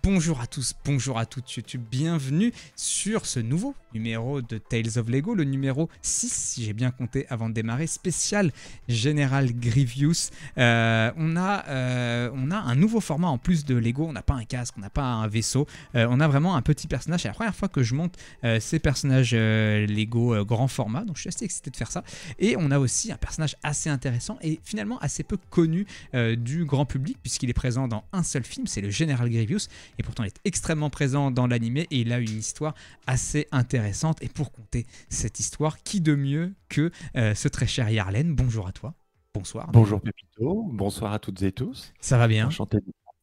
Bonjour à tous, bonjour à toutes YouTube, bienvenue sur ce nouveau numéro de Tales of Lego, le numéro 6 si j'ai bien compté avant de démarrer, spécial General Grievous. On a un nouveau format en plus de Lego, on n'a pas un casque, on n'a pas un vaisseau, on a vraiment un petit personnage. C'est la première fois que je monte ces personnages Lego grand format, donc je suis assez excité de faire ça. Et on a aussi un personnage assez intéressant et finalement assez peu connu du grand public puisqu'il est présent dans un seul film, c'est le General Grievous. Et pourtant il est extrêmement présent dans l'animé et il a une histoire assez intéressante. Et pour compter cette histoire, qui de mieux que ce très cher Yarlen. Bonjour à toi. Bonsoir. Bonjour Pépito, bonsoir à toutes et tous. Ça va bien? Enchanté.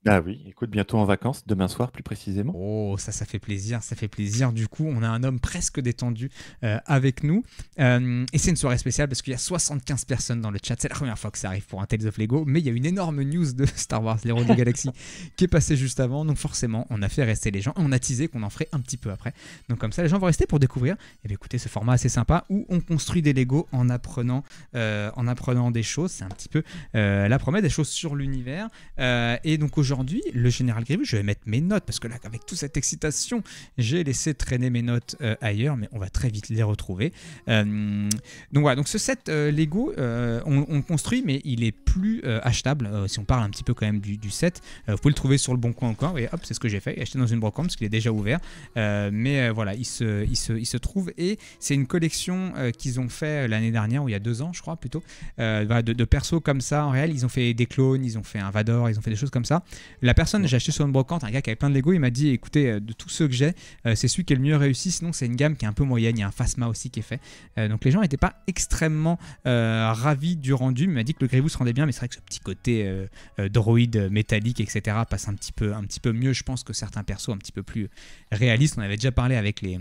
Ah oui, écoute, bientôt en vacances, demain soir plus précisément. Oh, ça fait plaisir, ça fait plaisir. Du coup, on a un homme presque détendu avec nous. Et c'est une soirée spéciale parce qu'il y a 75 personnes dans le chat. C'est la première fois que ça arrive pour un Tales of Lego, mais il y a une énorme news de Star Wars, l'Héros des Galaxies, qui est passée juste avant. Donc forcément, on a fait rester les gens. On a teasé qu'on en ferait un petit peu après. Donc comme ça, les gens vont rester pour découvrir. Et bien écoutez, ce format assez sympa où on construit des Lego en apprenant des choses. C'est un petit peu la promesse des choses sur l'univers. Et donc aujourd'hui, le General Grievous, je vais mettre mes notes parce que là, avec toute cette excitation, j'ai laissé traîner mes notes ailleurs, mais on va très vite les retrouver. Donc voilà, donc ce set Lego, on le construit, mais il est plus achetable. Si on parle un petit peu quand même du set, vous pouvez le trouver sur le Bon Coin encore. Et hop, c'est ce que j'ai fait, acheté dans une brocante parce qu'il est déjà ouvert. Mais voilà, il se trouve et c'est une collection qu'ils ont fait l'année dernière ou il y a 2 ans, je crois plutôt, de persos comme ça en réel. Ils ont fait des clones, ils ont fait un Vador, ils ont fait des choses comme ça. La personne, j'ai acheté sur une brocante, un gars qui avait plein de Lego, il m'a dit écoutez, de tous ceux que j'ai, c'est celui qui est le mieux réussi, sinon c'est une gamme qui est un peu moyenne, il y a un Phasma aussi qui est fait. Donc les gens n'étaient pas extrêmement ravis du rendu, mais il m'a dit que le Grievous se rendait bien, mais c'est vrai que ce petit côté droïde métallique, etc. passe un petit peu mieux, je pense, que certains persos un petit peu plus réalistes. On avait déjà parlé avec les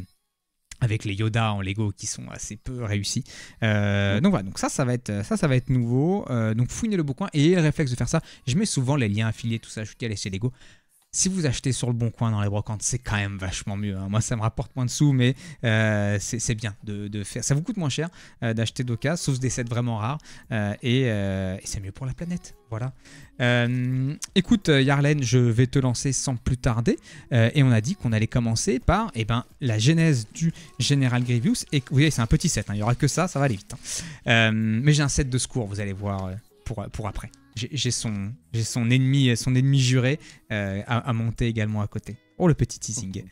Yoda en Lego qui sont assez peu réussis. Donc voilà, donc ça va être nouveau. Donc fouinez le Bon Coin et le réflexe de faire ça. Je mets souvent les liens affiliés, tout ça, je vous dis allez chez Lego. Si vous achetez sur le Bon Coin dans les brocantes, c'est quand même vachement mieux. Moi, ça me rapporte moins de sous, mais c'est bien de faire. Ça vous coûte moins cher d'acheter d'occasion, sauf des sets vraiment rares. Et c'est mieux pour la planète. Voilà. Écoute, Yarlen, je vais te lancer sans plus tarder. Et on a dit qu'on allait commencer par la genèse du General Grievous. Et vous voyez, c'est un petit set. Il n'y aura que ça va aller vite. Mais j'ai un set de secours, vous allez voir, pour après. J'ai son ennemi juré à monter également à côté. Oh, le petit teasing.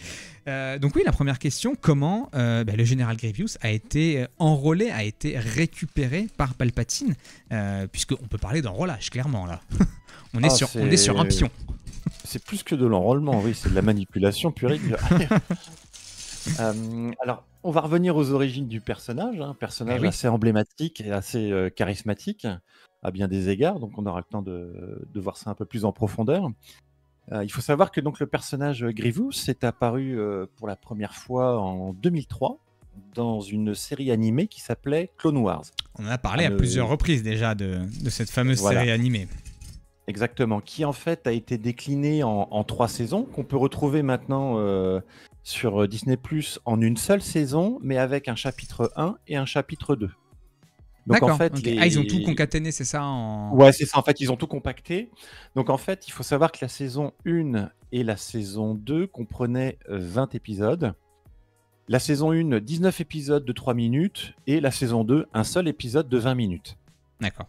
Donc oui, la première question, comment le General Grievous a été enrôlé, a été récupéré par Palpatine, puisqu'on peut parler d'enrôlage, clairement, là. on est sur un pion. C'est plus que de l'enrôlement, oui, c'est de la manipulation pure et dure. Alors, on va revenir aux origines du personnage, un personnage assez emblématique et assez charismatique à bien des égards, donc on aura le temps de voir ça un peu plus en profondeur. Il faut savoir que donc, le personnage Grievous est apparu pour la première fois en 2003 dans une série animée qui s'appelait Clone Wars. On en a parlé à plusieurs reprises déjà de cette fameuse série animée. Exactement, qui en fait a été déclinée en 3 saisons, qu'on peut retrouver maintenant sur Disney+, en une seule saison, mais avec un chapitre 1 et un chapitre 2. Donc d'accord, en fait, okay. Ils ont tout concaténé, c'est ça Ouais, c'est ça, en fait, ils ont tout compacté. Donc en fait, il faut savoir que la saison 1 et la saison 2 comprenaient 20 épisodes. La saison 1, 19 épisodes de 3 minutes, et la saison 2, un seul épisode de 20 minutes. D'accord.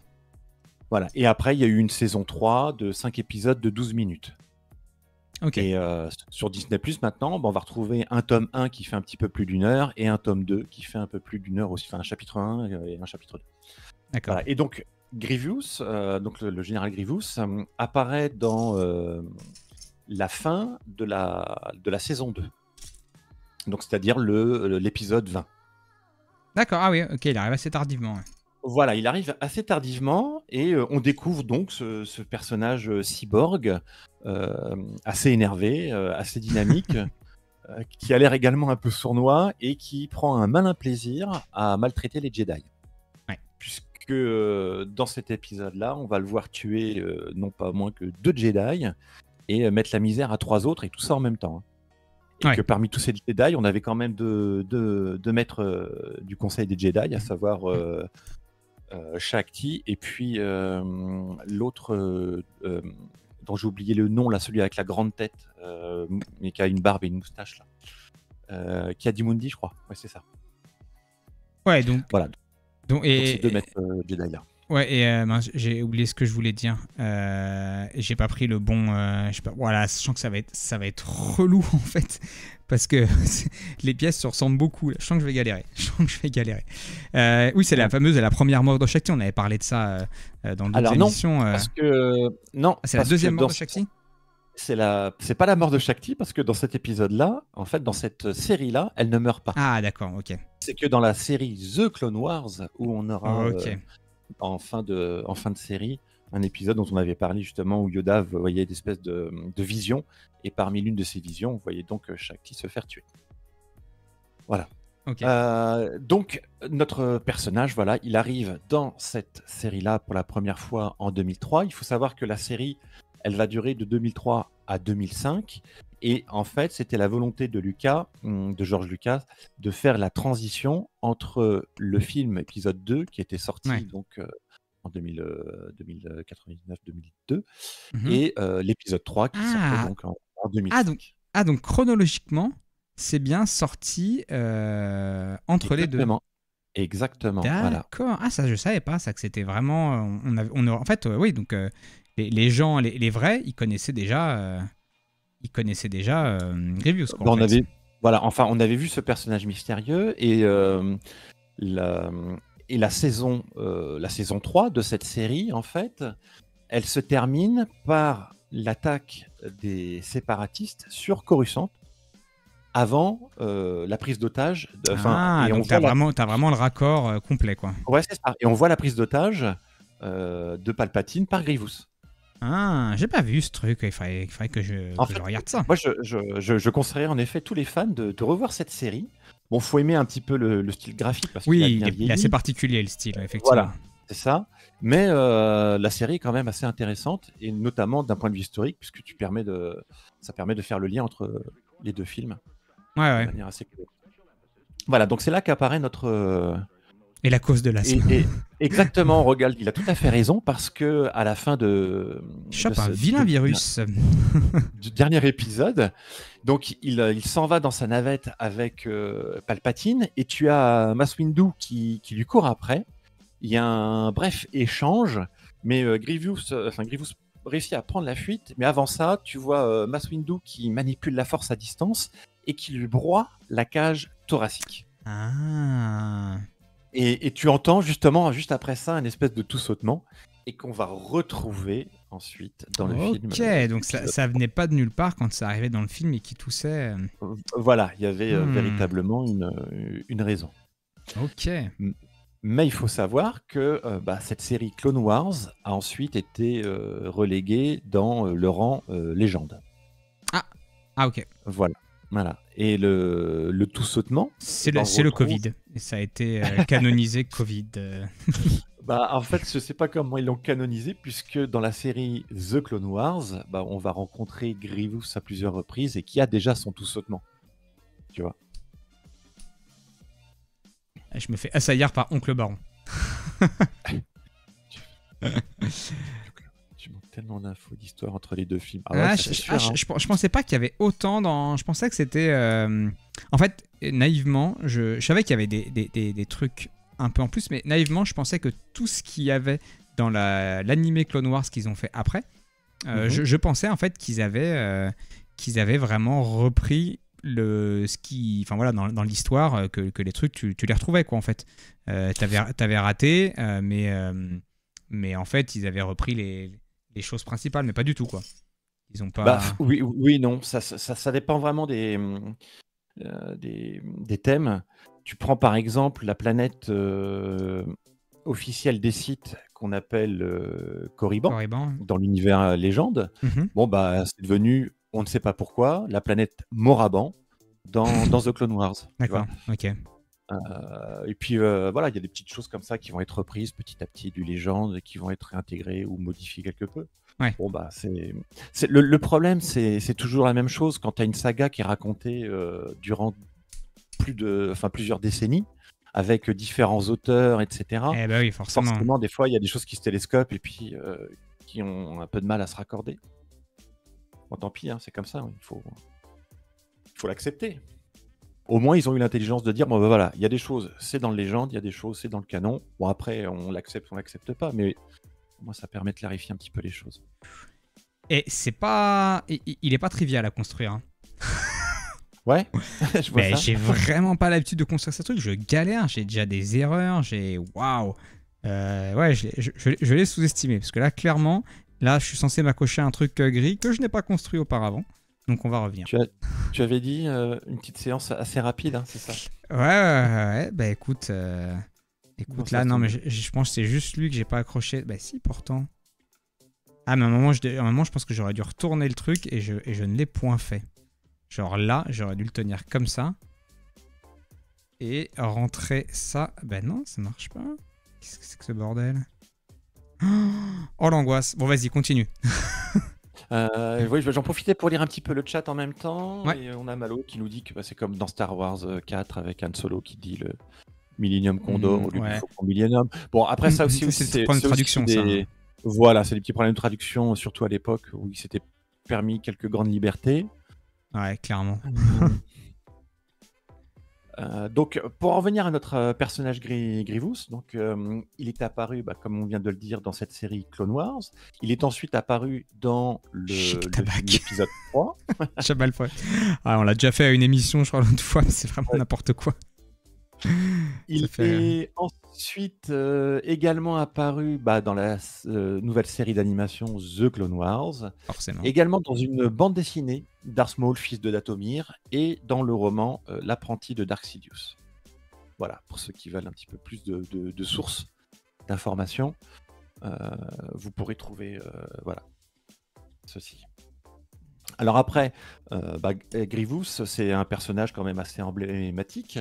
Voilà, et après, il y a eu une saison 3 de 5 épisodes de 12 minutes. Okay. Et sur Disney+, maintenant, on va retrouver un tome 1 qui fait un petit peu plus d'1 heure et un tome 2 qui fait un peu plus d'1 heure aussi, enfin un chapitre 1 et un chapitre 2. D'accord. Voilà. Et donc, Grievous, donc le général Grievous, apparaît dans la fin de la saison 2. Donc, c'est-à-dire l'épisode 20. D'accord, ah oui, ok, il arrive assez tardivement. Ouais. Voilà, il arrive assez tardivement et on découvre donc ce personnage cyborg assez énervé, assez dynamique, qui a l'air également un peu sournois et qui prend un malin plaisir à maltraiter les Jedi. Ouais. Puisque dans cet épisode-là, on va le voir tuer non pas moins que 2 Jedi et mettre la misère à 3 autres et tout ça en même temps. Et que parmi tous ces Jedi, on avait quand même deux maîtres du Conseil des Jedi, à savoir Shakti et puis l'autre dont j'ai oublié le nom, là, celui avec la grande tête, mais qui a une barbe et une moustache, là. Ki-Adi-Mundi, je crois. Ouais, c'est ça. Ouais, donc. Voilà. Donc, ces deux maîtres Jedi là. Ouais, et j'ai oublié ce que je voulais dire. Et j'ai pas pris le bon. Je sais pas, voilà, sachant que ça va être relou en fait. Parce que les pièces se ressemblent beaucoup. Je sens que je vais galérer. Oui, c'est la première mort de Shakti. On avait parlé de ça dans d'autres émissions. Parce que. Non, c'est la deuxième mort de Shakti. C'est pas la mort de Shakti, parce que dans cet épisode-là, en fait, dans cette série-là, elle ne meurt pas. Ah, d'accord, ok. C'est que dans la série The Clone Wars, où on aura. En fin de série, un épisode dont on avait parlé justement où Yoda voyait des espèces de visions, et parmi l'une de ces visions, on voyait donc Shakti se faire tuer. Voilà. Okay. Donc notre personnage, voilà, il arrive dans cette série-là pour la première fois en 2003. Il faut savoir que la série, elle va durer de 2003 à 2005. Et en fait, c'était la volonté de George Lucas, de faire la transition entre le film épisode 2, qui était sorti donc en 1999-2002, et l'épisode 3, qui sortait donc en 2005. Donc chronologiquement, c'est bien sorti entre les deux. Exactement. D'accord. Voilà. Ah, ça, je savais pas, ça, que c'était vraiment... en fait, oui, donc les gens, les vrais, ils connaissaient déjà... Grievous. Quoi, on avait vu ce personnage mystérieux, et la saison 3 de cette série, en fait, elle se termine par l'attaque des séparatistes sur Coruscant avant la prise d'otage. Donc t'as vraiment le raccord complet, quoi. Ouais, c'est ça. Et on voit la prise d'otage de Palpatine par Grievous. Ah, j'ai pas vu ce truc, il faudrait que je regarde ça. Moi, je conseillerais en effet tous les fans de revoir cette série. Bon, faut aimer un petit peu le style graphique, parce qu'il est assez particulier, le style, effectivement. Voilà, c'est ça. Mais la série est quand même assez intéressante, et notamment d'un point de vue historique, puisque ça permet de faire le lien entre les deux films. Ouais. De manière assez cool. Voilà, donc c'est là qu'apparaît notre... Et la cause de l'asthme. Exactement, Rogal, il a tout à fait raison, parce que à la fin un vilain virus. Du dernier épisode, donc il s'en va dans sa navette avec Palpatine, et tu as Mace Windu qui lui court après. Il y a un bref échange, mais Grievous réussit à prendre la fuite. Mais avant ça, tu vois Mace Windu qui manipule la force à distance et qui lui broie la cage thoracique. Ah. Et tu entends justement, juste après ça, un espèce de tout sautement, et qu'on va retrouver ensuite dans le film. Ok, donc ça venait pas de nulle part quand ça arrivait dans le film et qui toussait. Voilà, il y avait véritablement une raison. Ok. Mais il faut savoir que cette série Clone Wars a ensuite été reléguée dans le rang légende. Ah ok. Voilà. Et le tout sautement... C'est le Covid. Et ça a été canonisé Covid. En fait, je ne sais pas comment ils l'ont canonisé, puisque dans la série The Clone Wars, on va rencontrer Grievous à plusieurs reprises, et qui a déjà son tout sautement. Tu vois. Je me fais assaillir par Oncle Baron. Tu manques tellement d'infos d'histoire entre les deux films. Je pensais pas qu'il y avait autant dans... Je pensais que c'était... En fait, naïvement, je savais qu'il y avait des trucs un peu en plus, mais naïvement, je pensais que tout ce qu'il y avait dans l'animé Clone Wars qu'ils ont fait après, je pensais en fait qu'ils avaient vraiment repris dans l'histoire, que les trucs, tu les retrouvais, quoi, en fait. T'avais raté, mais en fait, ils avaient repris les choses principales, mais pas du tout, quoi. Ils ont pas... oui, non, ça dépend vraiment des thèmes. Tu prends par exemple la planète officielle des Sith qu'on appelle Korriban, dans l'univers légende. C'est devenu, on ne sait pas pourquoi, la planète Moraban dans The Clone Wars. D'accord, ok. Et puis il y a des petites choses comme ça qui vont être reprises petit à petit du légende et qui vont être réintégrées ou modifiées quelque peu. Ouais. Bon, le problème, c'est toujours la même chose quand tu as une saga qui est racontée durant plusieurs décennies, avec différents auteurs, etc. Eh ben oui, forcément. Des fois, il y a des choses qui se télescopent et puis qui ont un peu de mal à se raccorder. Bon, tant pis, hein, c'est comme ça, il faut l'accepter. Au moins, ils ont eu l'intelligence de dire, bon, ben voilà, il y a des choses, c'est dans le légende, il y a des choses, c'est dans le canon. Bon, après, on l'accepte, on l'accepte pas, mais moi, ça permet de clarifier un petit peu les choses. Et c'est pas... Il est pas trivial à construire. Hein. Ouais, je vois ça. J'ai vraiment pas l'habitude de construire ce truc. Je galère, j'ai déjà des erreurs, waouh. Ouais, je l'ai sous-estimé. Parce que là, clairement, là, je suis censé m'accrocher un truc gris que je n'ai pas construit auparavant. Donc, on va revenir. Tu avais dit une petite séance assez rapide, hein, c'est ça? Ouais. Bah, écoute, Bon, là, non, mais je pense que c'est juste lui que j'ai pas accroché. Bah, si, pourtant. Ah, mais à un moment, je pense que j'aurais dû retourner le truc et je ne l'ai point fait. Genre là, j'aurais dû le tenir comme ça. Et rentrer ça. Ben non, ça marche pas. Qu'est-ce que c'est que ce bordel? Oh, l'angoisse. Bon, vas-y, continue. Oui, j'en profitais pour lire un petit peu le chat en même temps. Ouais. Et on a Malo qui nous dit que c'est comme dans Star Wars 4 avec Han Solo qui dit le Millennium Condor au lieu du Faucon Millennium. Bon, après, ça aussi, c'est le problème de traduction, ça. Voilà, c'est des petits problèmes de traduction, surtout à l'époque où il s'était permis quelques grandes libertés. Ouais, clairement. Donc, pour en revenir à notre personnage Grievous, donc, il est apparu, comme on vient de le dire, dans cette série Clone Wars. Il est ensuite apparu dans l'épisode 3. On l'a déjà fait à une émission, je crois, l'autre fois, mais c'est vraiment n'importe quoi. Il est ensuite également apparu dans la nouvelle série d'animation The Clone Wars. Forcément. Également dans une bande dessinée, Darth Maul, fils de Dathomir, et dans le roman L'apprenti de Dark Sidious. Voilà, pour ceux qui veulent un petit peu plus de sources d'informations, vous pourrez trouver ceci. Alors après, Grievous, c'est un personnage quand même assez emblématique,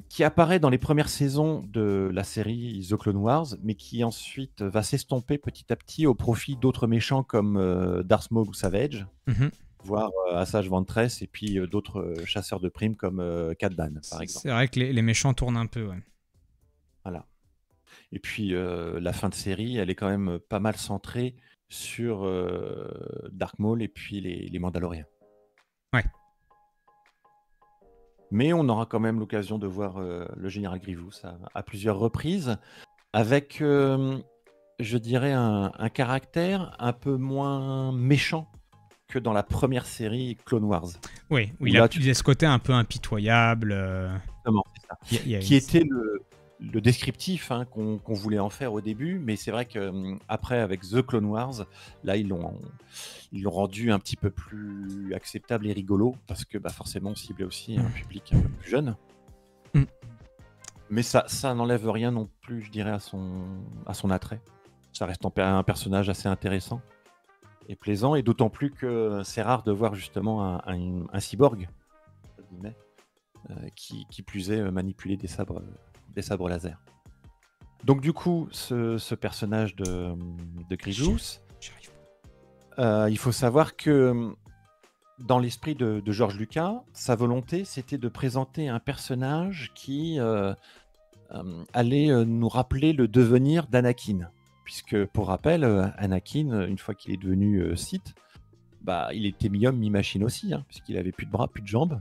qui apparaît dans les premières saisons de la série The Clone Wars, mais qui ensuite va s'estomper petit à petit au profit d'autres méchants comme Darth Maul ou Savage, voire Asajj Ventress, et puis d'autres chasseurs de primes comme Cad Bane, par exemple. C'est vrai que les méchants tournent un peu, ouais. Voilà. Et puis la fin de série, elle est quand même pas mal centrée sur Darth Maul et puis les Mandaloriens. Ouais. Mais on aura quand même l'occasion de voir le général Grievous à plusieurs reprises, avec, je dirais, un caractère un peu moins méchant que dans la première série Clone Wars. Oui, où il a ce côté un peu impitoyable. Exactement, c'est ça. Qui était le descriptif qu'on voulait en faire au début, mais c'est vrai qu'après, avec The Clone Wars, là, ils l'ont rendu un petit peu plus acceptable et rigolo, parce que forcément, on ciblait aussi un public un peu plus jeune. Mais ça n'enlève rien non plus, je dirais, à son attrait. Ça reste un personnage assez intéressant et plaisant, et d'autant plus que c'est rare de voir justement un cyborg, qui plus est manipuler des sabres laser. Donc du coup, ce personnage de Grievous, il faut savoir que dans l'esprit de George Lucas, sa volonté, c'était de présenter un personnage qui allait nous rappeler le devenir d'Anakin. Puisque, pour rappel, Anakin, une fois qu'il est devenu Sith, il était mi-homme, mi-machine aussi, puisqu'il avait plus de bras, plus de jambes.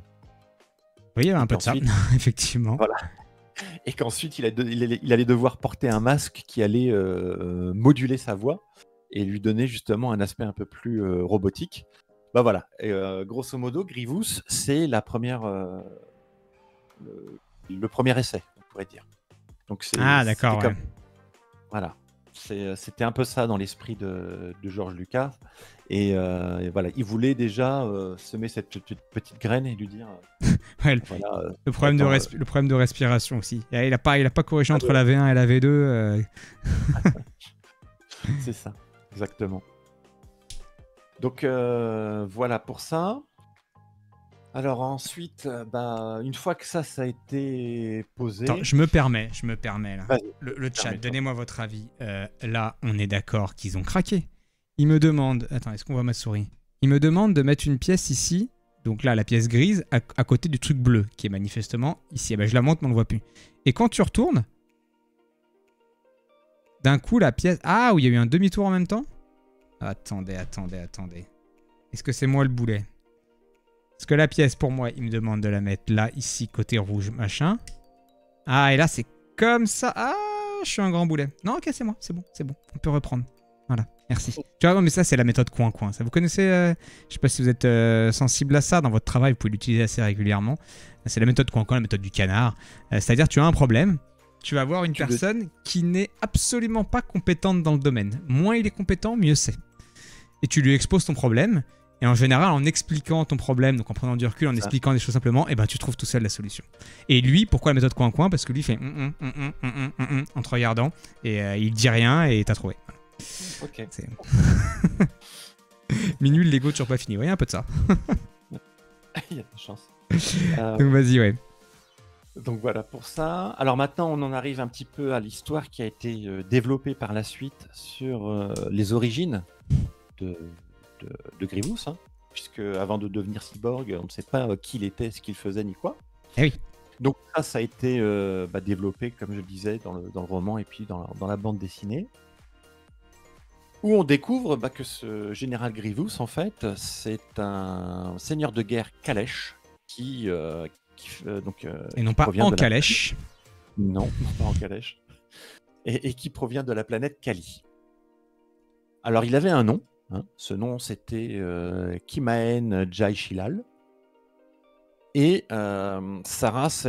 Oui, il y avait un peu de ça, effectivement. Voilà. Et qu'ensuite, il allait devoir porter un masque qui allait moduler sa voix et lui donner justement un aspect un peu plus robotique. Voilà. Et, grosso modo, Grievous, c'est le premier essai, on pourrait dire. Donc d'accord. Ouais. Voilà. C'était un peu ça dans l'esprit de George Lucas. Et voilà, il voulait déjà semer cette petite graine et lui dire... le problème de respiration aussi. Il n'a pas corrigé entre la V1 et la V2. C'est ça, exactement. Donc voilà pour ça. Alors ensuite, une fois que ça a été posé... Attends, je me permets là. Le chat, donnez-moi votre avis. Là, on est d'accord qu'ils ont craqué. Il me demande... Attends, est-ce qu'on voit ma souris? Il me demande de mettre une pièce ici, donc là, la pièce grise, à côté du truc bleu, qui est manifestement ici. Je la monte, mais on ne le voit plus. Et quand tu retournes, d'un coup, la pièce... Ah, où il y a eu un demi-tour en même temps? Attendez. Est-ce que c'est moi le boulet? Parce que la pièce, pour moi, il me demande de la mettre là, ici, côté rouge, machin. Ah, et là, c'est comme ça. Ah, je suis un grand boulet. Non, ok, c'est moi. C'est bon, c'est bon. On peut reprendre. Voilà, merci. Tu vois, non, mais ça, c'est la méthode coin-coin. Ça, vous connaissez je sais pas si vous êtes sensible à ça dans votre travail. Vous pouvez l'utiliser assez régulièrement. C'est la méthode coin-coin, la méthode du canard. C'est-à-dire, tu as un problème. Tu vas avoir une personne qui n'est absolument pas compétente dans le domaine. Moins il est compétent, mieux c'est. Et tu lui exposes ton problème. Et en général, en expliquant ton problème, donc en prenant du recul, en expliquant des choses simplement, et ben tu trouves tout seul la solution. Et lui, pourquoi la méthode coin-coin? Parce que lui fait en te regardant, et il dit rien, et t'as trouvé. Ok. Minuit, le Lego toujours pas fini. Oui, un peu de ça. Il y a de chance. Donc vas-y, ouais. Donc voilà pour ça. Alors maintenant, on en arrive un petit peu à l'histoire qui a été développée par la suite sur les origines de Grievous, hein, puisque avant de devenir cyborg, on ne sait pas qui il était, ce qu'il faisait, ni quoi. Eh oui. Donc ça a été développé, comme je le disais, dans le roman et puis dans la bande dessinée, où on découvre que ce général Grievous, en fait, c'est un seigneur de guerre calèche qui et non pas en calèche. Non, pas en calèche. Et qui provient de la planète Kali. Alors, il avait un nom. Hein. Ce nom, c'était Kimaen Jai-Shilal. Et sa race,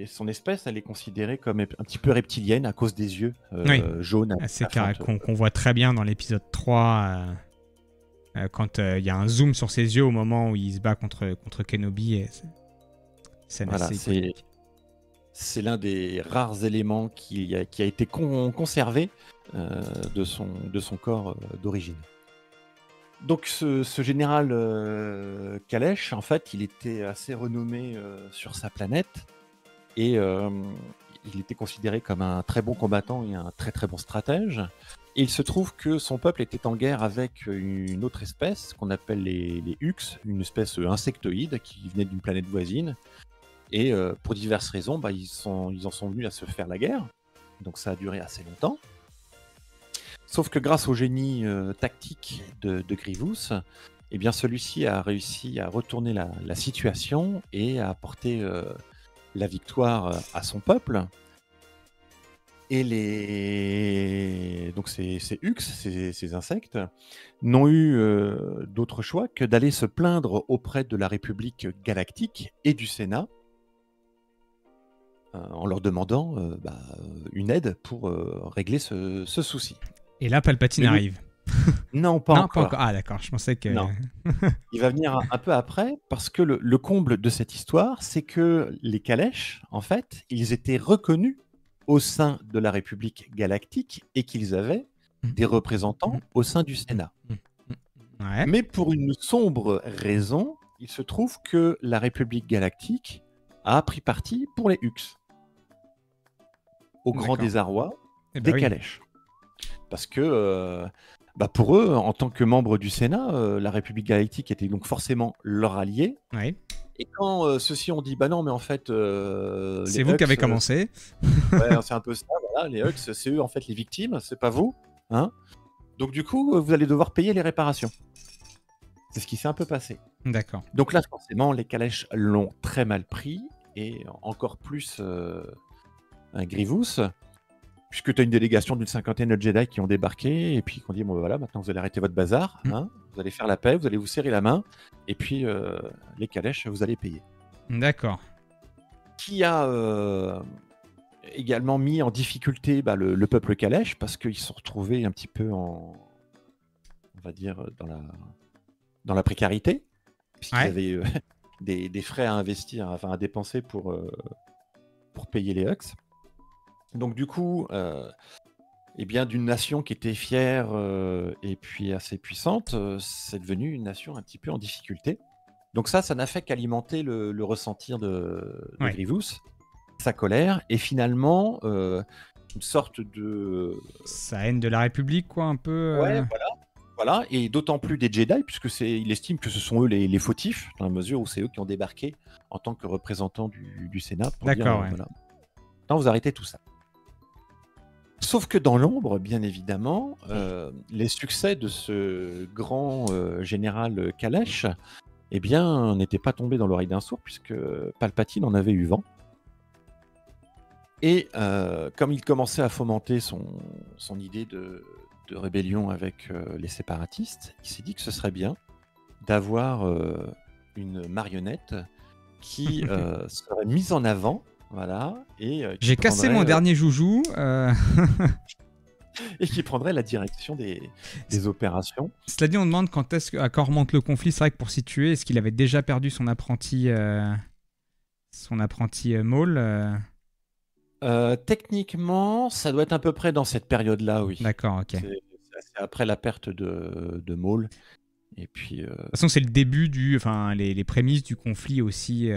son espèce, elle est considérée comme un petit peu reptilienne à cause des yeux jaunes. C'est carré qu'on voit très bien dans l'épisode 3, quand il y a un zoom sur ses yeux au moment où il se bat contre Kenobi. Voilà, c'est l'un des rares éléments qui a été conservé de son corps d'origine. Donc ce général Kalesh, en fait, il était assez renommé sur sa planète et il était considéré comme un très bon combattant et un très très bon stratège. Et il se trouve que son peuple était en guerre avec une autre espèce qu'on appelle les Hux, une espèce insectoïde qui venait d'une planète voisine. Et pour diverses raisons, ils en sont venus à se faire la guerre. Donc ça a duré assez longtemps. Sauf que grâce au génie tactique de Grievous, eh bien celui-ci a réussi à retourner la situation et à apporter la victoire à son peuple. Et donc ces Hux, ces insectes, n'ont eu d'autre choix que d'aller se plaindre auprès de la République galactique et du Sénat, en leur demandant une aide pour régler ce souci. Et là, Palpatine arrive. Non, pas encore. Ah d'accord, je pensais que... Non. Il va venir un peu après, parce que le comble de cette histoire, c'est que les Kalesh, en fait, ils étaient reconnus au sein de la République galactique et qu'ils avaient des représentants au sein du Sénat. Ouais. Mais pour une sombre raison, il se trouve que la République galactique a pris parti pour les Hux, au grand désarroi des Kalesh. Parce que pour eux, en tant que membres du Sénat, la République galactique était donc forcément leur allié. Oui. Et quand ceux-ci ont dit « bah non, mais en fait... c'est vous qui avez commencé. » Ouais, c'est un peu ça, voilà, les Hux, c'est eux en fait les victimes, c'est pas vous. Hein. Donc du coup, vous allez devoir payer les réparations. C'est ce qui s'est un peu passé. D'accord. Donc là, forcément, les Kalesh l'ont très mal pris, et encore plus un Grievous, puisque tu as une délégation d'une 50aine de Jedi qui ont débarqué, et puis qui ont dit, bon voilà, maintenant vous allez arrêter votre bazar, hein, vous allez faire la paix, vous allez vous serrer la main, et puis les Kalesh, vous allez payer. D'accord. Qui a également mis en difficulté le peuple Kalesh, parce qu'ils se sont retrouvés un petit peu on va dire, dans la précarité, puisqu'ils avaient des frais à investir, enfin à dépenser pour payer les Hux. Donc du coup, eh bien, d'une nation qui était fière et puis assez puissante, c'est devenu une nation un petit peu en difficulté. Donc ça n'a fait qu'alimenter le ressentir de Grievous, sa colère, et finalement une sorte de... Sa haine de la République, quoi, un peu. Ouais, voilà, et d'autant plus des Jedi, puisque il estime que ce sont eux les fautifs, dans la mesure où c'est eux qui ont débarqué en tant que représentants du Sénat pour dire, voilà, non, vous arrêtez tout ça. Sauf que dans l'ombre, bien évidemment, les succès de ce grand général Kalesh, eh bien, n'étaient pas tombés dans l'oreille d'un sourd, puisque Palpatine en avait eu vent. Et comme il commençait à fomenter son idée de rébellion avec les séparatistes, il s'est dit que ce serait bien d'avoir une marionnette qui serait mise en avant, voilà, et J'ai cassé mon dernier joujou. et qui prendrait la direction des opérations. Cela dit, on demande à quand remonte le conflit. C'est vrai que pour situer, est-ce qu'il avait déjà perdu son apprenti Maul Techniquement, ça doit être à peu près dans cette période-là, oui. D'accord, ok. C'est après la perte de Maul. Et puis, de toute façon, c'est le début les prémices du conflit aussi.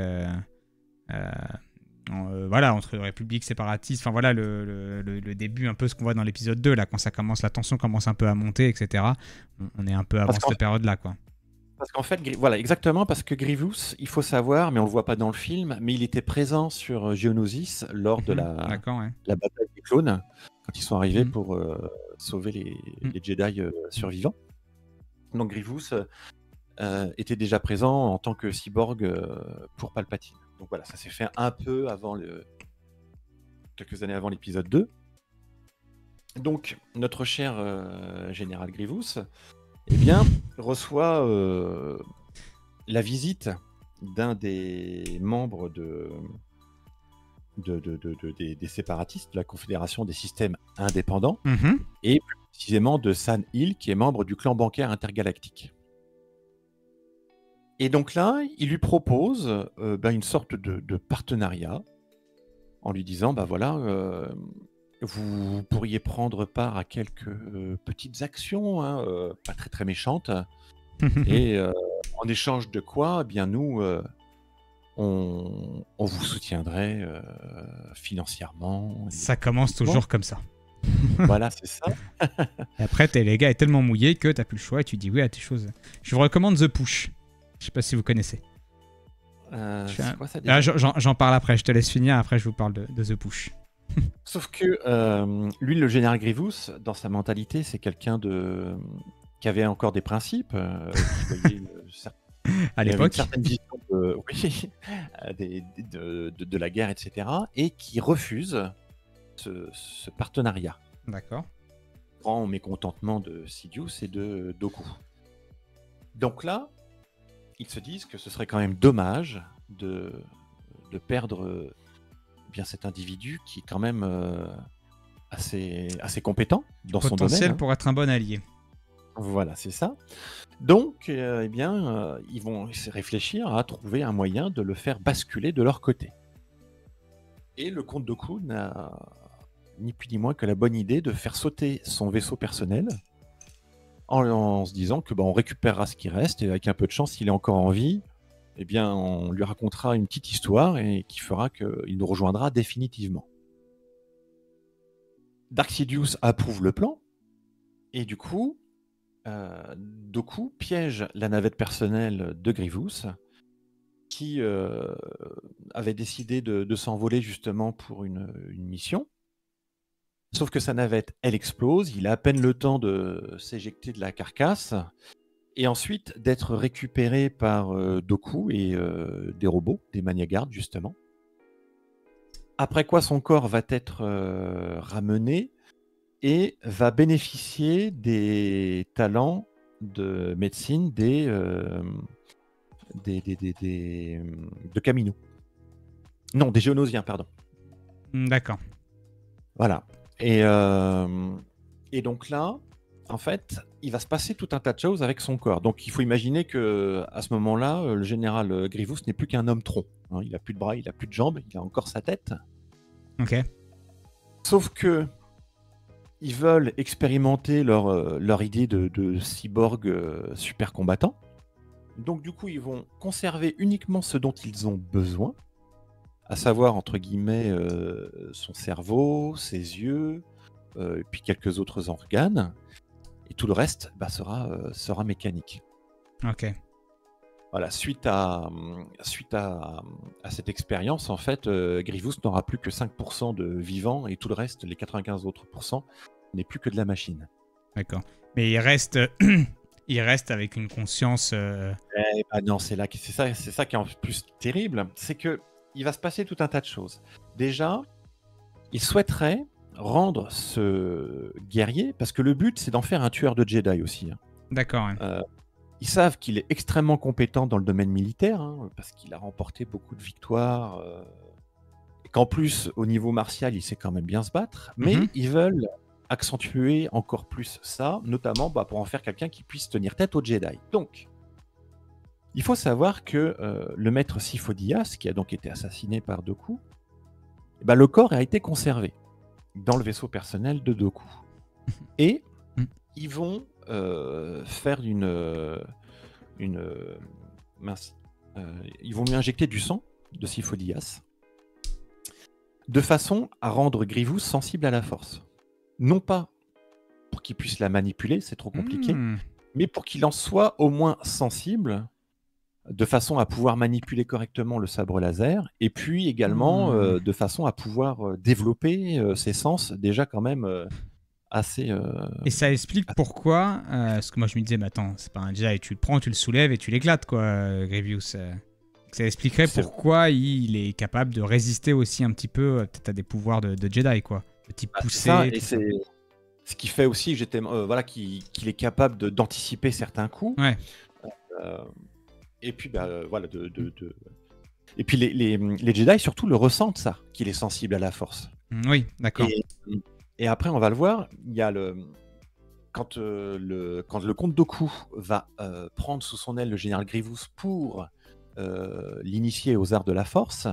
Voilà, entre républiques séparatistes. Enfin voilà, le début, un peu ce qu'on voit dans l'épisode 2, là, quand ça commence, la tension commence un peu à monter, etc. On est un peu avant cette période-là, quoi. Parce qu'en fait, voilà, exactement, parce que Grievous, il faut savoir, mais on le voit pas dans le film, mais il était présent sur Geonosis lors de la bataille des clones, quand ils sont arrivés pour sauver les Jedi survivants. Donc Grievous était déjà présent en tant que cyborg pour Palpatine. Donc voilà, ça s'est fait un peu avant quelques années avant l'épisode 2. Donc notre cher général Grievous, eh bien, reçoit la visite d'un des membres des séparatistes, de la Confédération des systèmes indépendants, et plus précisément de San Hill, qui est membre du clan bancaire intergalactique. Et donc là, il lui propose une sorte de partenariat en lui disant, voilà, vous pourriez prendre part à quelques petites actions, pas très très méchantes, et en échange de quoi, eh bien nous, on vous soutiendrait financièrement. Ça commence toujours comme ça. Voilà, c'est ça. Et après, les gars est tellement mouillé que t'as plus le choix et tu dis oui à tes choses. Je vous recommande The Push. Je sais pas si vous connaissez. C'est quoi ça déjà ? J'en parle après, je te laisse finir, après je vous parle de The Push. Sauf que lui, le général Grievous, dans sa mentalité, c'est quelqu'un qui avait encore des principes, qui voyait à l'époque, une certaine vision de la guerre, etc., et qui refuse ce partenariat. D'accord. Grand mécontentement de Sidious et de Dooku. Donc là, ils se disent que ce serait quand même dommage de perdre bien cet individu qui est quand même assez compétent dans son domaine. Potentiel pour être un bon allié. Voilà, c'est ça. Donc, ils vont réfléchir à trouver un moyen de le faire basculer de leur côté. Et le comte Dooku n'a ni plus ni moins que la bonne idée de faire sauter son vaisseau personnel en se disant que on récupérera ce qui reste et avec un peu de chance, s'il est encore en vie, eh bien, on lui racontera une petite histoire et qui fera qu'il nous rejoindra définitivement. Dark Sidious approuve le plan et du coup, Dooku piège la navette personnelle de Grievous qui avait décidé de s'envoler justement pour une mission. Sauf que sa navette, elle explose, il a à peine le temps de s'éjecter de la carcasse et ensuite d'être récupéré par Dooku et des robots, des Maniagards justement. Après quoi son corps va être ramené et va bénéficier des talents de médecine de Kamino. Non, des Géonosiens, pardon. D'accord. Voilà. Et donc là, en fait, il va se passer tout un tas de choses avec son corps. Donc il faut imaginer que à ce moment-là, le général Grievous n'est plus qu'un homme tronc. Il n'a plus de bras, il n'a plus de jambes, il a encore sa tête. Ok. Sauf que ils veulent expérimenter leur idée de cyborg super combattant. Donc du coup, ils vont conserver uniquement ce dont ils ont besoin, à savoir, entre guillemets, son cerveau, ses yeux, et puis quelques autres organes. Et tout le reste sera mécanique. Ok. Voilà, suite à cette expérience, en fait, Grievous n'aura plus que 5% de vivants et tout le reste, les 95 autres pourcents, n'est plus que de la machine. D'accord. Mais il reste, il reste avec une conscience. Eh ben non, c'est ça qui est en plus terrible, c'est que il va se passer tout un tas de choses. Déjà, il souhaiterait rendre ce guerrier, parce que le but, c'est d'en faire un tueur de Jedi aussi, hein. D'accord. Ouais. Ils savent qu'il est extrêmement compétent dans le domaine militaire, hein, parce qu'il a remporté beaucoup de victoires, et qu'en plus, au niveau martial, il sait quand même bien se battre. Mais ils veulent accentuer encore plus ça, notamment pour en faire quelqu'un qui puisse tenir tête aux Jedi. Donc, il faut savoir que le maître Sifo Dyas, qui a donc été assassiné par Dooku, le corps a été conservé dans le vaisseau personnel de Dooku. Et ils vont faire ils vont lui injecter du sang de Sifo Dyas de façon à rendre Grievous sensible à la force. Non pas pour qu'il puisse la manipuler, c'est trop compliqué, mais pour qu'il en soit au moins sensible, de façon à pouvoir manipuler correctement le sabre laser, et puis également de façon à pouvoir développer ses sens déjà quand même assez... Et ça explique pourquoi, parce que moi je me disais, mais attends, c'est pas un Jedi, tu le prends, tu le soulèves et tu l'éclates, quoi, Grievous. Ça expliquerait pourquoi il est capable de résister aussi un petit peu, peut-être à des pouvoirs de Jedi, quoi. De type poussé. Ça, et c'est ce qui fait aussi qu'il est capable d'anticiper certains coups. Ouais. Et puis, voilà, Et puis les Jedi surtout le ressentent, ça, qu'il est sensible à la force. Oui, d'accord. Et après, on va le voir, il y a quand le comte Dooku va prendre sous son aile le général Grievous pour l'initier aux arts de la force,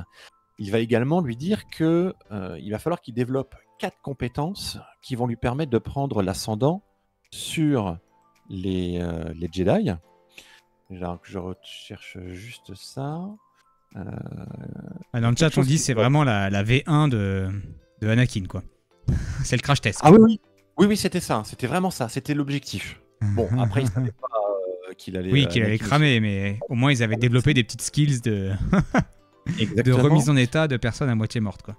il va également lui dire que il va falloir qu'il développe 4 compétences qui vont lui permettre de prendre l'ascendant sur les Jedi. Alors que je recherche juste ça. Dans le chat, on dit c'est vraiment la V1 de Anakin, quoi. C'est le crash test. Ah oui, c'était ça. C'était vraiment ça. C'était l'objectif. Bon, après, ils savaient pas qu'il allait... Oui, qu'il allait cramer, mais au moins, ils avaient développé des petites skills de remise en état de personnes à moitié mortes, quoi.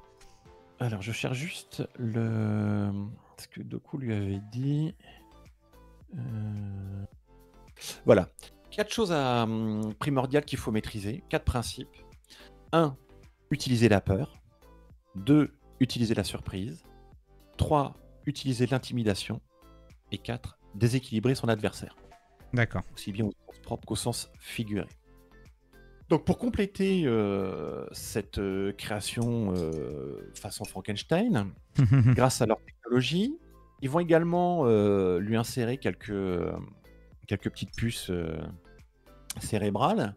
Alors, je cherche juste ce que Dooku lui avait dit. Voilà. 4 choses primordiales qu'il faut maîtriser. 4 principes. 1. Utiliser la peur. 2. Utiliser la surprise. 3. Utiliser l'intimidation. Et 4. Déséquilibrer son adversaire. D'accord. Aussi bien au sens propre qu'au sens figuré. Donc pour compléter cette création façon Frankenstein, grâce à leur technologie, ils vont également lui insérer quelques petites puces cérébrales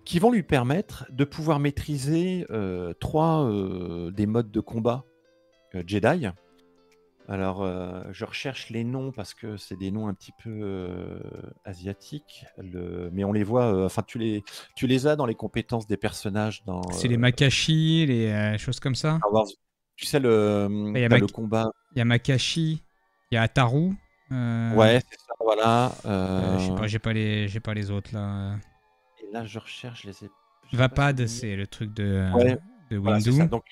qui vont lui permettre de pouvoir maîtriser 3 des modes de combat Jedi. Alors, je recherche les noms parce que c'est des noms un petit peu asiatiques, mais on les voit, tu les as dans les compétences des personnages dans... C'est les Makashi, les choses comme ça. Star Wars. Tu sais, le combat... Il y a Makashi, il y a Ataru. Ouais, c'est ça, voilà. J'ai pas les autres, là. Et là, je recherche les... Vapad, c'est le truc de Windu. Voilà, c'est ça. Donc,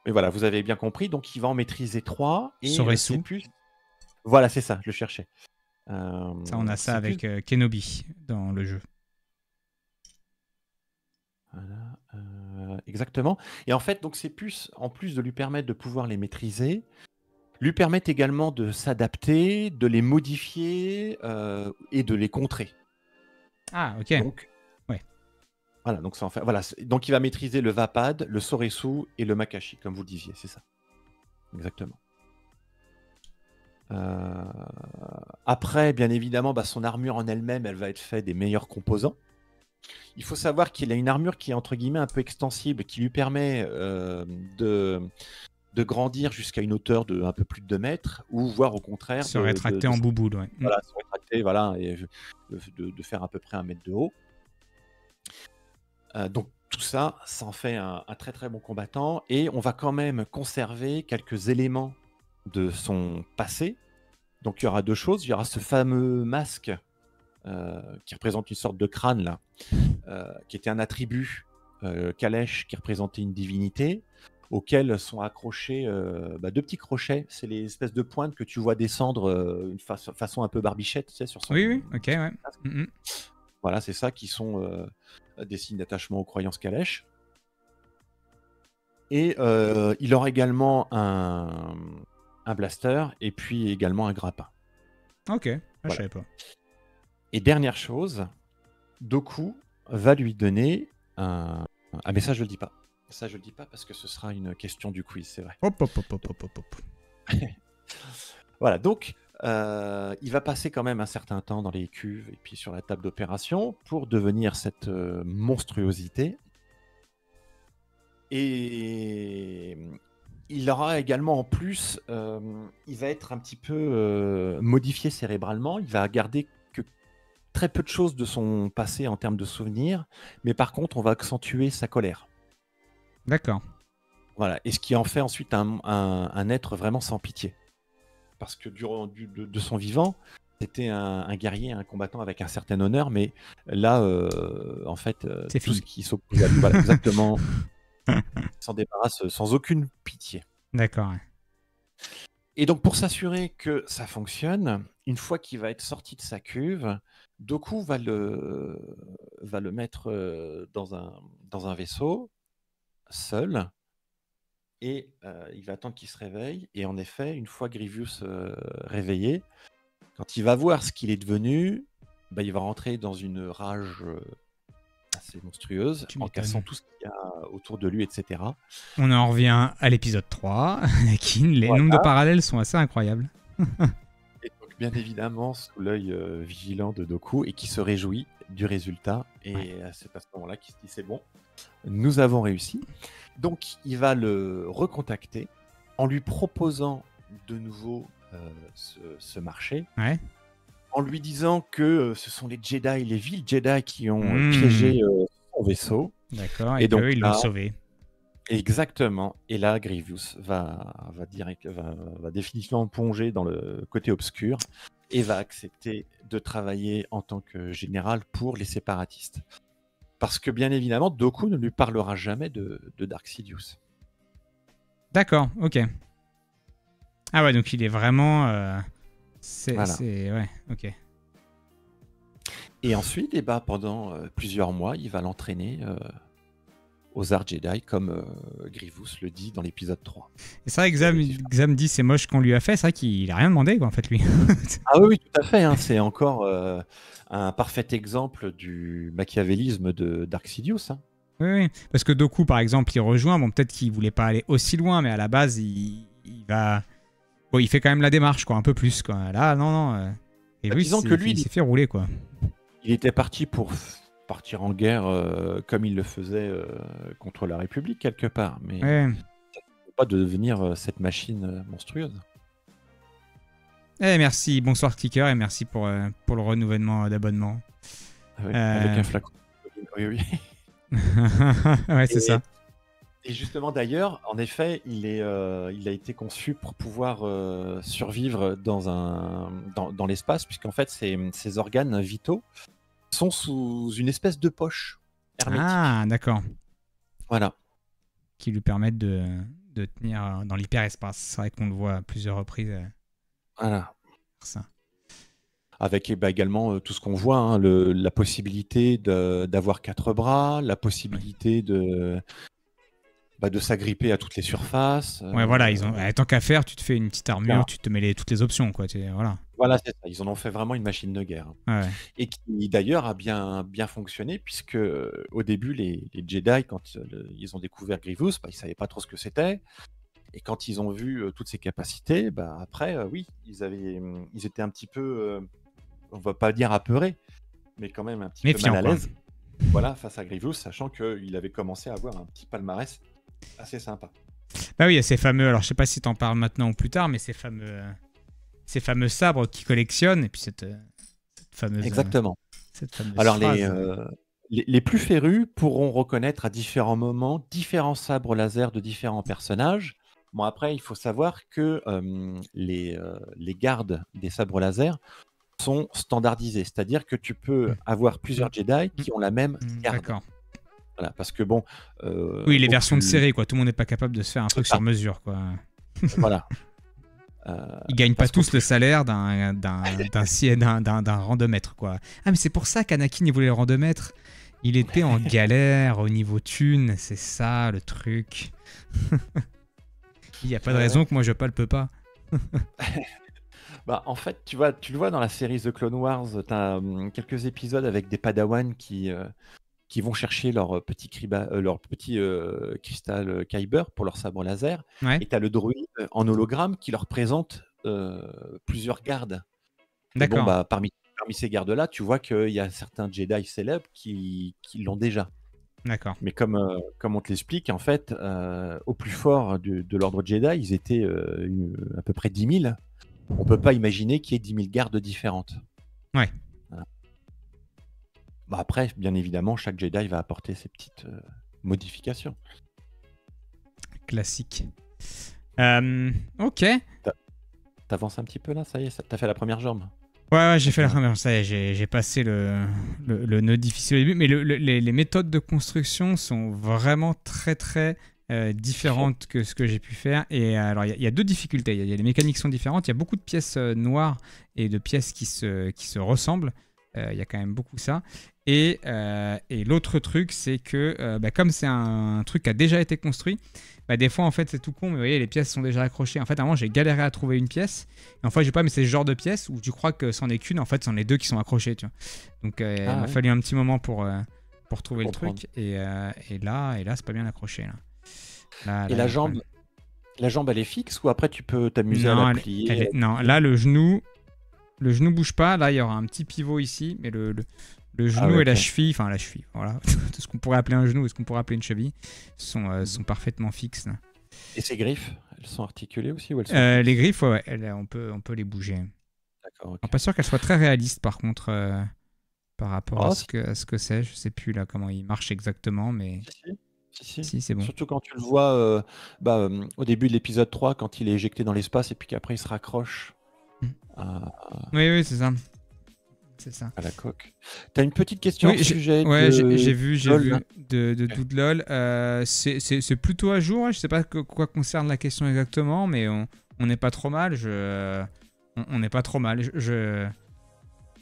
mais voilà, vous avez bien compris. Donc, il va en maîtriser 3. Et Soresu. Voilà, c'est ça, je le cherchais. Ça, on a ça avec Kenobi dans le jeu. Voilà, exactement. Et en fait, donc ces puces, en plus de lui permettre de pouvoir les maîtriser, lui permettent également de s'adapter, de les modifier et de les contrer. Ah, ok. Donc, voilà, donc ça en fait. Voilà, donc il va maîtriser le Vapad, le Soresu et le Makashi, comme vous le disiez, c'est ça. Exactement. Après, bien évidemment, son armure en elle-même, elle va être faite des meilleurs composants. Il faut savoir qu'il a une armure qui est entre guillemets un peu extensible, qui lui permet de grandir jusqu'à une hauteur de un peu plus de 2 mètres, ou voire au contraire... Se rétracter en bouboule, ouais. Voilà, se rétracter, voilà, et de faire à peu près 1 mètre de haut. Donc tout ça, ça en fait un très très bon combattant, et on va quand même conserver quelques éléments de son passé. Donc il y aura 2 choses, il y aura ce fameux masque qui représente une sorte de crâne là, qui était un attribut Kalesh qui représentait une divinité, auxquels sont accrochés deux petits crochets. C'est les espèces de pointes que tu vois descendre une façon un peu barbichette, tu sais, sur son... Oui, ok, ouais. Voilà, c'est ça qui sont des signes d'attachement aux croyances Kalesh. Et il aura également un blaster et puis également un grappin. Ok, je savais pas. Et dernière chose, Doku va lui donner un... Ah mais ça je le dis pas. Ça je le dis pas parce que ce sera une question du quiz, c'est vrai. Hop. Voilà, donc il va passer quand même un certain temps dans les cuves et puis sur la table d'opération pour devenir cette monstruosité. Et il aura également en plus, il va être un petit peu modifié cérébralement. Il va garder que très peu de choses de son passé en termes de souvenirs, mais par contre, on va accentuer sa colère. D'accord. Voilà, et ce qui en fait ensuite un être vraiment sans pitié. Parce que durant de son vivant, c'était un guerrier, un combattant avec un certain honneur, mais là, en fait, c'est tout fini. ce qui s'oppose à lui, voilà, exactement, s'en débarrasse sans aucune pitié. D'accord. Ouais. Et donc, pour s'assurer que ça fonctionne, une fois qu'il va être sorti de sa cuve, Doku va le mettre dans un vaisseau, seul, et il va attendre qu'il se réveille. Et en effet, une fois Grievous réveillé, quand il va voir ce qu'il est devenu, il va rentrer dans une rage assez monstrueuse, en cassant tout ce qu'il y a autour de lui, etc. On en revient à l'épisode 3. Les nombres de parallèles sont assez incroyables. Et donc, bien évidemment, sous l'œil vigilant de Doku, et qui se réjouit du résultat. Et c'est à ce moment-là qu'il se dit c'est bon, nous avons réussi. Donc, il va le recontacter en lui proposant de nouveau ce marché. Ouais. En lui disant que ce sont les Jedi, les vils Jedi qui ont piégé son vaisseau. D'accord, et donc ils l'ont sauvé. Exactement. Et là, Grievous va définitivement plonger dans le côté obscur et va accepter de travailler en tant que général pour les séparatistes. Parce que, bien évidemment, Doku ne lui parlera jamais de Dark Sidious. D'accord, ok. Ah ouais, donc il est vraiment... Ouais, ok. Et ensuite, pendant plusieurs mois, il va l'entraîner aux arts Jedi, comme Grievous le dit dans l'épisode 3. Et c'est vrai que Xam dit c'est moche qu'on lui a fait, c'est vrai qu'il a rien demandé, quoi, en fait, lui. Ah oui, tout à fait, hein, c'est encore un parfait exemple du machiavélisme de Dark Sidious. Hein. Oui, parce que Doku, par exemple, il rejoint, bon, peut-être qu'il voulait pas aller aussi loin, mais à la base, il va... Bon, il fait quand même la démarche, quoi, un peu plus, quoi. Là, non. Et lui, disons que lui, il s'est fait rouler, quoi. Il était parti pour partir en guerre comme il le faisait contre la République, quelque part. Mais pas de devenir cette machine monstrueuse. Merci, bonsoir Clicker, et merci pour le renouvellement d'abonnement. Avec un flacon. Oui. Ouais, c'est ça. Et justement, d'ailleurs, en effet, il a été conçu pour pouvoir survivre dans l'espace, puisqu'en fait, ses organes vitaux sont sous une espèce de poche hermétique. Ah, d'accord. Voilà. Qui lui permettent de tenir dans l'hyperespace. C'est vrai qu'on le voit à plusieurs reprises. Voilà. Ça. Avec également tout ce qu'on voit, hein, la possibilité d'avoir 4 bras, la possibilité de s'agripper à toutes les surfaces. Ouais, voilà, tant qu'à faire, tu te fais une petite armure, tu te mets toutes les options, quoi. Voilà. Voilà, c'est ça. Ils en ont fait vraiment une machine de guerre. Ouais. Et qui, d'ailleurs, a bien fonctionné, puisque au début, les Jedi, quand ils ont découvert Grievous, ils ne savaient pas trop ce que c'était. Et quand ils ont vu toutes ses capacités, après, oui, ils étaient un petit peu, on ne va pas dire apeurés, mais quand même un petit peu mal à l'aise. Voilà, face à Grievous, sachant qu'il avait commencé à avoir un petit palmarès assez sympa. Bah oui, il y a ces fameux, alors je sais pas si tu en parles maintenant ou plus tard, mais ces fameux sabres qui collectionnent, et puis cette fameuse... Exactement. Cette fameuse alors phrase. Les plus férus pourront reconnaître à différents moments différents sabres laser de différents personnages. Bon, après, il faut savoir que les gardes des sabres laser sont standardisés. C'est-à-dire que tu peux avoir plusieurs Jedi qui ont la même garde. D'accord. Voilà, parce que bon... oui, les versions de série, quoi. Tout le monde n'est pas capable de se faire un truc sur mesure, quoi. Voilà. Ils gagnent pas tous le salaire d'un randomètre, quoi. Ah, mais c'est pour ça qu'Anakin, il voulait le randomètre. Il était en galère au niveau thune, c'est ça le truc. Il n'y a pas de raison que moi je peux pas. Bah, en fait, tu le vois dans la série The Clone Wars, tu as quelques épisodes avec des Padawans qui vont chercher leur petit cristal Kyber pour leur sabre laser. Ouais. Et tu as le droïde en hologramme qui leur présente plusieurs gardes. D'accord. Bon, bah, parmi ces gardes-là, tu vois qu'il y a certains Jedi célèbres qui l'ont déjà. D'accord. Mais comme on te l'explique, en fait, au plus fort de l'ordre Jedi, ils étaient à peu près 10 000. On peut pas imaginer qu'il y ait 10 000 gardes différentes. Ouais. Voilà. Bah après, bien évidemment, chaque Jedi va apporter ses petites modifications. Classique. Ok. T'avances un petit peu là, ça y est, t'as fait la première jambe. Ouais, j'ai fait la première. Ça y est, j'ai passé le nœud difficile au début. Mais les méthodes de construction sont vraiment très très différentes que ce que j'ai pu faire. Et alors, il y a deux difficultés. Il y a les mécaniques sont différentes. Il y a beaucoup de pièces noires et de pièces qui se ressemblent. Il y a quand même beaucoup ça. Et l'autre truc, c'est que comme c'est un truc qui a déjà été construit, des fois, en fait, c'est tout con, mais vous voyez, les pièces sont déjà accrochées. En fait, à un moment, j'ai galéré à trouver une pièce. Et en fait, je sais pas, mais c'est ce genre de pièce où tu crois que c'en est qu'une. En fait, c'en est deux qui sont accrochées, tu vois. Donc, il m'a fallu un petit moment pour trouver le truc. Et là, c'est pas bien accroché. Là, et la jambe, elle est fixe ou après, tu peux t'amuser à la plier Non, là, le genou bouge pas. Là, il y aura un petit pivot ici, mais le genou et la cheville, voilà, tout ce qu'on pourrait appeler un genou et ce qu'on pourrait appeler une cheville, sont parfaitement fixes. Là. Et ces griffes, elles sont articulées aussi ou elles sont les griffes, ouais, on peut les bouger. D'accord. Okay. Je suis pas sûr qu'elles soient très réalistes, par contre, par rapport à ce que c'est. Je sais plus là comment ils marchent exactement, mais... Si, c'est bon. Surtout quand tu le vois au début de l'épisode 3, quand il est éjecté dans l'espace et puis qu'après il se raccroche. Oui, c'est ça. C'est ça. À la coque. T'as une petite question au sujet j'ai vu de Doodlol. C'est plutôt à jour. Je sais pas quoi concerne la question exactement, mais on n'est pas trop mal. On n'est pas trop mal.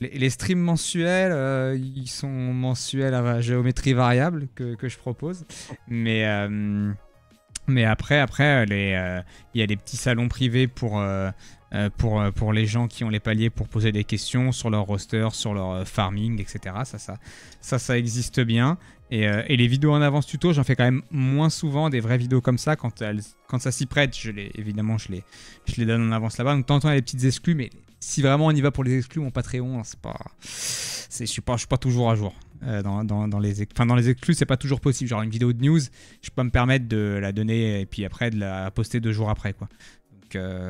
Les streams mensuels, ils sont mensuels à géométrie variable que je propose. Mais après, il y a des petits salons privés pour les gens qui ont les paliers pour poser des questions sur leur roster, sur leur farming, etc. Ça existe bien. Et les vidéos en avance tuto, j'en fais quand même moins souvent des vraies vidéos comme ça. Quand ça s'y prête, évidemment, je les donne en avance là-bas. Donc, de temps en temps, il y a des petites exclus, mais si vraiment on y va pour les exclus, mon Patreon, je suis pas toujours à jour. Dans les exclus, c'est pas toujours possible. Genre une vidéo de news, je peux pas me permettre de la donner et puis après de la poster 2 jours après, quoi.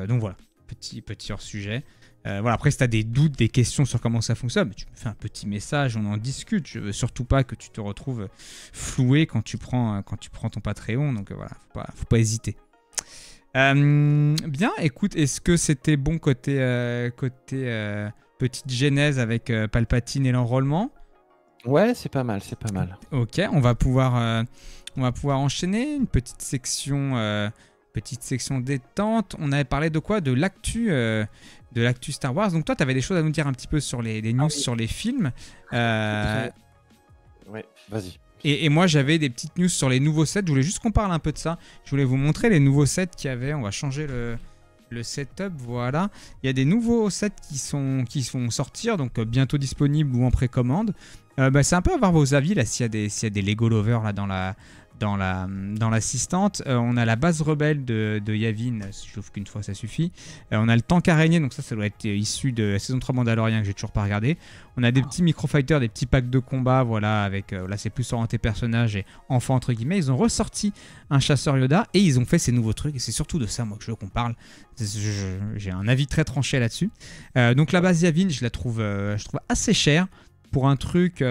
Donc voilà, petit hors sujet. Voilà, après, si tu as des doutes, des questions sur comment ça fonctionne, tu me fais un petit message, on en discute. Je veux surtout pas que tu te retrouves floué quand tu prends ton Patreon. Donc voilà, faut pas hésiter. Bien, écoute, est-ce que c'était bon côté petite genèse avec Palpatine et l'enrôlement? Ouais, c'est pas mal. Ok, on va pouvoir enchaîner une petite section détente. On avait parlé de quoi? De l'actu Star Wars. Donc toi, tu avais des choses à nous dire un petit peu sur les news sur les films. Ouais, vas-y. Et moi, j'avais des petites news sur les nouveaux sets. Je voulais juste qu'on parle un peu de ça. Je voulais vous montrer les nouveaux sets qu'il y avait. On va changer le setup. Voilà. Il y a des nouveaux sets qui vont sortir, donc bientôt disponibles ou en précommande. C'est un peu à voir vos avis là, s'il y a des Lego lovers là dans l'assistante. On a la base rebelle de Yavin, je trouve qu'une fois ça suffit. On a le tank araignée, donc ça doit être issu de la saison 3 Mandalorian que j'ai toujours pas regardé. On a des petits microfighters, des petits packs de combat, voilà, avec là c'est plus orienté personnage et enfant entre guillemets. Ils ont ressorti un chasseur Yoda et ils ont fait ces nouveaux trucs et c'est surtout de ça moi que je veux qu'on parle. J'ai un avis très tranché là-dessus. Donc la base Yavin, je trouve assez chère pour un truc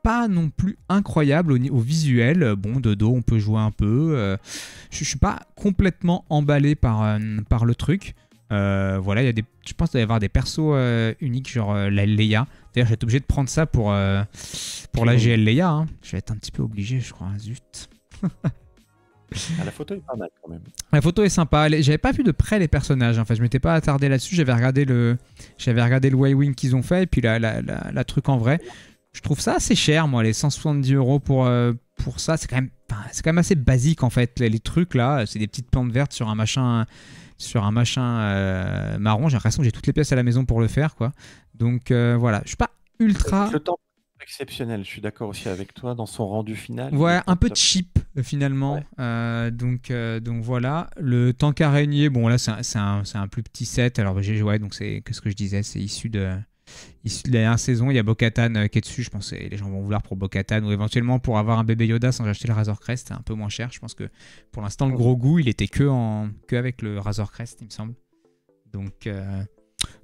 pas non plus incroyable au visuel. Bon, de dos, on peut jouer un peu. Je suis pas complètement emballé par le truc. Voilà, je pense qu'il doit y avoir des persos uniques, genre la Leia. D'ailleurs, j'ai été obligé de prendre ça pour la GL Leia. Hein. Je vais être un petit peu obligé, je crois. Zut. La photo est pas mal quand même. La photo est sympa. J'avais pas vu de près les personnages. En fait, je m'étais pas attardé là-dessus. J'avais regardé le Y-Wing qu'ils ont fait et puis la truc en vrai. Je trouve ça assez cher, moi, les 170 € pour ça. C'est quand même assez basique en fait. Les trucs là, c'est des petites plantes vertes sur un machin marron. J'ai l'impression que j'ai toutes les pièces à la maison pour le faire, quoi. Donc voilà, je suis pas ultra. Le temps exceptionnel, je suis d'accord aussi avec toi dans son rendu final. Ouais, un peu cheap finalement. Ouais. Donc voilà. Le tank araignée, bon là c'est un plus petit set. Alors ouais, donc c'est ce que je disais, c'est issu de la dernière saison. Il y a Bo-Katan qui est dessus. Je pense que les gens vont vouloir pour Bo-Katan ou éventuellement pour avoir un bébé Yoda sans acheter le Razor Crest, c'est un peu moins cher. Je pense que pour l'instant le gros goût il était que avec le Razor Crest, il me semble. Donc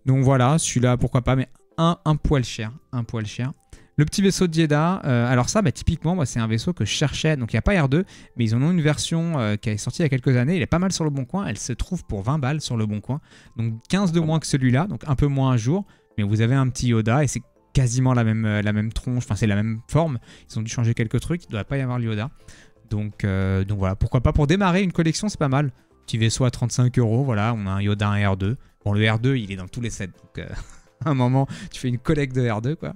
voilà, celui-là pourquoi pas, mais un poil cher, Le petit vaisseau de Jedha, alors ça, typiquement, moi, c'est un vaisseau que je cherchais. Donc, il n'y a pas R2, mais ils en ont une version qui est sortie il y a quelques années. Il est pas mal sur le Bon Coin. Elle se trouve pour 20 balles sur le Bon Coin. Donc, 15 de moins que celui-là. Donc, un peu moins un jour. Mais vous avez un petit Yoda et c'est quasiment la même tronche. Enfin, c'est la même forme. Ils ont dû changer quelques trucs. Il ne doit pas y avoir le Yoda. Donc voilà, pourquoi pas. Pour démarrer une collection, c'est pas mal. Petit vaisseau à 35 €. Voilà, on a un Yoda, un R2. Bon, le R2, il est dans tous les sets. Donc... à un moment, tu fais une collecte de R2, quoi.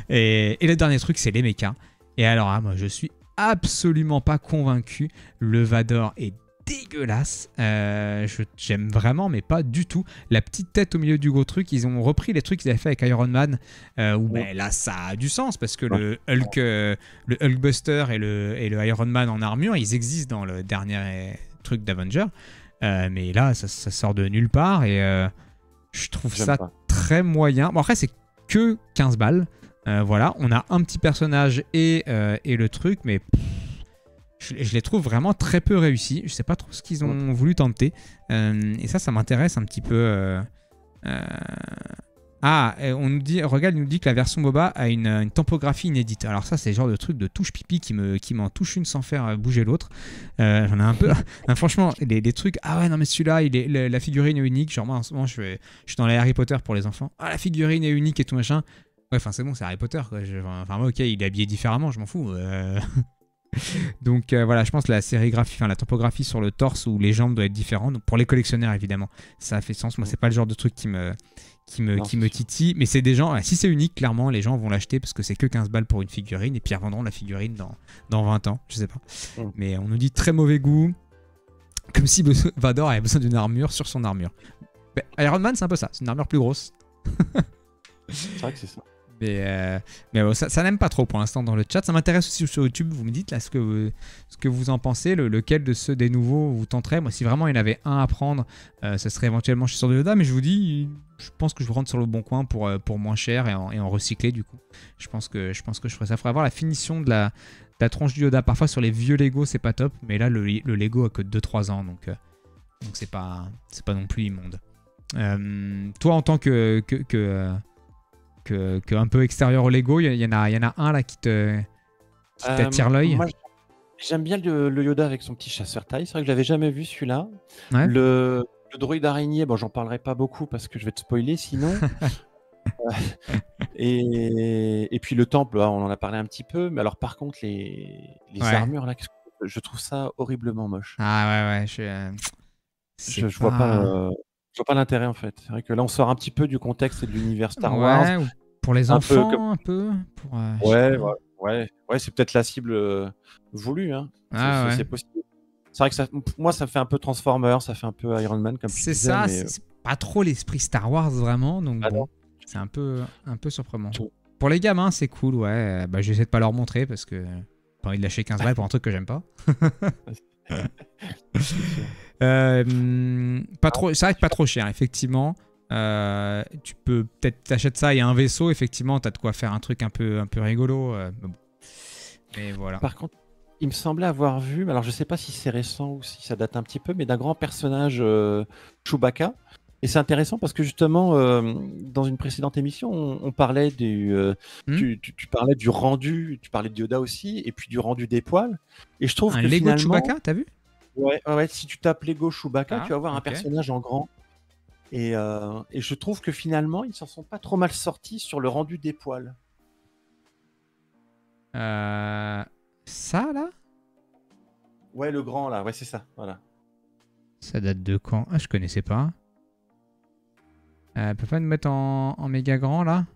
Et le dernier truc, c'est les mechas. Et alors, moi, je suis absolument pas convaincu. Le Vador est dégueulasse. J'aime vraiment, mais pas du tout. La petite tête au milieu du gros truc, ils ont repris les trucs qu'ils avaient fait avec Iron Man. Là, ça a du sens, parce que le Hulkbuster et le Iron Man en armure, ils existent dans le dernier truc d'Avenger. Mais là, ça sort de nulle part et... je trouve ça très moyen. Bon, après, c'est que 15 balles. Voilà, on a un petit personnage et le truc, mais je les trouve vraiment très peu réussis. Je sais pas trop ce qu'ils ont voulu tenter. Et ça m'intéresse un petit peu. On nous dit, regarde, il nous dit que la version Boba a une typographie inédite. Alors ça, c'est le genre de truc de touche pipi qui m'en touche une sans faire bouger l'autre. J'en ai un peu... Franchement, les trucs... Ah ouais, non mais celui-là, la figurine est unique. Genre moi, en ce moment, je suis dans les Harry Potter pour les enfants. Ah, la figurine est unique et tout machin. Ouais, enfin c'est bon, c'est Harry Potter, quoi. Enfin, ok, il est habillé différemment, je m'en fous. Donc voilà, je pense que la sérigraphie, enfin la topographie sur le torse ou les jambes doit être différente. Donc pour les collectionneurs, évidemment, ça a fait sens. Moi, c'est pas le genre de truc qui me titille, mais c'est des gens, si c'est unique, clairement les gens vont l'acheter parce que c'est que 15 balles pour une figurine et puis ils revendront la figurine dans 20 ans, je sais pas. Mais on nous dit très mauvais goût, comme si Vador avait besoin d'une armure sur son armure. Iron Man, c'est un peu ça, c'est une armure plus grosse. C'est vrai que c'est ça. Mais bon, ça n'aime pas trop pour l'instant dans le chat. Ça m'intéresse aussi sur YouTube. Vous me dites là ce que vous en pensez. Lequel de ceux des nouveaux vous tenterait. Moi, si vraiment il y en avait un à prendre, ça serait éventuellement chez Sword of Yoda. Mais je vous dis, je pense que je vais rendre sur le Bon Coin pour moins cher et en recycler du coup. Je pense que je ferais ça. Il faudrait avoir la finition de la tronche du Yoda. Parfois sur les vieux Lego, c'est pas top. Mais là, le Lego a que 2-3 ans. Donc c'est pas non plus immonde. Toi, en tant que un peu extérieur au Lego, il y en a un là qui t'attire l'œil. Moi, j'aime bien le Yoda avec son petit chasseur taille. C'est vrai que je l'avais jamais vu celui-là. Ouais. Le droïde araignée, bon, j'en parlerai pas beaucoup parce que je vais te spoiler sinon. Et puis le temple, on en a parlé un petit peu. Mais alors par contre, les armures là, je trouve ça horriblement moche. Ah ouais. Je vois pas l'intérêt en fait. C'est vrai que là, on sort un petit peu du contexte et de l'univers Star Wars. Ou pour les enfants, un peu. Ouais, c'est peut-être la cible voulue. Hein. C'est possible. C'est vrai que moi, ça fait un peu Transformers, ça fait un peu Iron Man, comme tu disais. C'est ça, c'est pas trop l'esprit Star Wars vraiment, donc c'est un peu surprenant. Pour les gamins, c'est cool, ouais. J'essaie de pas leur montrer parce que j'ai pas envie de lâcher 15 balles pour un truc que j'aime pas. Pas trop, ça va être pas trop cher, effectivement. Tu peux peut-être t'achètes ça et un vaisseau, effectivement, t'as de quoi faire un truc un peu rigolo. Mais voilà. Par contre, il me semblait avoir vu, alors je sais pas si c'est récent ou si ça date un petit peu, mais d'un grand personnage Chewbacca. Et c'est intéressant parce que justement, dans une précédente émission, on parlait tu parlais du rendu, tu parlais de Yoda aussi, et puis du rendu des poils. Et je trouve que Lego finalement, Chewbacca, t'as vu? Ouais, si tu tapes Lego Chewbacca, tu vas voir un personnage en grand. Et je trouve que finalement, ils s'en sont pas trop mal sortis sur le rendu des poils. Ça, là? Ouais, le grand, là. Ouais, c'est ça. Voilà. Ça date de quand? Ah, je connaissais pas. Peut pas nous mettre en méga grand, là?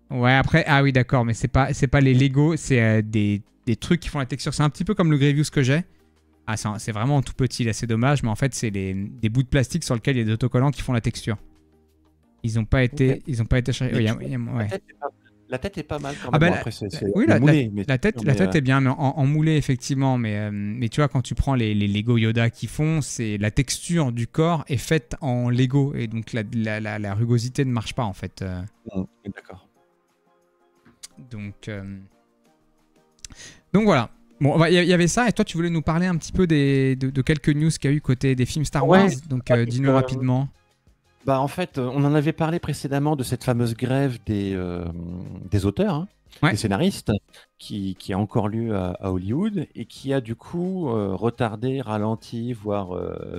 Ouais, après... Ah oui, d'accord, mais c'est pas les Lego, c'est des trucs qui font la texture. C'est un petit peu comme le Grievous que j'ai. Ah, c'est vraiment tout petit, là, c'est dommage, mais en fait, c'est des bouts de plastique sur lesquels il y a des autocollants qui font la texture. Ils n'ont pas été... Ok. Ils ont pas été cherchés. Ouais. La tête est pas mal quand Ah même. bah, Bon, après, c'est oui, moulé, la tête est bien, mais en moulé, effectivement. Mais tu vois, quand tu prends les Lego Yoda qui font, c'est la texture du corps est faite en Lego. Et donc, la rugosité ne marche pas, en fait. D'accord. Donc voilà. Bon, il y avait ça. Et toi, tu voulais nous parler un petit peu de quelques news qu'il y a eu côté des films Star Wars. Donc, dis-nous rapidement. Bah, en fait, on en avait parlé précédemment de cette fameuse grève des auteurs, hein, des scénaristes, qui a encore lieu à Hollywood et qui a du coup retardé, ralenti, voire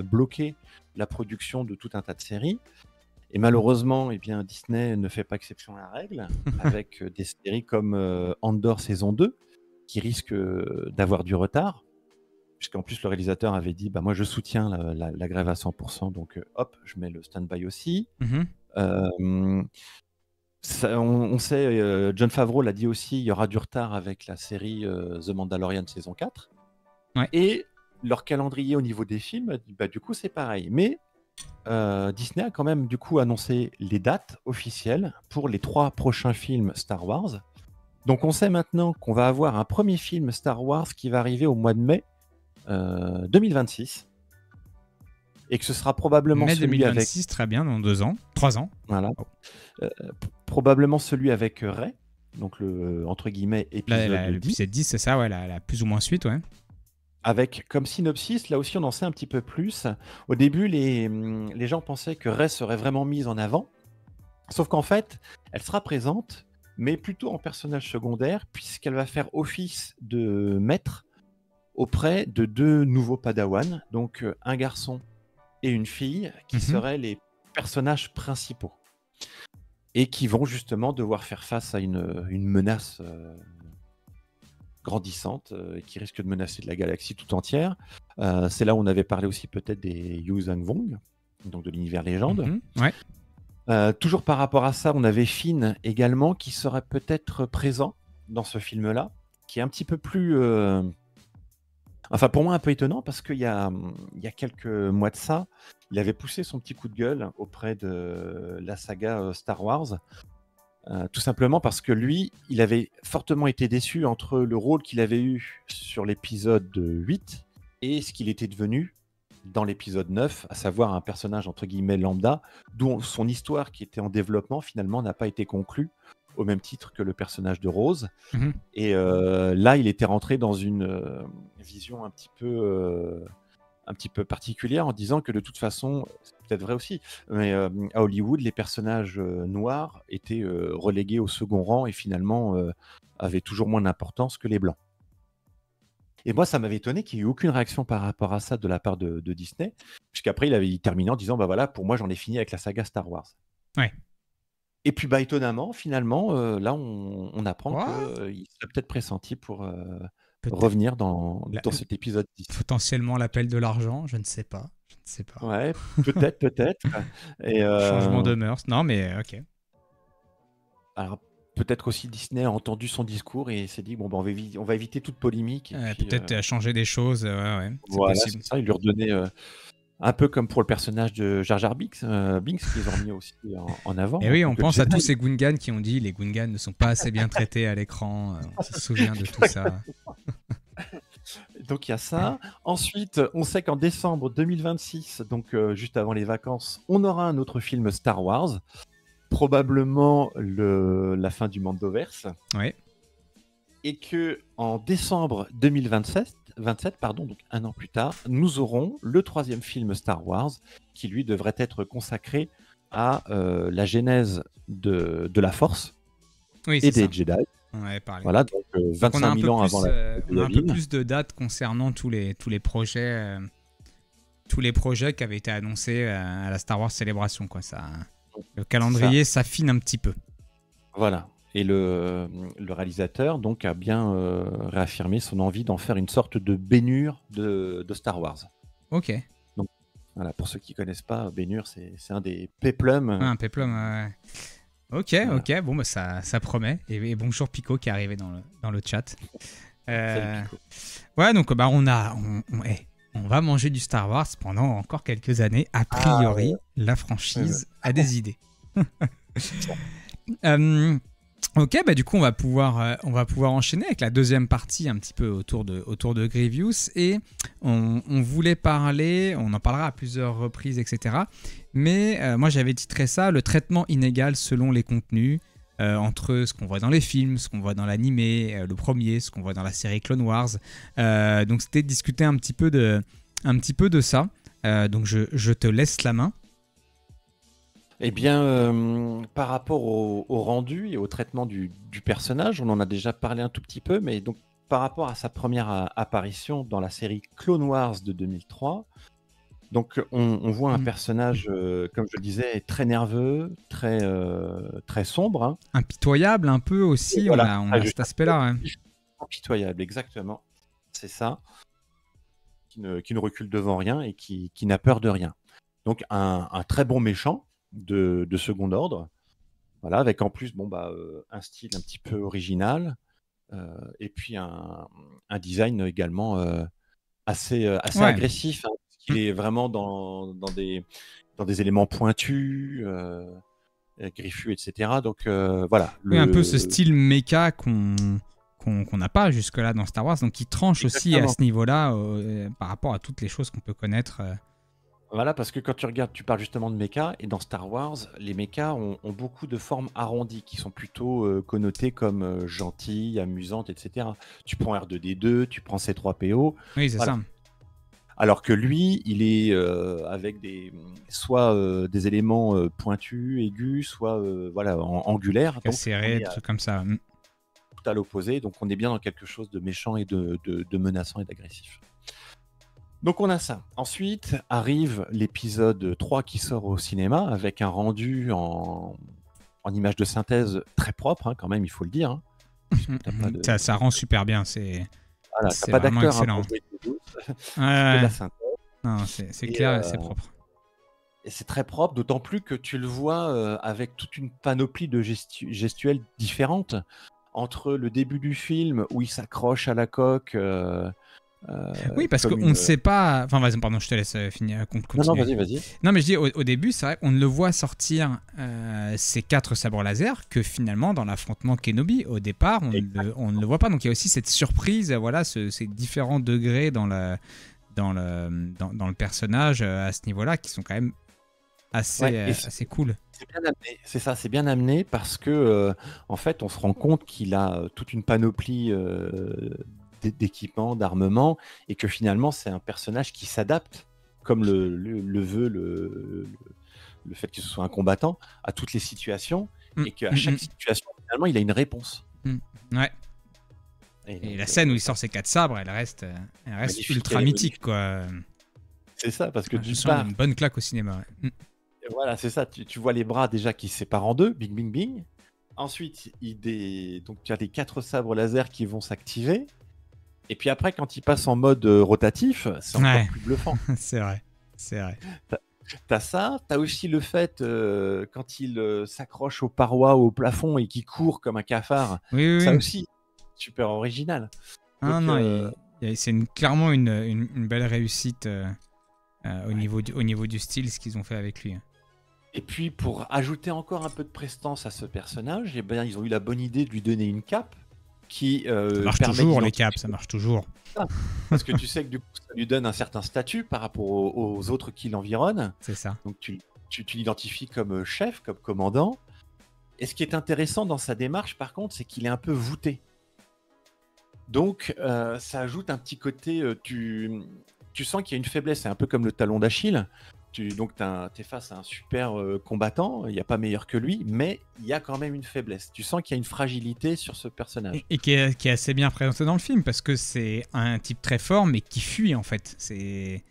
bloqué la production de tout un tas de séries. Et malheureusement, eh bien, Disney ne fait pas exception à la règle, avec des séries comme Andor saison 2, qui risque d'avoir du retard. Puisqu'en plus, le réalisateur avait dit bah, moi, je soutiens la grève à 100%, donc hop, je mets le stand-by aussi. On sait, Jon Favreau l'a dit aussi, il y aura du retard avec la série The Mandalorian saison 4. Ouais. Et leur calendrier au niveau des films, bah, du coup, c'est pareil. Mais Disney a quand même du coup annoncé les dates officielles pour les 3 prochains films Star Wars. Donc on sait maintenant qu'on va avoir un premier film Star Wars qui va arriver au mois de mai 2026 et que ce sera probablement mai celui 2026, très bien, dans 2 ans, 3 ans. Voilà. Probablement celui avec Rey, donc le entre guillemets épisode 10. L'épisode 10, c'est ça, ouais, la plus ou moins suite, ouais. Avec comme synopsis, là aussi on en sait un petit peu plus. Au début, les gens pensaient que Rey serait vraiment mise en avant, sauf qu'en fait, elle sera présente, mais plutôt en personnage secondaire, puisqu'elle va faire office de maître auprès de 2 nouveaux Padawan, donc un garçon et une fille, qui seraient les personnages principaux, et qui vont justement devoir faire face à une menace grandissante qui risque de menacer la galaxie tout entière. C'est là où on avait parlé aussi peut-être des Yuuzhan Vong, donc de l'univers légende. Ouais. Toujours par rapport à ça, on avait Finn également qui serait peut-être présent dans ce film-là, qui est un petit peu plus... Enfin, pour moi, un peu étonnant parce qu'il y a quelques mois de ça, il avait poussé son petit coup de gueule auprès de la saga Star Wars. Tout simplement parce que lui, il avait fortement été déçu entre le rôle qu'il avait eu sur l'épisode 8 et ce qu'il était devenu dans l'épisode 9, à savoir un personnage entre guillemets lambda, dont son histoire qui était en développement finalement n'a pas été conclue, au même titre que le personnage de Rose. Et là, il était rentré dans une vision un petit peu particulière en disant que de toute façon, c'est peut-être vrai aussi, mais à Hollywood, les personnages noirs étaient relégués au second rang et finalement avaient toujours moins d'importance que les blancs. Et moi, ça m'avait étonné qu'il n'y ait eu aucune réaction par rapport à ça de la part de Disney, puisqu'après, il terminé en disant bah voilà, pour moi, j'en ai fini avec la saga Star Wars. Ouais. Et puis, bah, étonnamment, finalement, là, on apprend qu'il serait peut-être pressenti pour revenir dans cet épisode 10. Potentiellement l'appel de l'argent, je ne sais pas. Ouais, peut-être. Et changement de mœurs. Non, mais ok. Alors, peut-être aussi Disney a entendu son discours et s'est dit bon, bah, on va éviter toute polémique. Peut-être changer des choses. Ouais, voilà, c'est ça. Il lui redonnait un peu comme pour le personnage de Jar Jar Binks qu'ils ont mis aussi en avant. Et oui, on pense à tous ces Gungans qui ont dit les Gungans ne sont pas assez bien traités à l'écran. On se souvient de tout ça. Donc il y a ça. Ensuite, on sait qu'en décembre 2026, donc juste avant les vacances, on aura un autre film Star Wars, probablement la fin du Mandoverse. Ouais. Et que en décembre 2027, donc un an plus tard, nous aurons le 3e film Star Wars qui lui devrait être consacré à la genèse de la Force et des Jedi. Ouais, pareil. Voilà, donc 25 000 ans avant on a un peu plus de dates concernant tous les projets tous les projets qui avaient été annoncés à la Star Wars Célébration, quoi. Le calendrier s'affine un petit peu. Voilà. Et le réalisateur donc a bien réaffirmé son envie d'en faire une sorte de Ben-Hur de Star Wars. Ok. Donc voilà, pour ceux qui connaissent pas, Ben-Hur c'est un des péplums. Un péplum, ouais. Ok, voilà. Ok, bon bah ça promet. Et bonjour Pico qui est arrivé dans le chat. Salut Pico. Ouais, donc bah on va manger du Star Wars pendant encore quelques années. A priori, la franchise a des idées. Ok, bah du coup on va pouvoir enchaîner avec la deuxième partie un petit peu autour de Grievous, et on voulait parler, on en parlera à plusieurs reprises, etc. Mais moi j'avais titré ça le traitement inégal selon les contenus, entre ce qu'on voit dans les films, ce qu'on voit dans l'animé, le premier, ce qu'on voit dans la série Clone Wars. Donc c'était de discuter un petit peu de ça. Donc je te laisse la main. Eh bien, par rapport au rendu et au traitement du personnage, on en a déjà parlé un tout petit peu, mais donc par rapport à sa première apparition dans la série Clone Wars de 2003, donc on voit un personnage, comme je le disais, très nerveux, très sombre. Hein. Impitoyable un peu aussi, voilà, on a cet aspect-là. Hein. Impitoyable, exactement, c'est ça, qui ne recule devant rien et qui n'a peur de rien. Donc un très bon méchant, de second ordre, voilà, avec en plus un style un petit peu original, et puis un design également assez agressif, hein, parce qu'il est vraiment dans des éléments pointus, griffus, etc. Donc voilà. Oui, un peu ce style méca qu'on n'a pas jusque-là dans Star Wars, donc qui tranche aussi à ce niveau-là par rapport à toutes les choses qu'on peut connaître. Voilà, parce que quand tu regardes, tu parles justement de mechas, et dans Star Wars, les mechas ont beaucoup de formes arrondies, qui sont plutôt connotées comme gentilles, amusantes, etc. Tu prends R2D2, tu prends C3PO. Oui, c'est ça. Alors que lui, il est avec soit des éléments pointus, aigus, soit angulaires. Serré, des trucs comme ça. Tout à l'opposé, donc on est bien dans quelque chose de méchant et de menaçant et d'agressif. Donc on a ça. Ensuite arrive l'épisode 3 qui sort au cinéma avec un rendu en image de synthèse très propre, hein, quand même, il faut le dire. Hein. Ça rend super bien. Voilà, t'as pas d'acteur pour jouer de la synthèse. C'est clair et c'est propre. Et c'est très propre, d'autant plus que tu le vois avec toute une panoplie de gestuelles différentes. Entre le début du film où il s'accroche à la coque... oui, parce qu'on ne sait pas. Enfin, vas-y, pardon, je te laisse finir. Continuer. Non, vas-y. Non, mais je dis au début, c'est vrai qu'on ne le voit sortir ces 4 sabres laser que finalement dans l'affrontement Kenobi. Au départ, on ne le voit pas. Donc il y a aussi cette surprise, voilà, ces différents degrés dans le personnage à ce niveau-là qui sont quand même assez cool. C'est bien amené, c'est ça, c'est bien amené parce que en fait, on se rend compte qu'il a toute une panoplie d'équipements, d'armements, et que finalement c'est un personnage qui s'adapte, comme le veut le fait que ce soit un combattant, à toutes les situations, et qu'à chaque situation, finalement, il a une réponse. Ouais. Et la scène où il sort ses 4 sabres, elle reste ultra mythique, quoi. C'est ça, parce que tu sens une bonne claque au cinéma. Ouais. Voilà, c'est ça. Tu vois les bras déjà qui se séparent en deux, bing, bing, bing. Ensuite, donc tu as les 4 sabres laser qui vont s'activer. Et puis après, quand il passe en mode rotatif, c'est encore plus bluffant. C'est vrai. T'as ça, t'as aussi le fait quand il s'accroche aux parois, au plafond et qu'il court comme un cafard. Oui. Ça aussi, super original. C'est clairement une belle réussite au niveau du style, ce qu'ils ont fait avec lui. Et puis pour ajouter encore un peu de prestance à ce personnage, eh ben, ils ont eu la bonne idée de lui donner une cape. Ça marche toujours, les capes, ça marche toujours. Parce que tu sais que du coup, ça lui donne un certain statut par rapport aux autres qui l'environnent. C'est ça. Donc tu l'identifies comme chef, comme commandant. Et ce qui est intéressant dans sa démarche, par contre, c'est qu'il est un peu voûté. Donc ça ajoute un petit côté... tu sens qu'il y a une faiblesse, c'est un peu comme le talon d'Achille. Donc t'es face à un super combattant, il n'y a pas meilleur que lui, mais il y a quand même une faiblesse. Tu sens qu'il y a une fragilité sur ce personnage. Et qui est assez bien présenté dans le film, parce que c'est un type très fort, mais qui fuit en fait. C'est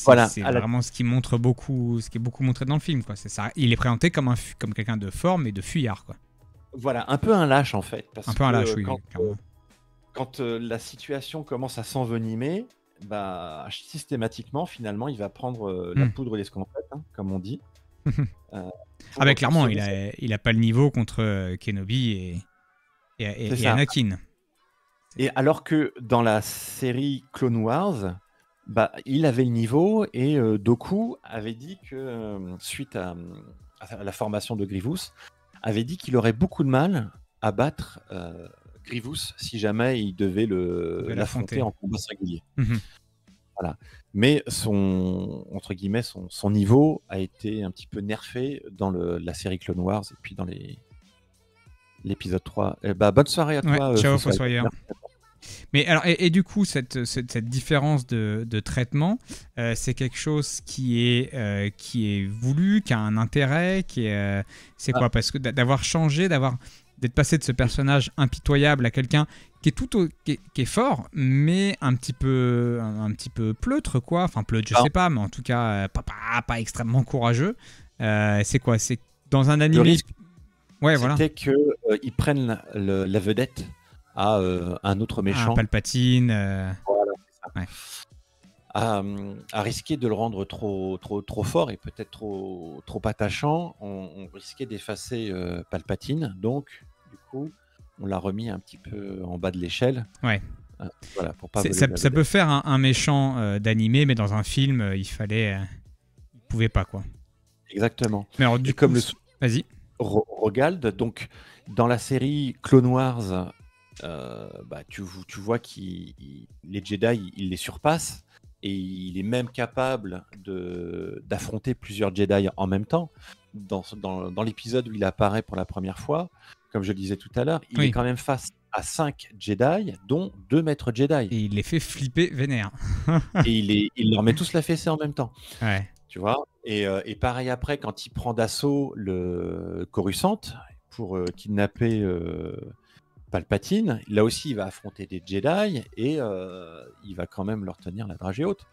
Voilà, c'est vraiment ce qui montre beaucoup, ce qui est beaucoup montré dans le film, quoi. C'est ça. Il est présenté comme comme quelqu'un de fort, mais de fuyard, quoi. voilà, un peu un lâche en fait, parce Un peu un lâche, que oui, clairement. quand la situation commence à s'envenimer, bah, systématiquement, finalement, il va prendre la poudre d'escampette, hein, comme on dit. Ah bah clairement, il a pas le niveau contre Kenobi et Anakin. Et alors que dans la série Clone Wars, bah, il avait le niveau et Dooku avait dit que, suite à la formation de Grievous, avait dit qu'il aurait beaucoup de mal à battre Grievous si jamais il devait l'affronter en combat singulier. Voilà. Mais entre guillemets, son niveau a été un petit peu nerfé dans la série Clone Wars et puis dans l'épisode 3. Bonne soirée à toi. Ciao, Fossoyeur. Mais alors, et du coup, cette différence de traitement, c'est quelque chose qui est voulu, qui a un intérêt, c'est quoi? Parce que d'avoir changé, d'être passé de ce personnage impitoyable à quelqu'un qui est qui est fort, mais un petit peu pleutre, quoi. Enfin, pleutre, je sais pas, mais en tout cas, pas extrêmement courageux. C'est quoi? C'est dans un anime. Ouais, voilà. C'était qu'ils prennent la vedette à un autre méchant. Un Palpatine. Voilà, c'est ça. Ouais. À risquer de le rendre trop fort et peut-être trop attachant, on risquait d'effacer Palpatine. Donc, du coup, on l'a remis un petit peu en bas de l'échelle. Ouais. Voilà, pour pas ça peut faire un méchant d'animé, mais dans un film, il pouvait pas, quoi. Exactement. Mais alors, du coup, vas-y. Rogald, donc dans la série Clone Wars, bah, tu vois que les Jedi, il les surpasse et il est même capable d'affronter plusieurs Jedi en même temps. Dans l'épisode où il apparaît pour la première fois, comme je le disais tout à l'heure, il est quand même face à 5 Jedi, dont 2 maîtres Jedi. Et il les fait flipper vénère. Et il leur met tous la fessée en même temps. Ouais. Tu vois, et pareil après, quand il prend d'assaut le Coruscant pour kidnapper Palpatine, là aussi il va affronter des Jedi et il va quand même leur tenir la dragée haute.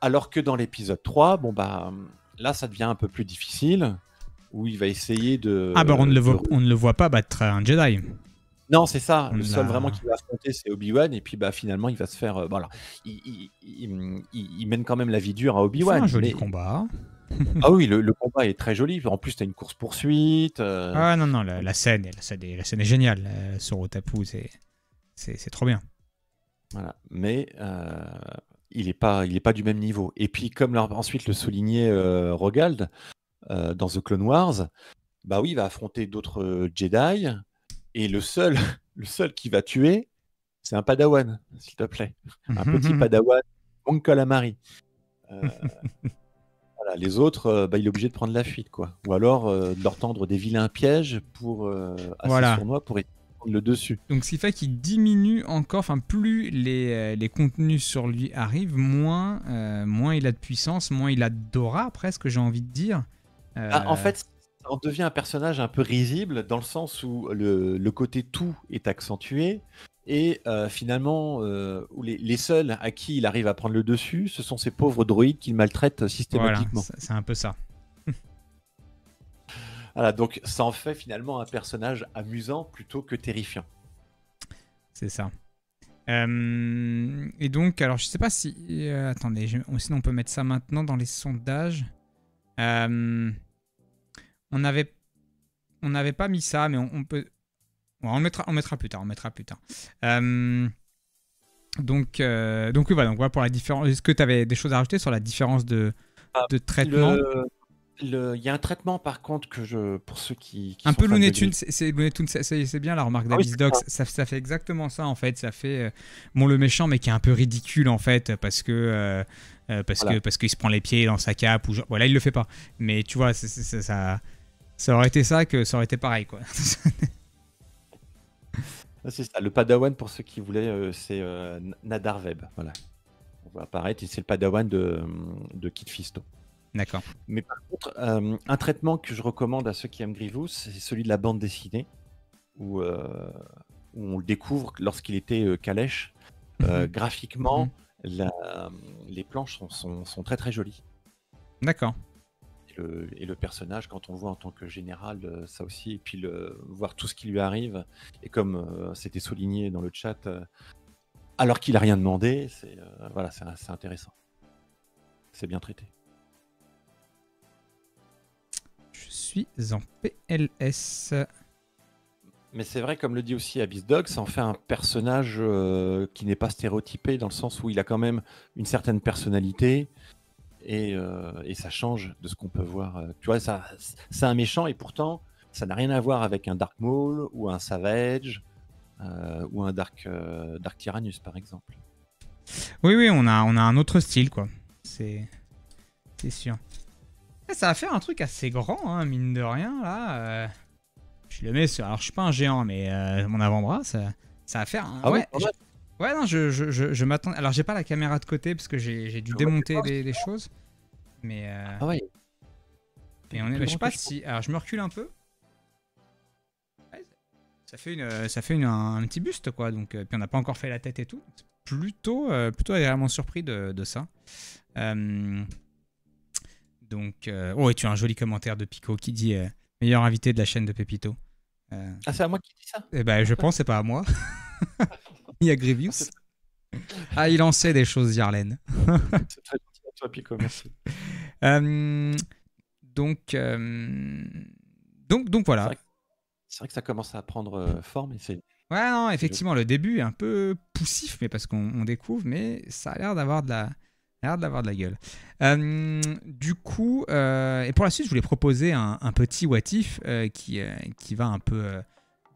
Alors que dans l'épisode 3, bon bah là ça devient un peu plus difficile, où il va essayer de... Ah bah on ne le voit pas battre un Jedi. Non, c'est ça. Le seul vraiment qu'il va affronter, c'est Obi-Wan. Et puis, bah, finalement, il va se faire... voilà. Il mène quand même la vie dure à Obi-Wan. C'est un joli combat. Ah oui, le combat est très joli. En plus, tu as une course-poursuite. Ah non, la scène est géniale. Sur Otapu, c'est trop bien. Voilà. Mais il est pas du même niveau. Et puis, comme ensuite le soulignait Rogald dans The Clone Wars, bah oui, il va affronter d'autres Jedi. Et le seul qui va tuer, c'est un padawan, s'il te plaît. Un petit padawan, Mon Calamari. Voilà, les autres, bah, il est obligé de prendre la fuite, quoi. Ou alors de leur tendre des vilains pièges assez sournois pour prendre le dessus. Donc, ce qui fait qu'il diminue encore, enfin, plus les contenus sur lui arrivent, moins il a de puissance, moins il a d'aura, presque, j'ai envie de dire. En fait, on devient un personnage un peu risible dans le sens où le côté tout est accentué et finalement où les seuls à qui il arrive à prendre le dessus, ce sont ces pauvres droïdes qu'il maltraite systématiquement. Voilà, c'est un peu ça. Voilà, donc ça en fait finalement un personnage amusant plutôt que terrifiant. C'est ça. Et donc, alors je sais pas si... attendez, sinon on peut mettre ça maintenant dans les sondages. On n'avait pas mis ça, mais on peut... on mettra plus tard. Donc oui, voilà, pour la différence. Est-ce que tu avais des choses à rajouter sur la différence de traitement? Il y a un traitement par contre pour ceux qui un peu Looney Tunes, c'est bien la remarque d'Abyss Dogs. Ça fait exactement ça en fait. Ça fait le méchant mais qui est un peu ridicule en fait parce qu'il se prend les pieds dans sa cape ou voilà, il le fait pas. Mais tu vois, ça aurait été ça que ça aurait été pareil quoi. C'est ça. Le Padawan pour ceux qui voulaient, c'est Nadar Webb. Voilà. On va apparaître et c'est le Padawan de Kit Fisto. D'accord. Mais par contre, un traitement que je recommande à ceux qui aiment Grievous, c'est celui de la bande dessinée, où on le découvre lorsqu'il était calèche. Graphiquement, les planches sont très très jolies. D'accord. Et le personnage, quand on le voit en tant que général, ça aussi, et puis voir tout ce qui lui arrive, et comme c'était souligné dans le chat, alors qu'il a rien demandé, voilà, c'est intéressant. C'est bien traité. Je suis en PLS. Mais c'est vrai, comme le dit aussi Abyss Dog, ça en fait un personnage qui n'est pas stéréotypé, dans le sens où il a quand même une certaine personnalité, et ça change de ce qu'on peut voir. Tu vois, c'est un méchant, et pourtant, ça n'a rien à voir avec un Dark Maul, ou un Savage, ou un Dark Tyrannus, par exemple. Oui, on a un autre style, quoi. C'est sûr. Et ça va faire un truc assez grand, hein, mine de rien, là. Je le mets sur... Alors, je suis pas un géant, mais mon avant-bras, ça va faire... Ah ouais, oui, ouais, non, je m'attends... Alors, j'ai pas la caméra de côté, parce que j'ai dû démonter des choses. Mais... Ah ouais. Mais je sais pas si... Alors, je me recule un peu. Ouais, ça fait un petit buste, quoi. Donc, puis on n'a pas encore fait la tête et tout. Plutôt agréablement surpris de ça. Donc, oh, et tu as un joli commentaire de Pico qui dit meilleur invité de la chaîne de Pépito. Ah, c'est à moi qui dis ça? Eh ben, je pense, c'est pas à moi. Il y a Grievous. Ah, il en sait des choses, Yarlen. C'est très gentil à toi, Pico, merci. Donc voilà. C'est vrai que ça commence à prendre forme, et c'est... Ouais, non, effectivement, le début est un peu poussif, mais parce qu'on découvre, mais ça a l'air d'avoir de la gueule. Du coup, et pour la suite, je voulais proposer un petit what if qui va un peu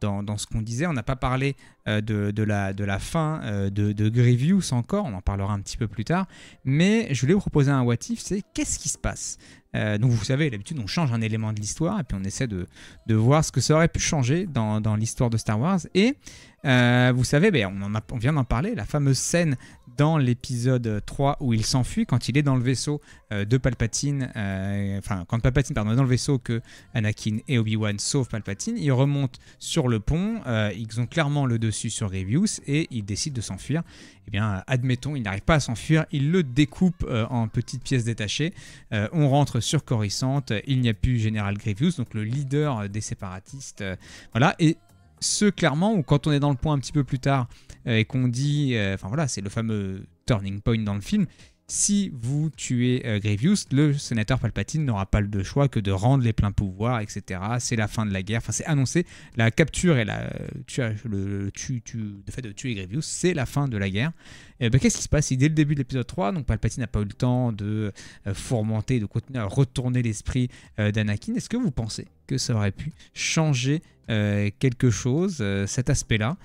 dans ce qu'on disait. On n'a pas parlé de la fin de Grievous encore, on en parlera un petit peu plus tard, mais je voulais vous proposer un what if, c'est qu'est-ce qui se passe. Donc vous savez, d'habitude on change un élément de l'histoire et puis on essaie de voir ce que ça aurait pu changer dans l'histoire de Star Wars. Et vous savez, on vient d'en parler, la fameuse scène dans l'épisode 3 où il s'enfuit quand il est dans le vaisseau de Palpatine, quand Palpatine est dans le vaisseau que Anakin et Obi-Wan sauvent Palpatine, ils remontent sur le pont, ils ont clairement le dessus sur Grievous et ils décident de s'enfuir. Eh bien, admettons, il n'arrive pas à s'enfuir, il le découpe en petites pièces détachées, on rentre sur Coruscant, il n'y a plus Général Grievous, donc le leader des séparatistes, voilà, et ce clairement, ou quand on est dans le point un petit peu plus tard et qu'on dit, c'est le fameux turning point dans le film, si vous tuez Grievous, le sénateur Palpatine n'aura pas le choix que de rendre les pleins pouvoirs, etc. C'est la fin de la guerre, c'est annoncé, la capture et le fait de tuer Grievous, c'est la fin de la guerre. Qu'est-ce qui se passe si dès le début de l'épisode 3, donc Palpatine n'a pas eu le temps de fourmenter, de continuer à retourner l'esprit d'Anakin, est-ce que vous pensez que ça aurait pu changer quelque chose, cet aspect-là?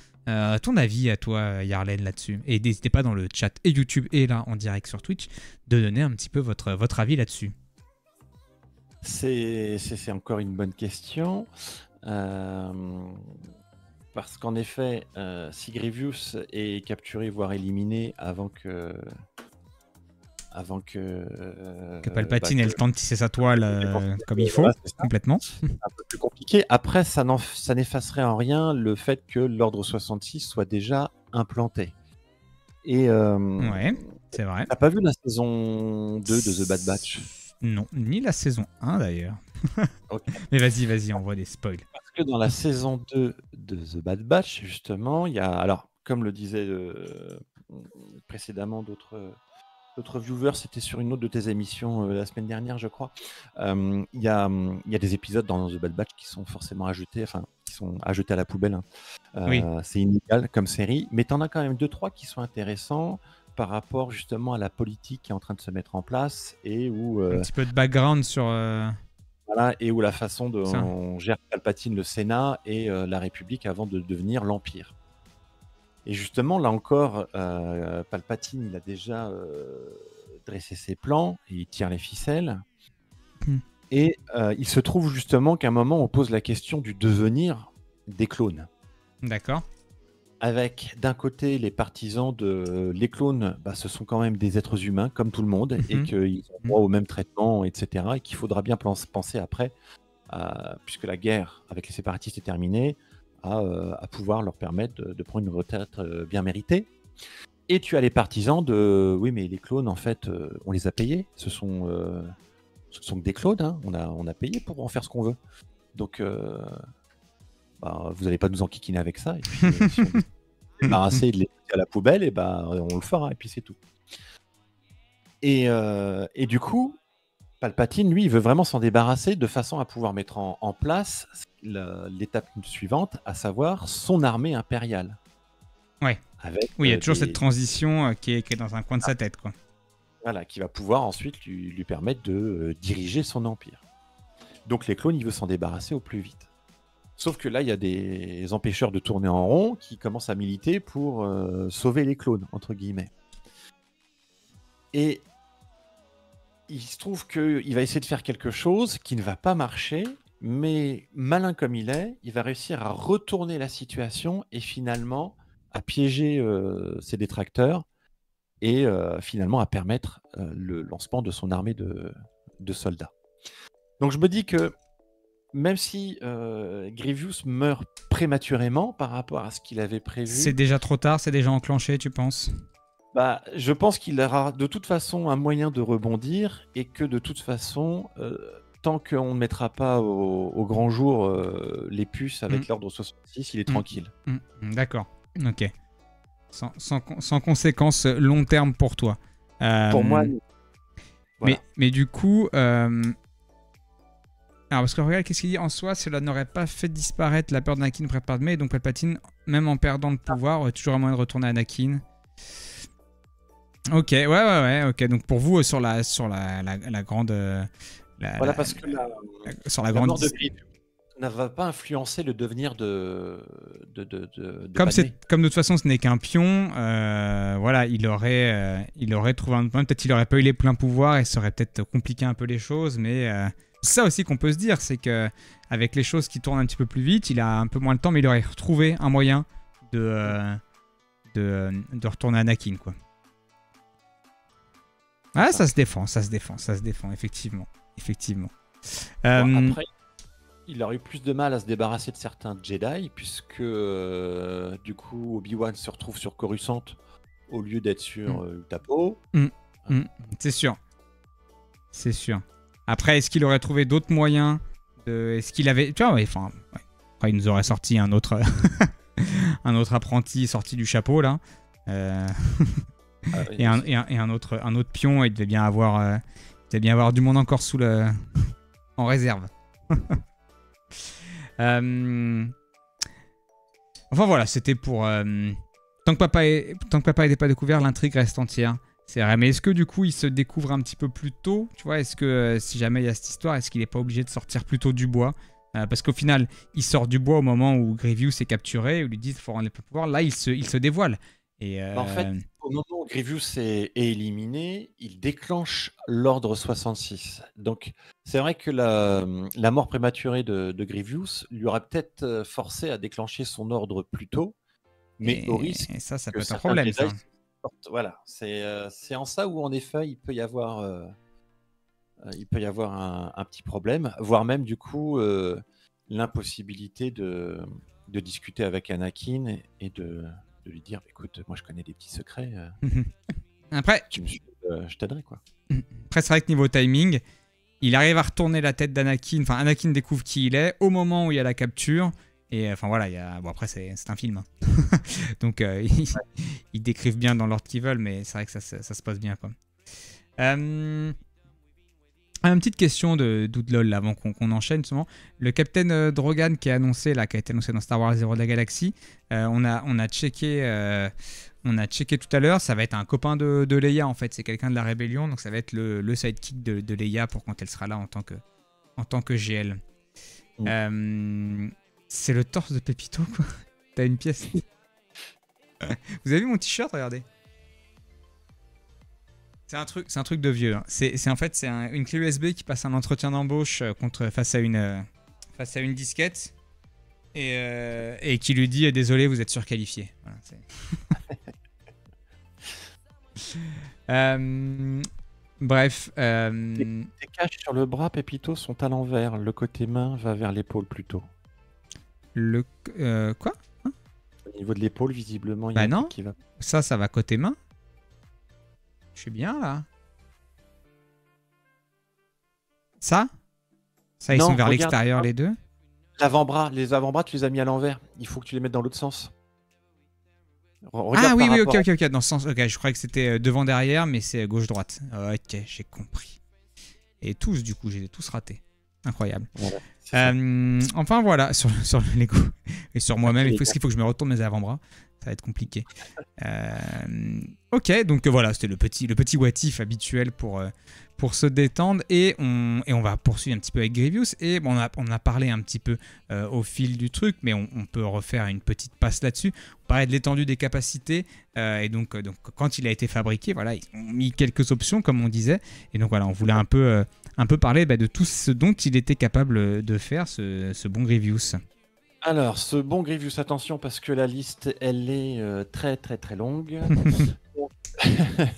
Ton avis à toi, Yarlen, là-dessus? Et n'hésitez pas dans le chat et YouTube et là en direct sur Twitch de donner un petit peu votre avis là-dessus. C'est encore une bonne question. Parce qu'en effet, si Grievous est capturé, voire éliminé avant que Palpatine ait le temps de tisser sa toile comme il faut, complètement. C'est un peu plus compliqué. Après, ça n'effacerait en rien le fait que l'Ordre 66 soit déjà implanté. Et ouais, c'est vrai. T'as pas vu la saison 2 de The Bad Batch? Non, ni la saison 1 d'ailleurs. Okay. Mais vas-y, envoie des spoils. Parce que dans la saison 2 de The Bad Batch, justement, il y a, alors, comme le disait précédemment d'autres viewers, c'était sur une autre de tes émissions la semaine dernière, je crois. Il y a des épisodes dans The Bad Batch qui sont forcément ajoutés, qui sont ajoutés à la poubelle. Oui. C'est inégal comme série, mais tu en as quand même 2-3 qui sont intéressants par rapport justement à la politique qui est en train de se mettre en place et où un petit peu de background sur voilà, et où la façon dont on gère Palpatine, le Sénat et la République avant de devenir l'Empire. Et justement, là encore, Palpatine, il a déjà dressé ses plans, et il tire les ficelles. Et il se trouve justement qu'à un moment, on pose la question du devenir des clones. D'accord. Avec d'un côté les partisans de les clones, ce sont quand même des êtres humains comme tout le monde, et qu'ils ont droit au même traitement, etc. Et qu'il faudra bien penser après, puisque la guerre avec les séparatistes est terminée, à pouvoir leur permettre de prendre une retraite bien méritée. Et tu as les partisans de oui, mais les clones, en fait, on les a payés. Ce sont que des clones, hein. On a payé pour en faire ce qu'on veut. Donc, vous n'allez pas nous enquiquiner avec ça. Et puis, si on veut se débarrasser et de les jeter à la poubelle, et on le fera, et puis c'est tout. Et du coup, Palpatine, lui, il veut vraiment s'en débarrasser de façon à pouvoir mettre en place l'étape suivante, à savoir son armée impériale. Ouais. Oui, il y a toujours cette transition qui est dans un coin de sa tête, quoi. Voilà, qui va pouvoir ensuite lui permettre de diriger son empire. Donc les clones, il veut s'en débarrasser au plus vite. Sauf que là, il y a des empêcheurs de tourner en rond qui commencent à militer pour sauver les clones, entre guillemets. Et il se trouve qu'il va essayer de faire quelque chose qui ne va pas marcher, mais malin comme il est, il va réussir à retourner la situation et finalement à piéger ses détracteurs et finalement à permettre le lancement de son armée de soldats. Donc je me dis que même si Grievous meurt prématurément par rapport à ce qu'il avait prévu... C'est déjà trop tard, c'est déjà enclenché, tu penses ? Je pense qu'il aura de toute façon un moyen de rebondir et que de toute façon, tant qu'on ne mettra pas au grand jour les puces avec l'ordre 66, il est tranquille. D'accord, ok. Sans conséquences long terme pour toi. Pour moi, voilà. Mais du coup... Alors, parce que regarde, qu'est-ce qu'il dit en soi, cela n'aurait pas fait disparaître la peur d'Anakin près de Padmé, et donc Palpatine, même en perdant le pouvoir, aurait toujours un moyen de retourner à Anakin. Ok, ouais, ok. Donc pour vous, sur la grande... voilà, parce que sur la mort grande... de Grievous ne va pas influencer le devenir de comme Padmé. Comme de toute façon, ce n'est qu'un pion, voilà, il aurait trouvé un point. Peut-être qu'il n'aurait pas eu les pleins pouvoirs et ça aurait peut-être compliqué un peu les choses, mais... C'est ça aussi qu'on peut se dire, c'est qu'avec les choses qui tournent un petit peu plus vite, il a un peu moins de temps, mais il aurait retrouvé un moyen de retourner à Anakin, quoi. Ah, ça se défend, effectivement. Bon, après, il aurait eu plus de mal à se débarrasser de certains Jedi, puisque du coup, Obi-Wan se retrouve sur Coruscant au lieu d'être sur Utapau. C'est sûr. Après, est-ce qu'il aurait trouvé d'autres moyens Est-ce qu'il avait... Tu vois, ouais, enfin... Ouais. Après, il nous aurait sorti un autre... un autre apprenti sorti du chapeau, là. Et un autre pion, il devait bien avoir du monde encore sous le... en réserve. Enfin, voilà, c'était pour... Tant que papa n'était pas découvert, l'intrigue reste entière. C'est vrai, mais est-ce que du coup il se découvre un petit peu plus tôt, tu vois? Est-ce que si jamais il y a cette histoire, est-ce qu'il n'est pas obligé de sortir plus tôt du bois? Parce qu'au final, il sort du bois au moment où Grievous est capturé, où lui dit qu'il faut rendre les pouvoirs. Là, il se dévoile. Et En fait, au moment où Grievous est éliminé, il déclenche l'ordre 66. Donc, c'est vrai que la mort prématurée de Grievous lui aurait peut-être forcé à déclencher son ordre plus tôt, mais au risque et ça que peut être un certains problème, Jedi ça. Voilà, c'est en ça où en effet il peut y avoir un petit problème, voire même du coup l'impossibilité de discuter avec Anakin et de lui dire écoute, moi je connais des petits secrets, Après, je t'aiderai, quoi. Après, c'est vrai que niveau timing, il arrive à retourner la tête d'Anakin. Enfin, Anakin découvre qui il est au moment où il y a la capture. Et enfin voilà, bon après c'est un film, hein. Donc ils décrivent bien dans l'ordre qu'ils veulent, mais c'est vrai que ça se passe bien, quoi. Une petite question de Doodlol là, avant qu'on enchaîne justement. Le Captain Drogan qui a été annoncé dans Star Wars Zero de la Galaxie, on a checké tout à l'heure, ça va être un copain de Leia en fait, c'est quelqu'un de la rébellion, donc ça va être le sidekick de Leia pour quand elle sera là en tant que GL. C'est le torse de Pépito, quoi. T'as une pièce. Vous avez vu mon t-shirt? Regardez. C'est un truc de vieux, hein. C'est une clé USB qui passe un entretien d'embauche face à une disquette et qui lui dit désolé, vous êtes surqualifié. Voilà, bref. Tes caches sur le bras, Pépito, sont à l'envers. Le côté main va vers l'épaule plutôt. Quoi? Au niveau de l'épaule, visiblement, il y a Bah un non, truc qui va. ça va côté main. Je suis bien là. Ça, ils sont Non, vers regarde, l'extérieur les deux. l'avant-bras, les avant-bras, tu les as mis à l'envers. Il faut que tu les mettes dans l'autre sens. Ah Regarde oui, par ok, rapport. dans ce sens. Ok, je croyais que c'était devant-derrière, mais c'est gauche-droite. Ok, j'ai compris. Et tous, du coup, j'ai tous ratés. Incroyable. Voilà, c'est ça. Enfin voilà, sur le Lego et sur moi-même, Ok, il faut que je me retourne mes avant-bras. Ça va être compliqué. Ok, donc voilà, c'était le petit what if habituel pour se détendre. Et on va poursuivre un petit peu avec Grievous. Et bon, on a parlé un petit peu au fil du truc, mais on peut refaire une petite passe là-dessus. On parlait de l'étendue des capacités. Et donc, quand il a été fabriqué, voilà, ils ont mis quelques options, comme on disait. Et donc voilà, on voulait un peu parler de tout ce dont il était capable de faire, ce bon Grievous. Alors, ce bon Grievous, attention, parce que la liste, elle est très très très longue.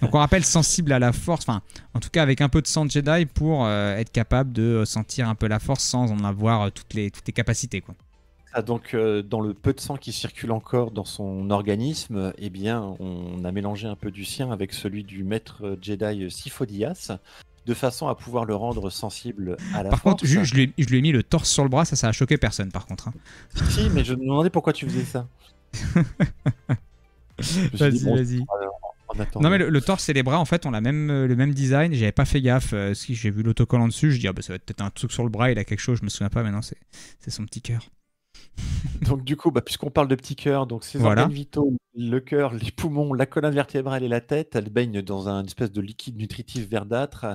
Donc on rappelle sensible à la force, enfin en tout cas avec un peu de sang de Jedi pour être capable de sentir un peu la force sans en avoir toutes les capacités, quoi. Ah, donc, dans le peu de sang qui circule encore dans son organisme, eh bien, on a mélangé un peu du sien avec celui du maître Jedi Sifo-Dyas, de façon à pouvoir le rendre sensible à la Par contre, force. je lui ai mis le torse sur le bras, ça a choqué personne par contre, hein. Si, mais je me demandais pourquoi tu faisais ça. Je me suis dit, bon, Vas-y. en attendant. Non mais le torse et les bras en fait ont le même design, j'avais pas fait gaffe, si j'ai vu l'autocollant dessus, je dis ah bah ça va être peut-être un truc sur le bras, il a quelque chose, je me souviens pas, mais non c'est son petit cœur. Donc du coup, puisqu'on parle de petits cœurs, donc ces Voilà. organes vitaux, le cœur, les poumons, la colonne vertébrale et la tête, elles baignent dans un espèce de liquide nutritif verdâtre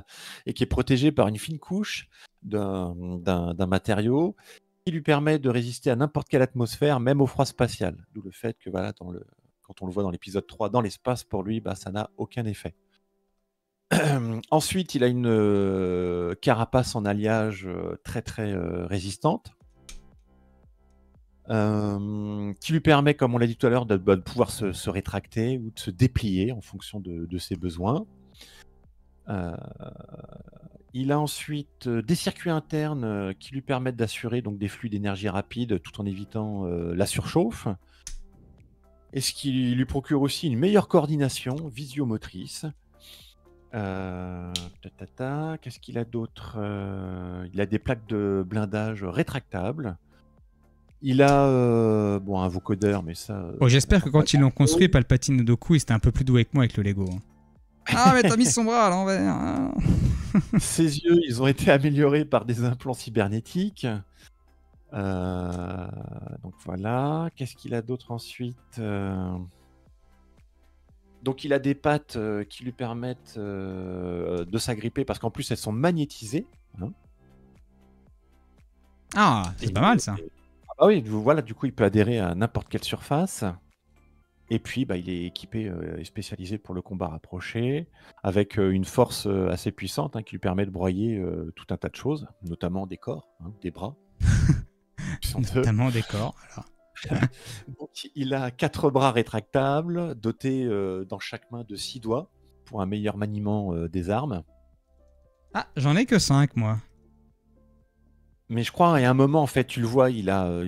et qui est protégé par une fine couche d'un matériau qui lui permet de résister à n'importe quelle atmosphère, même au froid spatial. D'où le fait que voilà, quand on le voit dans l'épisode 3, dans l'espace, pour lui, ça n'a aucun effet. Ensuite, il a une carapace en alliage très très résistante. Qui lui permet, comme on l'a dit tout à l'heure, de pouvoir se rétracter ou de se déplier en fonction de ses besoins. Il a ensuite des circuits internes qui lui permettent d'assurer donc des flux d'énergie rapides tout en évitant la surchauffe. Et ce qui lui procure aussi une meilleure coordination visiomotrice. Qu'est-ce qu'il a d'autre? Il a des plaques de blindage rétractables. Il a un vocodeur, mais ça. Bon, j'espère que quand ils l'ont construit, Palpatine Doku, il était un peu plus doux avec moi avec le Lego. Ah mais t'as mis son bras à l'envers. Ses yeux, ils ont été améliorés par des implants cybernétiques. Donc voilà. Qu'est-ce qu'il a d'autre ensuite? Donc il a des pattes qui lui permettent de s'agripper parce qu'en plus elles sont magnétisées. Hein. Ah, c'est pas mal ça. Ah oui, voilà, du coup il peut adhérer à n'importe quelle surface. Et puis il est équipé et spécialisé pour le combat rapproché, avec une force assez puissante qui lui permet de broyer tout un tas de choses, notamment des corps, des bras. Notamment des corps, voilà. Donc, il a 4 bras rétractables, dotés dans chaque main de 6 doigts, pour un meilleur maniement des armes. Ah, j'en ai que 5 moi. Mais je crois, à un moment, en fait, tu le vois, il a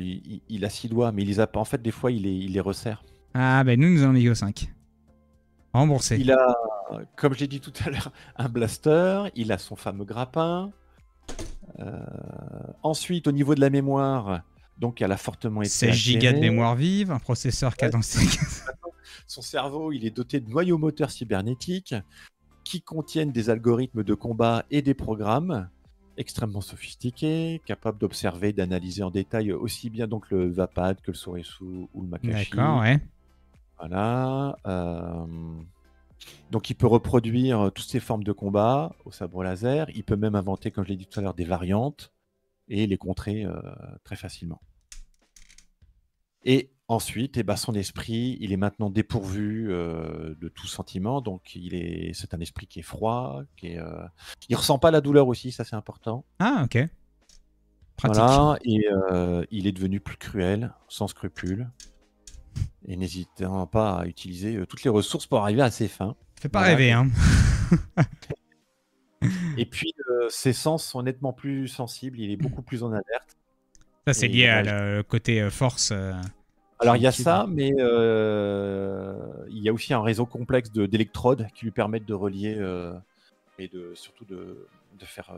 6 doigts, mais il les a pas. En fait, des fois, il les resserre. Ah, ben nous en avons que 5. Remboursé. Il a, comme je l'ai dit tout à l'heure, un blaster, il a son fameux grappin. Ensuite, au niveau de la mémoire, donc elle a fortement été 16 gigas de mémoire vive, un processeur cadencé. Son cerveau, il est doté de noyaux moteurs cybernétiques qui contiennent des algorithmes de combat et des programmes extrêmement sophistiqués, capables d'observer, d'analyser en détail aussi bien donc le Vapad que le Soresu ou le Makashi. D'accord, ouais. Voilà. Donc il peut reproduire toutes ces formes de combat au sabre laser. Il peut même inventer, comme je l'ai dit tout à l'heure, des variantes et les contrer très facilement. Et ensuite, son esprit, il est maintenant dépourvu de tout sentiment. Donc c'est un esprit qui est froid, il ressent pas la douleur aussi, ça c'est important. Ah, ok. Pratique. Voilà, et il est devenu plus cruel, sans scrupules, et n'hésitant pas à utiliser toutes les ressources pour arriver à ses fins. Fais pas rêver, hein. Et puis, ses sens sont nettement plus sensibles, il est beaucoup plus en alerte. Ça, c'est lié à le côté force. Alors il y a ça, mais il y a aussi un réseau complexe d'électrodes qui lui permettent de relier et surtout de faire,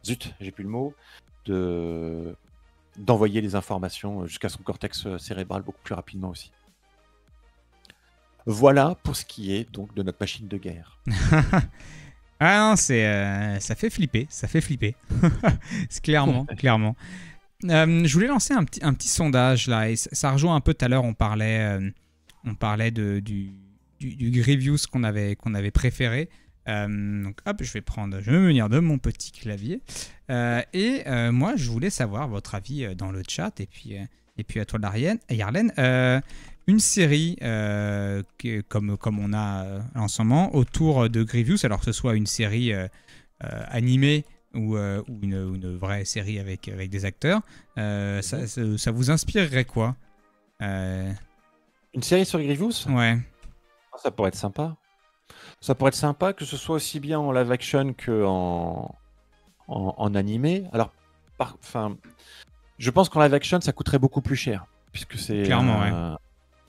zut, j'ai plus le mot, d'envoyer les informations jusqu'à son cortex cérébral beaucoup plus rapidement aussi. Voilà pour ce qui est donc de notre machine de guerre. Ah non, ça fait flipper, c'est clairement. Je voulais lancer un petit sondage là, et ça rejoint un peu tout à l'heure, on parlait du Grievous qu'on avait préféré. Donc hop, je vais me munir de mon petit clavier. Moi, je voulais savoir votre avis dans le chat, et puis à toi, Yarlen. Une série comme on a en ce moment autour de Grievous, alors que ce soit une série animée ou une vraie série avec des acteurs, ça vous inspirerait quoi? Une série sur Grievous? Ouais. Ça pourrait être sympa. Ça pourrait être sympa, que ce soit aussi bien en live action qu'en en animé. Alors, je pense qu'en live action, ça coûterait beaucoup plus cher, puisque c'est... Clairement, ouais.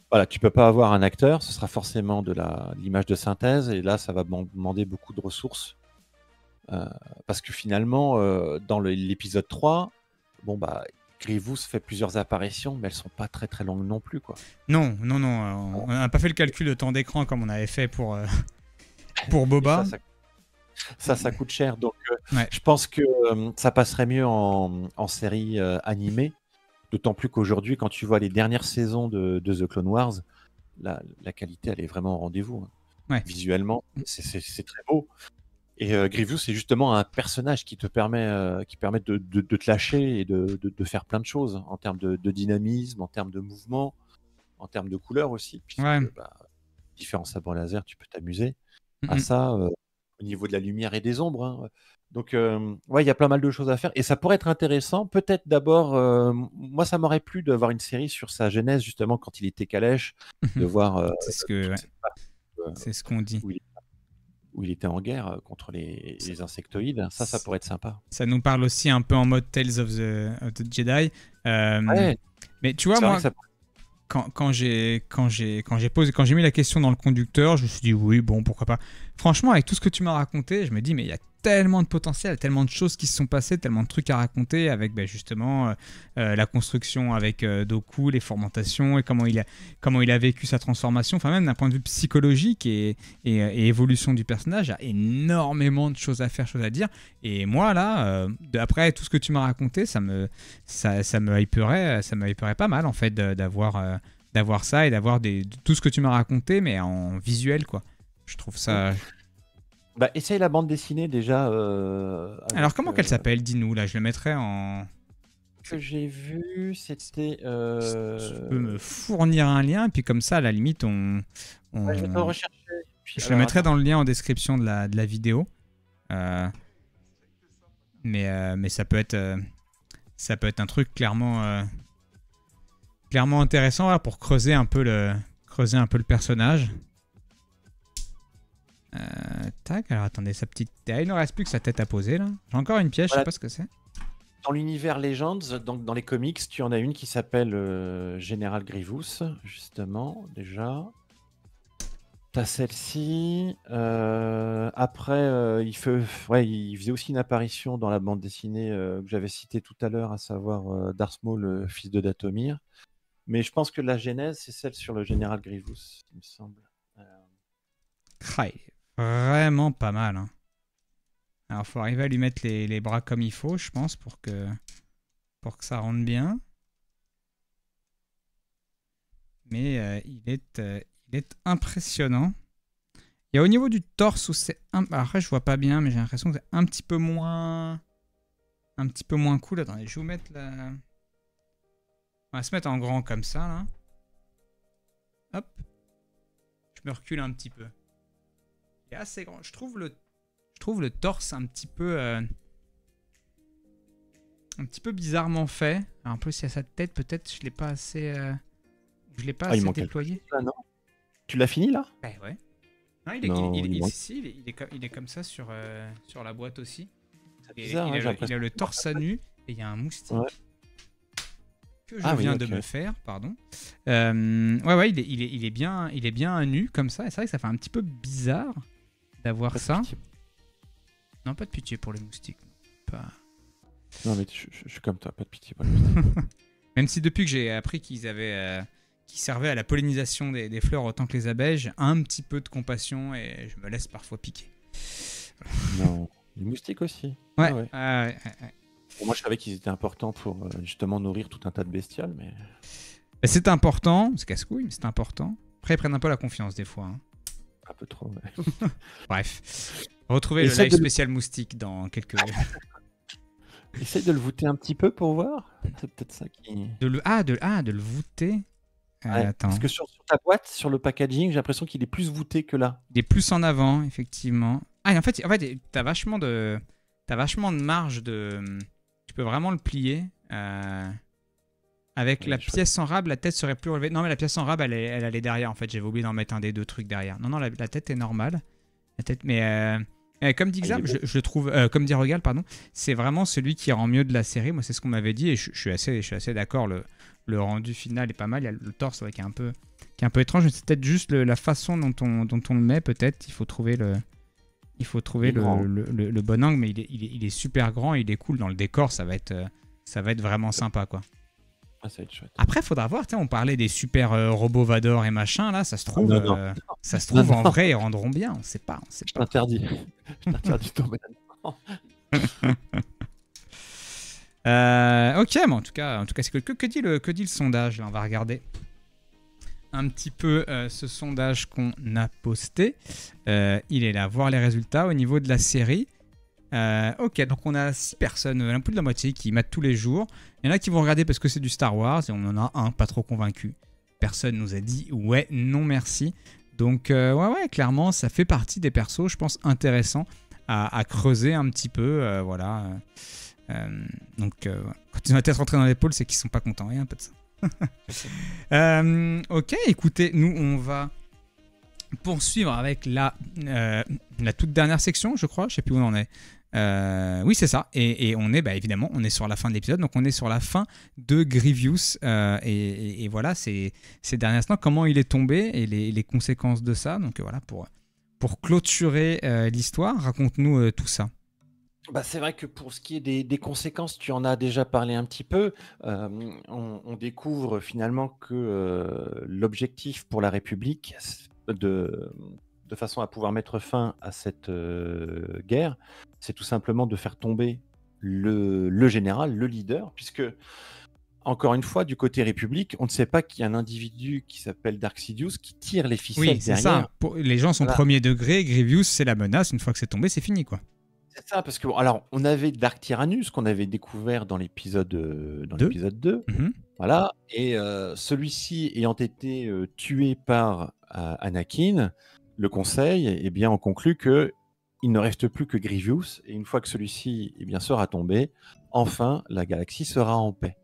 Voilà, tu peux pas avoir un acteur, ce sera forcément de l'image de synthèse, et là, ça va demander beaucoup de ressources. Parce que finalement, dans l'épisode 3, Grievous fait plusieurs apparitions, mais elles sont pas très très longues non plus, quoi. Non, on n'a pas fait le calcul de temps d'écran comme on avait fait pour Boba. Ça coûte cher, donc ouais. Je pense que ça passerait mieux en série animée, d'autant plus qu'aujourd'hui, quand tu vois les dernières saisons de The Clone Wars, la qualité, elle est vraiment au rendez-vous. Hein. Ouais. Visuellement, c'est très beau. Et Grievous, c'est justement un personnage qui permet de te lâcher et de faire plein de choses en termes de dynamisme, en termes de mouvement, en termes de couleurs aussi, puisque différents sabres laser, tu peux t'amuser à ça, au niveau de la lumière et des ombres. Hein. Donc, il y a pas mal de choses à faire. Et ça pourrait être intéressant. Peut-être d'abord, moi, ça m'aurait plu d'avoir une série sur sa genèse, justement, quand il était calèche, de voir... c'est ce qu'on dit. Où il était en guerre contre les insectoïdes. Ça pourrait être sympa. Ça nous parle aussi un peu en mode Tales of the Jedi. Ouais. Mais tu vois, moi, quand j'ai mis la question dans le conducteur, je me suis dit oui, bon, pourquoi pas. Franchement, avec tout ce que tu m'as raconté, je me dis mais il y a tellement de potentiel, tellement de choses qui se sont passées, tellement de trucs à raconter avec justement la construction avec Dooku, les formentations et comment il a vécu sa transformation, enfin même d'un point de vue psychologique et évolution du personnage, il y a énormément de choses à faire, choses à dire. Et moi là, après tout ce que tu m'as raconté, ça me hyperait pas mal en fait d'avoir ça et d'avoir tout ce que tu m'as raconté mais en visuel quoi. Je trouve ça... essaye la bande dessinée déjà. Alors comment qu'elle s'appelle? Dis-nous, là, je le mettrai en... Ce que j'ai vu, c'était... Si tu peux me fournir un lien, et puis comme ça, à la limite, je vais te le rechercher. Je le mettrai dans le lien en description de la vidéo. Mais ça peut être un truc clairement intéressant pour creuser un peu le personnage. Tac, alors attendez, sa petite... il ne reste plus que sa tête à poser là. J'ai encore une pièce, je sais pas ce que c'est. Dans l'univers Legends, donc dans les comics, tu en as une qui s'appelle Général Grievous, justement, déjà. T'as celle-ci. Après, il faisait aussi une apparition dans la bande dessinée que j'avais citée tout à l'heure, à savoir Darth Maul, le fils de Dathomir. Mais je pense que la genèse, c'est celle sur le Général Grievous, il me semble. Vraiment pas mal. Hein. Alors, il faut arriver à lui mettre les bras comme il faut, je pense, pour que ça rentre bien. Mais il est impressionnant. Il y a au niveau du torse où c'est... Après, je vois pas bien, mais j'ai l'impression que c'est un petit peu moins cool. Attendez, je vais vous mettre la... On va se mettre en grand comme ça, là. Hop. Je me recule un petit peu. Il est assez grand. Je trouve le torse un petit peu bizarrement fait. Alors, en plus, il y a sa tête, peut-être je l'ai pas assez déployé. Ah, non. Tu l'as fini là? Ouais. Non, il est comme ça sur la boîte aussi. C'est bizarre, il a le torse à nu et il y a un moustique. Ouais. que je viens de me faire, pardon. Ouais, il est bien nu comme ça. Et c'est vrai que ça fait un petit peu bizarre d'avoir ça. Non, pas de pitié pour les moustiques. Pas... Non, mais je suis comme toi, pas de pitié pour les moustiques. Même si depuis que j'ai appris qu'ils servaient à la pollinisation des fleurs autant que les abeilles, j'ai un petit peu de compassion et je me laisse parfois piquer. Non, les moustiques aussi. Ouais. Bon, moi, je savais qu'ils étaient importants pour justement nourrir tout un tas de bestioles, mais... C'est important, c'est casse-couille, mais c'est important. Après, ils prennent un peu la confiance des fois. Hein. Un peu trop, ouais. Bref. Retrouvez le live spécial moustique dans quelques... Essaye de le voûter un petit peu pour voir. C'est peut-être ça qui... de le voûter. Attends. Parce que sur ta boîte, sur le packaging, j'ai l'impression qu'il est plus voûté que là. Il est plus en avant, effectivement. Ah, en fait t'as vachement de marge de... Tu peux vraiment le plier. Avec la pièce en rab, la tête serait plus relevée. Non, mais la pièce en rab, elle est derrière, en fait. J'avais oublié d'en mettre un des deux trucs derrière. Non, la tête est normale. La tête, mais... comme dit Xam, je trouve, comme dit Regal, pardon, c'est vraiment celui qui rend mieux de la série. Moi, c'est ce qu'on m'avait dit et je suis assez d'accord. Le rendu final est pas mal. Il y a le torse qui est un peu étrange, mais c'est peut-être juste la façon dont on le met. Peut-être il faut trouver le bon angle, mais il est super grand. Il est cool dans le décor. Ça va être vraiment sympa, quoi. Ah, ça va être chouette. Après, faudra voir. On parlait des super robots Vador et machin. Là, ça se trouve, en vrai, ils rendront bien. On sait pas. Je t'interdis. Je t'interdis de tomber là-dedans. Ok, mais en tout cas, c'est que dit le sondage là, on va regarder un petit peu ce sondage qu'on a posté. Il est là, voir les résultats au niveau de la série. Ok, donc on a 6 personnes, un peu de la moitié qui matent tous les jours. Il y en a qui vont regarder parce que c'est du Star Wars et on en a un pas trop convaincu. Personne nous a dit ouais, non merci. Donc ouais, clairement ça fait partie des persos, je pense, intéressants à creuser un petit peu. Voilà. Donc quand ils ont la tête rentrée dans l'épaule, c'est qu'ils sont pas contents. Il y a un peu de ça. Ok, écoutez, nous on va poursuivre avec la toute dernière section, je crois. Je sais plus où on en est. Oui, c'est ça. Et on est, évidemment, on est sur la fin de l'épisode. Donc, on est sur la fin de Grievous. Et voilà, ces derniers instants, comment il est tombé et les conséquences de ça. Donc, voilà, pour clôturer l'histoire, raconte-nous tout ça. C'est vrai que pour ce qui est des conséquences, tu en as déjà parlé un petit peu. On découvre finalement que l'objectif pour la République, de façon à pouvoir mettre fin à cette guerre, c'est tout simplement de faire tomber le général, le leader, puisque, encore une fois, du côté République, on ne sait pas qu'il y a un individu qui s'appelle Dark Sidious qui tire les ficelles derrière. Oui, c'est ça. Les gens sont premier degré, Grievous, c'est la menace. Une fois que c'est tombé, c'est fini, quoi. C'est ça, parce que, alors, on avait Dark Tyrannus, qu'on avait découvert dans l'épisode 2. Mm-hmm. Voilà, et celui-ci ayant été tué par Anakin, le conseil, eh bien, on conclut que il ne reste plus que Grievous, et une fois que celui-ci sera tombé, enfin, la galaxie sera en paix.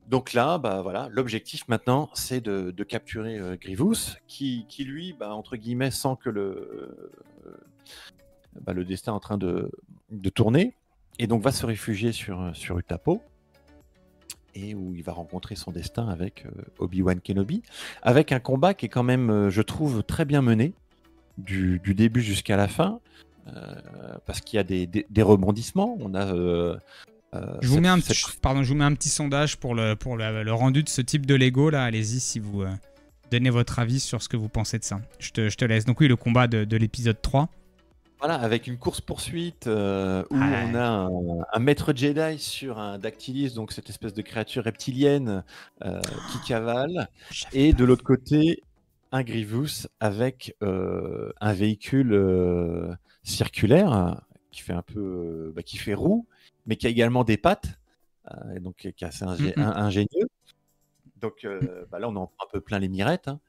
Donc là, voilà, l'objectif maintenant, c'est de capturer Grievous, qui lui, entre guillemets, sent que le destin est en train de tourner, et donc va se réfugier sur Utapo, et où il va rencontrer son destin avec Obi-Wan Kenobi, avec un combat qui est quand même, je trouve, très bien mené, du début jusqu'à la fin, parce qu'il y a des rebondissements. On a... je vous mets un petit sondage pour le rendu de ce type de Lego, là. Allez-y si vous donnez votre avis sur ce que vous pensez de ça. Je te laisse. Donc oui, le combat de l'épisode 3. Voilà, avec une course-poursuite où on a un maître Jedi sur un Dactylis, donc cette espèce de créature reptilienne qui cavale, et de l'autre côté, un Grievous avec un véhicule circulaire qui fait un peu, qui fait roue, mais qui a également des pattes, et donc qui est assez ingénieux. Donc là, on en prend un peu plein les mirettes. Hein.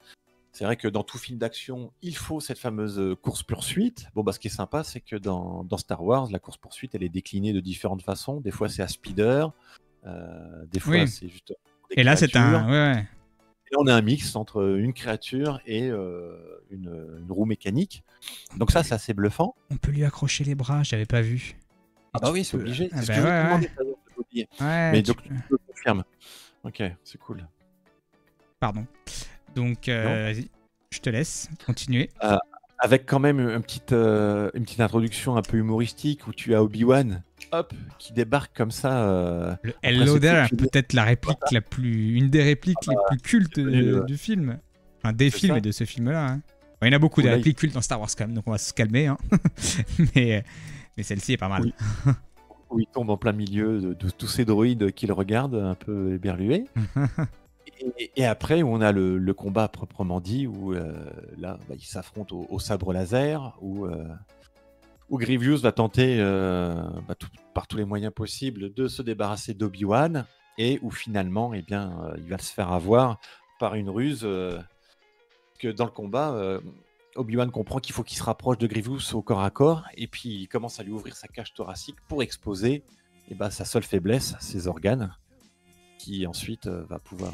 C'est vrai que dans tout film d'action, il faut cette fameuse course-poursuite. Bon, ce qui est sympa, c'est que dans Star Wars, la course-poursuite, elle est déclinée de différentes façons. Des fois, c'est à speeder. Des fois, c'est juste... Et là, c'est un... Ouais. Et là, on a un mix entre une créature et une roue mécanique. Donc ça, c'est assez bluffant. On peut lui accrocher les bras, j'avais pas vu. Ah oui, c'est obligé. C'est ce que je me demandais, ouais, mais donc, tu le confirmes. Ok, c'est cool. Pardon. Donc, vas-y, je te laisse continuer. Avec quand même une petite introduction un peu humoristique où tu as Obi-Wan, hop, qui débarque comme ça. Le Hello There, peut-être la réplique une des répliques les plus cultes du film. Enfin, des films et de ce film-là. Hein. Bon, il y en a beaucoup de répliques cultes dans Star Wars quand même, donc on va se calmer. Hein. mais celle-ci est pas mal. Oui. Où il tombe en plein milieu de tous ces droïdes qui le regardent, un peu éberlués. Et après, où on a le combat proprement dit, où là, ils s'affrontent au sabre laser, où Grievous va tenter par tous les moyens possibles de se débarrasser d'Obi-Wan, et où finalement, il va se faire avoir par une ruse, que dans le combat, Obi-Wan comprend qu'il faut qu'il se rapproche de Grievous au corps à corps, et puis il commence à lui ouvrir sa cage thoracique pour exposer sa seule faiblesse, ses organes, qui ensuite va pouvoir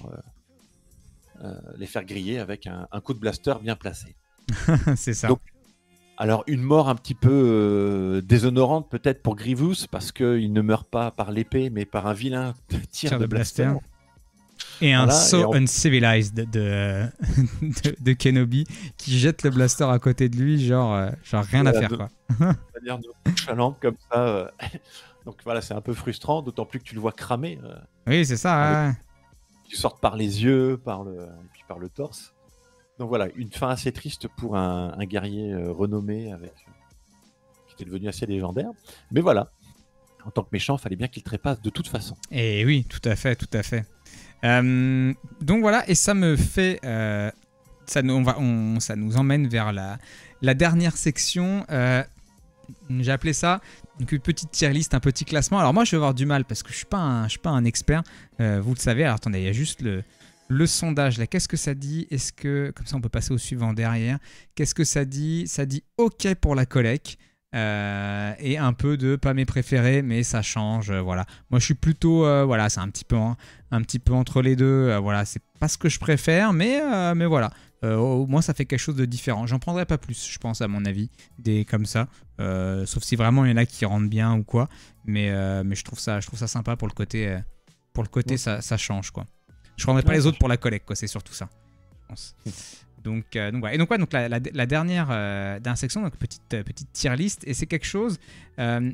les faire griller avec un coup de blaster bien placé. C'est ça. Donc, alors, une mort un petit peu déshonorante peut-être pour Grievous, parce qu'il ne meurt pas par l'épée, mais par un vilain tir de blaster. Et un saut uncivilized de Kenobi qui jette le blaster à côté de lui, genre rien à faire. Quoi. De manière nonchalante comme ça. Donc voilà, c'est un peu frustrant, d'autant plus que tu le vois cramer. Oui, c'est ça. Tu sortes par les yeux, et puis par le torse. Donc voilà, une fin assez triste pour un guerrier renommé, qui était devenu assez légendaire. Mais voilà, en tant que méchant, il fallait bien qu'il trépasse de toute façon. Et oui, tout à fait, tout à fait. Donc voilà, et ça me fait... ça nous emmène vers la dernière section. J'ai appelé ça une petite tier list, un petit classement. Alors moi, je vais avoir du mal parce que je suis pas un expert. Vous le savez. Alors attendez, il y a juste le sondage là. Qu'est-ce que ça dit? Est-ce que comme ça on peut passer au suivant derrière? Qu'est-ce que ça dit? Ça dit OK pour la collecte. Et un peu de pas mes préférés, mais ça change. Voilà. Moi, je suis plutôt, voilà, c'est un petit peu entre les deux. Voilà, c'est pas ce que je préfère, mais voilà. Au moins, ça fait quelque chose de différent. J'en prendrai pas plus, je pense, à mon avis, des comme ça. Sauf si vraiment il y en a qui rentrent bien ou quoi. Mais je trouve ça sympa pour le côté, ouais. ça change quoi. Je prendrai pas les autres pour la collecte, quoi. C'est surtout ça, je pense. Donc la dernière section, donc petite tier list, et c'est quelque chose,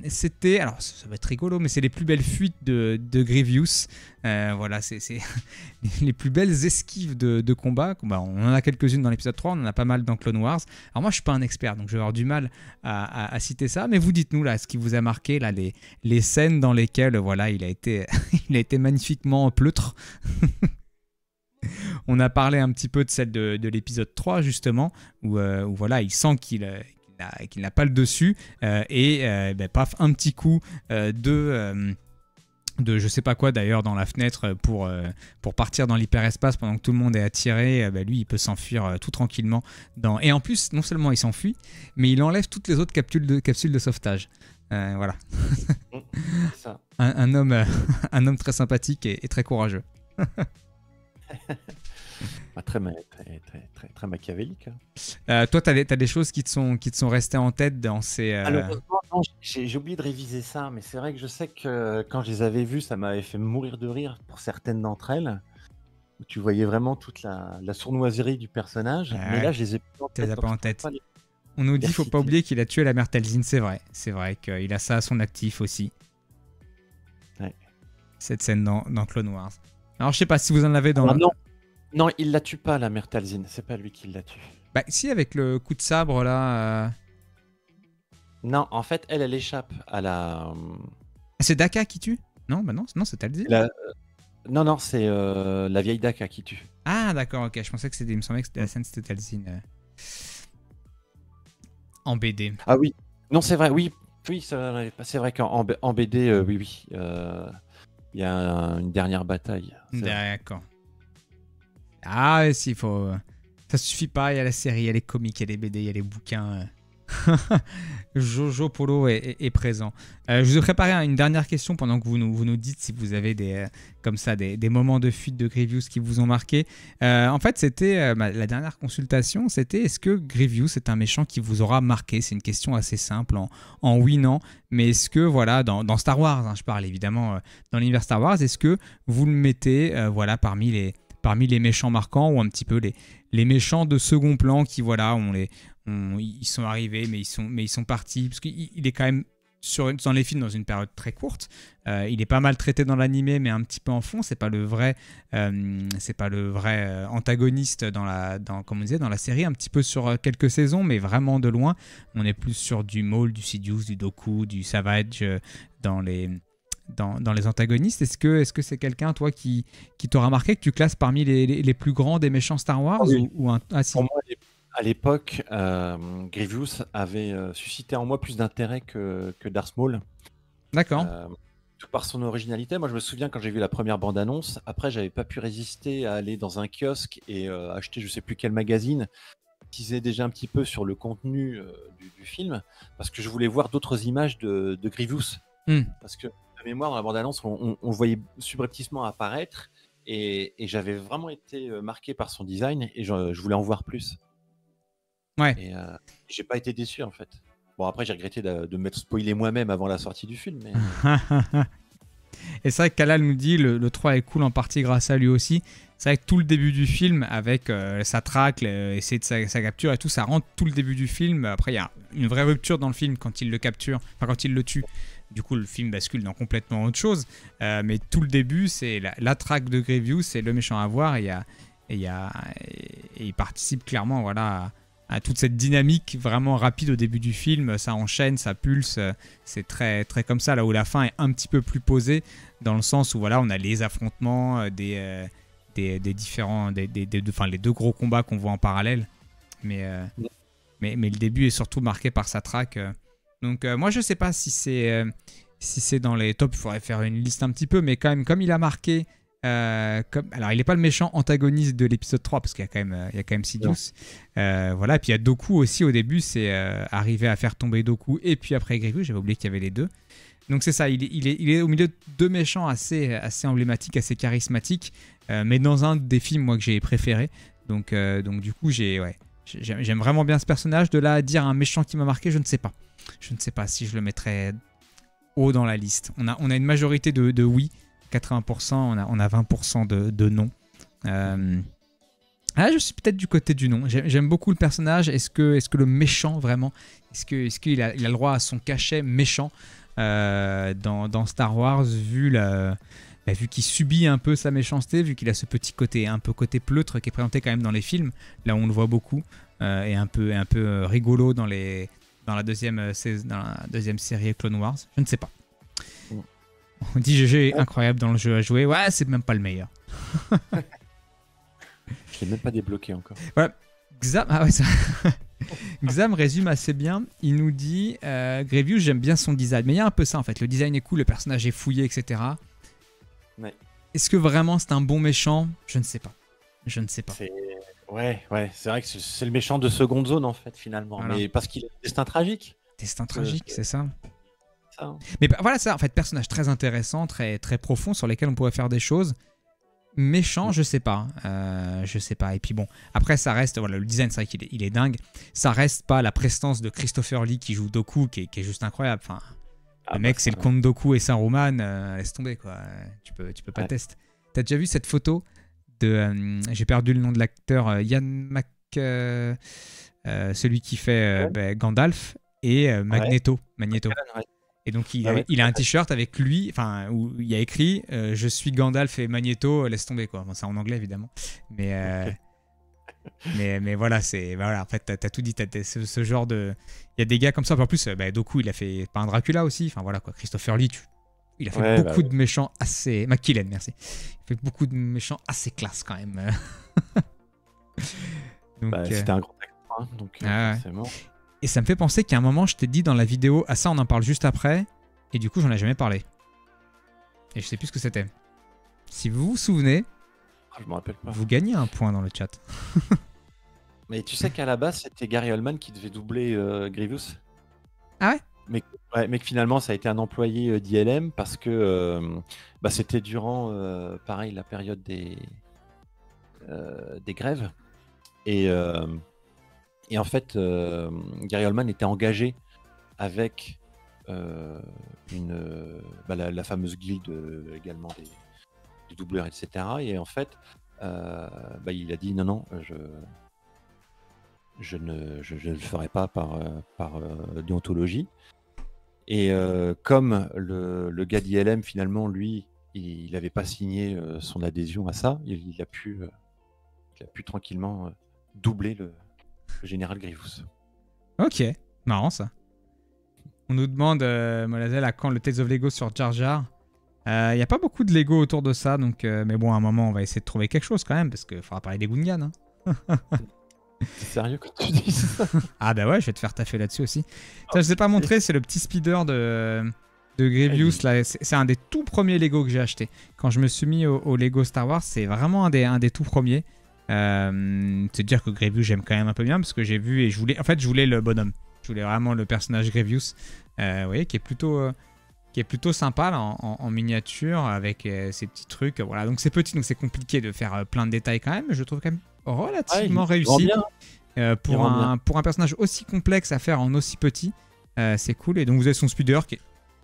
c'était, alors ça va être rigolo, mais c'est les plus belles fuites de Grievous, voilà, c'est les plus belles esquives de combat. On en a quelques-unes dans l'épisode 3, on en a pas mal dans Clone Wars. Alors moi je suis pas un expert, donc je vais avoir du mal à citer ça, mais vous dites-nous là ce qui vous a marqué, là, les scènes dans lesquelles voilà, il a été magnifiquement pleutre. On a parlé un petit peu de celle de l'épisode 3 justement, où voilà, il sent qu'il n'a pas le dessus, paf, un petit coup de je sais pas quoi d'ailleurs dans la fenêtre pour partir dans l'hyperespace pendant que tout le monde est attiré. Lui il peut s'enfuir tout tranquillement et en plus non seulement il s'enfuit, mais il enlève toutes les autres capsules de sauvetage. Voilà. Ça. un homme très sympathique et très courageux. Très machiavélique. Toi, t'as des choses qui te sont restées en tête dans ces... Malheureusement, non, j'ai oublié de réviser ça, mais c'est vrai que je sais que quand je les avais vues, ça m'avait fait mourir de rire pour certaines d'entre elles, où tu voyais vraiment toute la sournoiserie du personnage, mais là, je les ai pas en tête. On nous dit qu'il faut pas oublier qu'il a tué la mère Talzin, c'est vrai qu'il a ça à son actif aussi. Ouais. Cette scène dans Clone Wars. Alors, je sais pas si vous en avez dans... Non, il la tue pas, la mère Talzin. C'est pas lui qui la tue. Si, avec le coup de sabre, là... Non, en fait, elle échappe à la... C'est Daka qui tue? Non, non, c'est Talzin. Non, c'est la vieille Daka qui tue. Ah, d'accord, ok. Je pensais que il me semblait que c'était la scène, c'était Talzin. En BD. Ah oui. Non, c'est vrai, oui, c'est vrai qu'en BD, oui. Il y a une dernière bataille. D'accord. Ah, si, faut... Ça suffit pas, il y a la série, il y a les comics, il y a les BD, il y a les bouquins. Jojo Polo est présent. Je vous ai préparé une dernière question pendant que vous nous dites si vous avez comme ça des moments de fuite de Grievous qui vous ont marqué. En fait, c'était la dernière consultation, c'était est-ce que Grievous est un méchant qui vous aura marqué? C'est une question assez simple en oui, non. Mais est-ce que, voilà, dans Star Wars, hein, je parle évidemment dans l'univers Star Wars, est-ce que vous le mettez voilà, parmi les méchants marquants ou un petit peu les méchants de second plan qui, voilà, ils sont arrivés, mais ils sont partis. Parce qu'il est quand même, dans les films, dans une période très courte. Il est pas mal traité dans l'animé, mais un petit peu en fond. C'est pas le vrai antagoniste comme on disait, dans la série. Un petit peu sur quelques saisons, mais vraiment de loin. On est plus sur du Maul, du Sidious, du Dooku, du Savage dans les antagonistes. Est-ce que c'est quelqu'un, toi, qui t'aura marqué, que tu classes parmi les plus grands des méchants Star Wars? Oui. Si. Pour moi, à l'époque, Grievous avait suscité en moi plus d'intérêt que Darth Maul. D'accord. Tout par son originalité. Moi, je me souviens quand j'ai vu la première bande-annonce. Après, j'avais pas pu résister à aller dans un kiosque et acheter je sais plus quel magazine qui disait déjà un petit peu sur le contenu du film, parce que je voulais voir d'autres images de Grievous. Parce que de mémoire, dans la bande-annonce, on le voyait subrepticement apparaître et j'avais vraiment été marqué par son design et je voulais en voir plus. Ouais. Et j'ai pas été déçu en fait. Bon, après, j'ai regretté de m'être spoilé moi-même avant la sortie du film. Mais... Et c'est vrai que Kalal nous dit le 3 est cool en partie grâce à lui aussi. C'est vrai que tout le début du film, avec sa traque, essayer de sa capture et tout, ça rentre tout le début du film. Après, il y a une vraie rupture dans le film quand il le capture, enfin quand il le tue. Du coup, le film bascule dans complètement autre chose. Mais tout le début, c'est la traque de Grievous, c'est le méchant à voir. Et il participe clairement, voilà, à toute cette dynamique vraiment rapide au début du film. Ça enchaîne, ça pulse. C'est très, très comme ça, là où la fin est un petit peu plus posée, dans le sens où voilà, on a les affrontements des différents, les deux gros combats qu'on voit en parallèle. Mais le début est surtout marqué par sa traque. Donc moi, je sais pas si c'est dans les tops. Il faudrait faire une liste un petit peu, mais quand même, comme il a marqué. Alors il n'est pas le méchant antagoniste de l'épisode 3 parce qu'il y a quand même Sidious, voilà. Et puis il y a Dooku aussi au début, c'est arriver à faire tomber Dooku et puis après Grievous, j'avais oublié qu'il y avait les deux. Donc c'est ça, il est au milieu de deux méchants assez emblématiques, assez charismatiques, mais dans un des films moi que j'ai préféré. Donc du coup j'aime vraiment bien ce personnage. De là à dire un méchant qui m'a marqué, je ne sais pas si je le mettrais haut dans la liste. On a une majorité de oui, 80%, on a 20% de non. Je suis peut-être du côté du non. J'aime beaucoup le personnage. Est-ce que le méchant, vraiment, est-ce qu'il a le droit à son cachet méchant dans Star Wars, vu qu'il subit un peu sa méchanceté, vu qu'il a ce petit côté, un peu côté pleutre qui est présenté quand même dans les films, là où on le voit beaucoup, et un peu rigolo dans la deuxième série Clone Wars. Je ne sais pas. On dit GG incroyable dans le jeu à jouer. Ouais, c'est même pas le meilleur. Je l'ai même pas débloqué encore. Voilà. Xam résume assez bien. Il nous dit Grievous, j'aime bien son design. Mais il y a un peu ça en fait. Le design est cool, le personnage est fouillé, etc. Ouais. Est-ce que vraiment c'est un bon méchant? Je ne sais pas. Ouais, c'est vrai que c'est le méchant de seconde zone en fait finalement. Voilà. Mais parce qu'il a un destin tragique. Destin tragique, c'est ça. Mais voilà, ça en fait, personnage très intéressant, très, très profond, sur lesquels on pourrait faire des choses. Méchant, je sais pas. Et puis bon, après ça reste, voilà, le design, c'est vrai qu'il est dingue. Ça reste pas la prestance de Christopher Lee qui joue Dooku, qui est juste incroyable. Enfin, le mec, c'est le comte Dooku et Saruman, laisse tomber quoi. Tu peux pas tester. T'as déjà vu cette photo de, j'ai perdu le nom de l'acteur, Ian celui qui fait Gandalf et Magneto. Et donc il a un t-shirt avec lui, enfin où il y a écrit je suis Gandalf et Magneto, laisse tomber quoi. Bon, c'est en anglais évidemment, mais voilà, en fait t'as tout dit, t'as ce genre de, il y a des gars comme ça. En plus Dooku il a fait pas un Dracula aussi, enfin voilà quoi. Christopher Lee il a fait beaucoup de méchants assez, McKillen merci, il fait beaucoup de méchants assez classe quand même. Donc, c'était un grand acteur, hein, donc forcément. Et ça me fait penser qu'à un moment, je t'ai dit dans la vidéo, ça on en parle juste après, et du coup j'en ai jamais parlé. Et je sais plus ce que c'était. Si vous vous souvenez, je me rappelle pas. Vous gagnez un point dans le chat. Mais tu sais qu'à la base, c'était Gary Oldman qui devait doubler Grievous. Ah ouais? Mais que finalement, ça a été un employé d'ILM parce que c'était durant, pareil, la période des grèves. Et en fait, Gary Oldman était engagé avec la fameuse guilde également des doubleurs, etc. Et en fait, il a dit non, je ne le ferai pas par déontologie. Et comme le gars d'ILM, finalement, lui, il n'avait pas signé son adhésion à ça, il a pu tranquillement doubler le général Grievous. Ok, marrant ça. On nous demande, Molazel, à quand le Tales of Lego sur Jar Jar. Il n'y a pas beaucoup de Lego autour de ça, donc, mais bon, à un moment, on va essayer de trouver quelque chose quand même, parce qu'il faudra parler des Gungans. Hein. C'est sérieux quand tu dis ça? Ah bah ouais, je vais te faire taffer là-dessus aussi. Ça, je ne t'ai pas montré, c'est le petit speeder de Grievous. Là. C'est un des tout premiers Lego que j'ai acheté. Quand je me suis mis au Lego Star Wars, c'est vraiment un des tout premiers. C'est dire que Grievous, j'aime quand même un peu bien, parce que j'ai vu et je voulais le bonhomme. Je voulais vraiment le personnage Grievous, vous voyez, qui est plutôt sympa là, en miniature, avec ces petits trucs. Voilà, donc c'est petit, donc c'est compliqué de faire plein de détails quand même, mais je le trouve quand même relativement réussi. Pour un personnage aussi complexe à faire en aussi petit, c'est cool. Et donc vous avez son speeder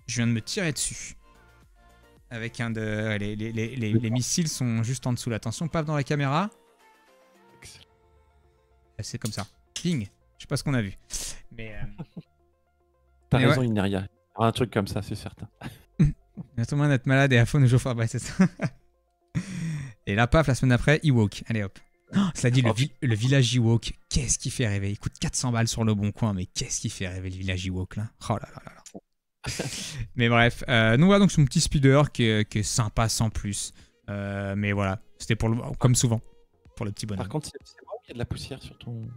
je viens de me tirer dessus. Avec les missiles sont juste en dessous. Attention, paf dans la caméra. C'est comme ça. Ping. Je sais pas ce qu'on a vu. Mais t'as raison, ouais. il n'y a rien. Un truc comme ça, c'est certain. Bientôt moins d'être malade et à fond de jouer. Ouais, c'est ça. Et là, paf, la semaine après, Ewok. Allez hop. Oh, cela dit, le village Ewok, qu'est-ce qui fait rêver? Il coûte 400 balles sur le bon coin, mais qu'est-ce qui fait rêver le village Ewok là? Oh là là là là. Mais bref, nous voilà donc son petit speeder qui est sympa sans plus. Mais voilà, c'était comme souvent, pour le petit bonhomme. Par contre, c'est vrai qu'il y a de la poussière sur ton...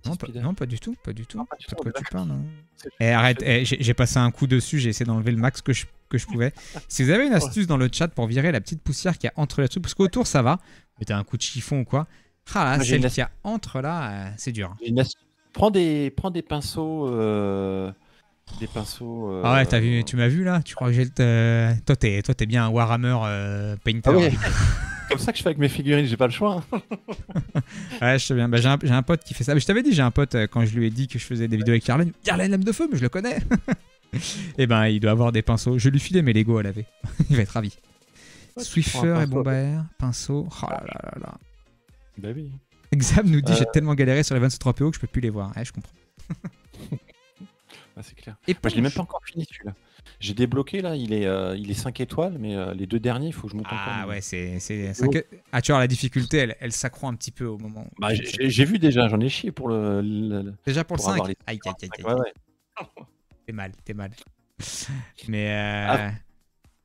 Non, pas du tout, pas du tout. Non, pas de quoi tu parles. Arrête, j'ai passé un coup dessus, j'ai essayé d'enlever le max que je pouvais. Si vous avez une astuce dans le chat pour virer la petite poussière qu'il y a entre les trucs, parce qu'autour ça va, mettez un coup de chiffon ou quoi. Ah là, celle qu'il y a entre là, c'est dur. Prends des pinceaux. Des pinceaux. Ah ouais, tu m'as vu là? Tu crois que j'ai le. Toi, t'es bien un Warhammer Painter. Ah ouais. Comme ça que je fais avec mes figurines, j'ai pas le choix. Ouais, je sais bien. Bah, j'ai un pote qui fait ça. Mais je t'avais dit, j'ai un pote, quand je lui ai dit que je faisais des vidéos avec Yarlen. Yarlen Lame de Feu, mais je le connais. Et ben, il doit avoir des pinceaux. Je lui filais mes Lego à laver. Il va être ravi. Ouais, Swiffer et bombe à air, pinceau. Oh là là là là. Bah oui. Exam nous dit j'ai tellement galéré sur les 23 PO que je peux plus les voir. Ouais, je comprends. C'est clair. Et moi, je l'ai même pas encore fini celui-là. J'ai débloqué là, il est 5 étoiles, mais les deux derniers, il faut que je monte encore. Ah ouais, c'est 5... Ah tu vois, la difficulté, elle s'accroît un petit peu au moment. Bah, j'ai vu déjà, j'en ai chié pour le déjà pour le 5. Les... Aïe. Ouais. T'es mal. Mais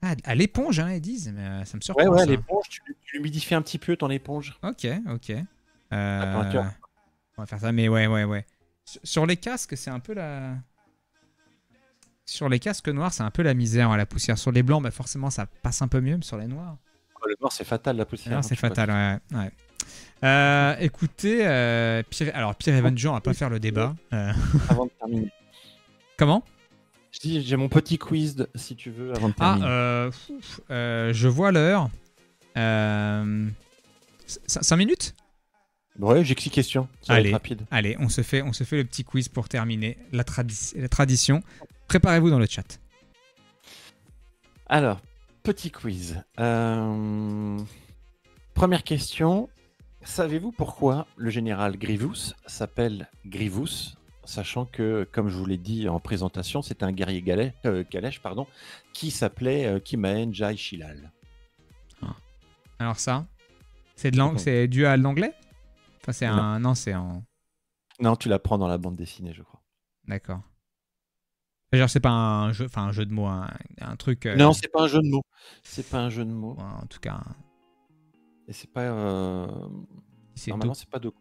à l'éponge, hein, ils disent, mais ça me surprend. Ouais, l'éponge, tu l'humidifies un petit peu ton éponge. Ok. On va faire ça, mais ouais. Sur les casques, c'est un peu la... Sur les casques noirs, c'est un peu la misère, la poussière. Sur les blancs, bah forcément, ça passe un peu mieux, mais sur les noirs... Le noir, c'est fatal, la poussière. Non, c'est fatal, ouais. Écoutez, Pierre Avenger, on va pas faire le débat. Avant de terminer. Comment? Je dis, j'ai mon petit quiz, si tu veux, avant de terminer. Je vois l'heure. 5 minutes? Ouais, j'ai que 6 questions. Ça va être rapide. Allez, on se fait le petit quiz pour terminer la tradition. Préparez-vous dans le chat. Alors, petit quiz. Première question. Savez-vous pourquoi le général Grievous s'appelle Grievous, sachant que, comme je vous l'ai dit en présentation, c'est un guerrier Galesh, qui s'appelait Kimaen Jai Shilal. Alors ça, c'est dû à l'anglais? Enfin, c'est un... Non, c'est en... Non, tu l'apprends dans la bande dessinée, je crois. D'accord. Genre, c'est pas un jeu de mots, un truc... Non, c'est pas un jeu de mots. C'est pas un jeu de mots. En tout cas... Et c'est pas... Normalement, c'est pas Doku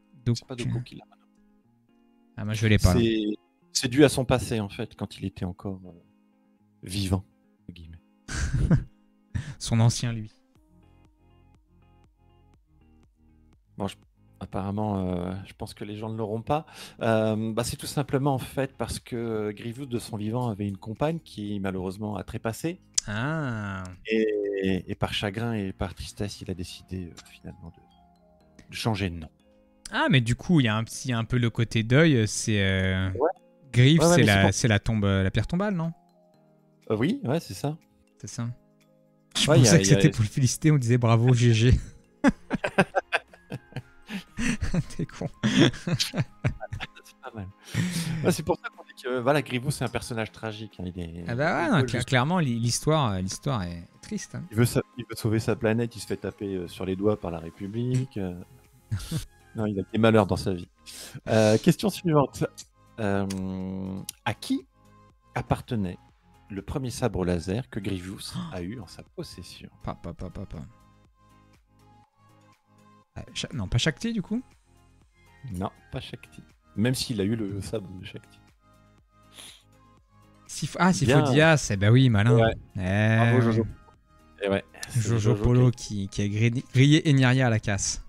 qui l'a. Ah, moi, je l'ai pas. C'est dû à son passé, en fait, quand il était encore vivant, entre guillemets. Son ancien, lui. Bon, apparemment, je pense que les gens ne l'auront pas. C'est tout simplement en fait parce que Grievous, de son vivant, avait une compagne qui malheureusement a trépassé. Ah. Et par chagrin et par tristesse, il a décidé finalement de changer de nom. Ah, mais du coup, il y a un peu le côté deuil. C'est Grief, Ouais, c'est la tombe, la pierre tombale, non? oui, ouais, c'est ça. C'est ça. Je Ouais, pensais que c'était pour le féliciter. On disait bravo GG. T'es con. C'est pas mal. Ouais, c'est pour ça qu'on dit que voilà, Grievous, c'est un personnage tragique. Hein. Ah bah ouais, non, clairement, l'histoire est triste. Hein. Il veut sauver sa planète, il se fait taper sur les doigts par la République. Non, il a des malheurs dans sa vie. Question suivante. À qui appartenait le premier sabre laser que Grievous a eu en sa possession? Papa. Non, pas Shakti, du coup? Non, pas Shakti. Même s'il a eu le sabre de Shakti. Sifo-Dyas, eh ben oui, malin. Ouais. Bravo Jojo. Et ouais, Jojo Polo qui a grillé Enyria à la casse.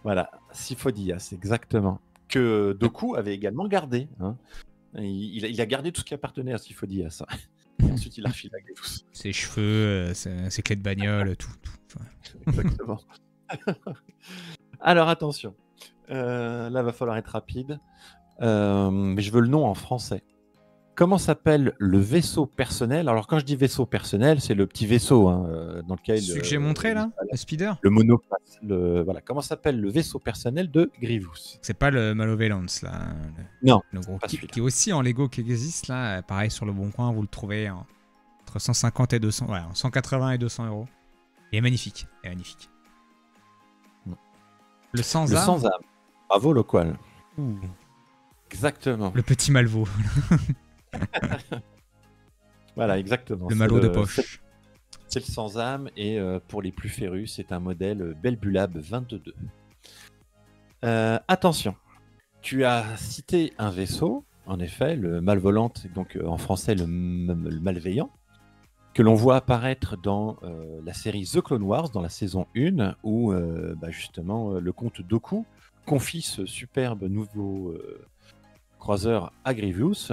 Voilà, Sifo-Dyas, exactement. Que Doku avait également gardé. Hein. Il a gardé tout ce qui appartenait à Sifo-Dyas. Ensuite, il a refilé à Grievous. Ses cheveux, ses clés de bagnole, tout. Exactement. Alors, attention. Là, va falloir être rapide. Mais je veux le nom en français. Comment s'appelle le vaisseau personnel? Alors, quand je dis vaisseau personnel, c'est le petit vaisseau dans lequel... Celui que j'ai montré, là? Le speeder? Le monoplace. Voilà. Comment s'appelle le vaisseau personnel de Grievous? C'est pas le Malevolence, là. Non, le gros, pas qui est aussi en Lego qui existe, là. Pareil, sur le Bon Coin, vous le trouvez entre 150 et 200... Ouais, 180 et 200 €. Il est magnifique. Le sans-âme. Le sans-âme. Bravo, Loqual. Exactement. Le petit Malvo. Voilà, exactement. Le Malo de poche. C'est le sans-âme et pour les plus férus, c'est un modèle Belbulab 22. Attention, tu as cité un vaisseau, en effet, le Malvolante, donc en français le Malveillant, que l'on voit apparaître dans la série The Clone Wars, dans la saison 1, où justement le comte Doku confie ce superbe nouveau croiseur à Grievous.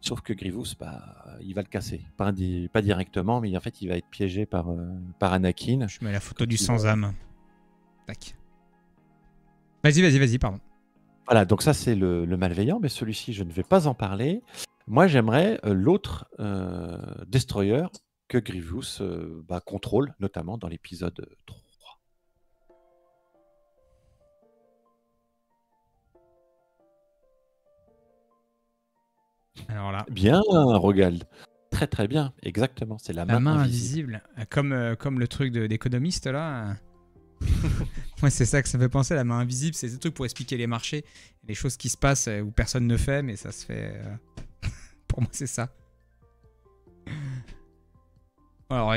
Sauf que Grievous, il va le casser. Pas directement, mais en fait, il va être piégé par Anakin. Je mets la photo du sans-âme. Tac. Vas-y, pardon. Voilà, donc ça, c'est le Malveillant, mais celui-ci, je ne vais pas en parler. Moi, j'aimerais l'autre Destroyer que Grievous contrôle, notamment dans l'épisode 3. Alors là. Bien, Rogald. Très très bien, exactement. C'est la main invisible. Comme le truc d'économiste là. Ouais, c'est ça que ça fait penser, la main invisible. C'est des trucs pour expliquer les marchés, les choses qui se passent où personne ne fait, mais ça se fait. Pour moi, c'est ça. Alors,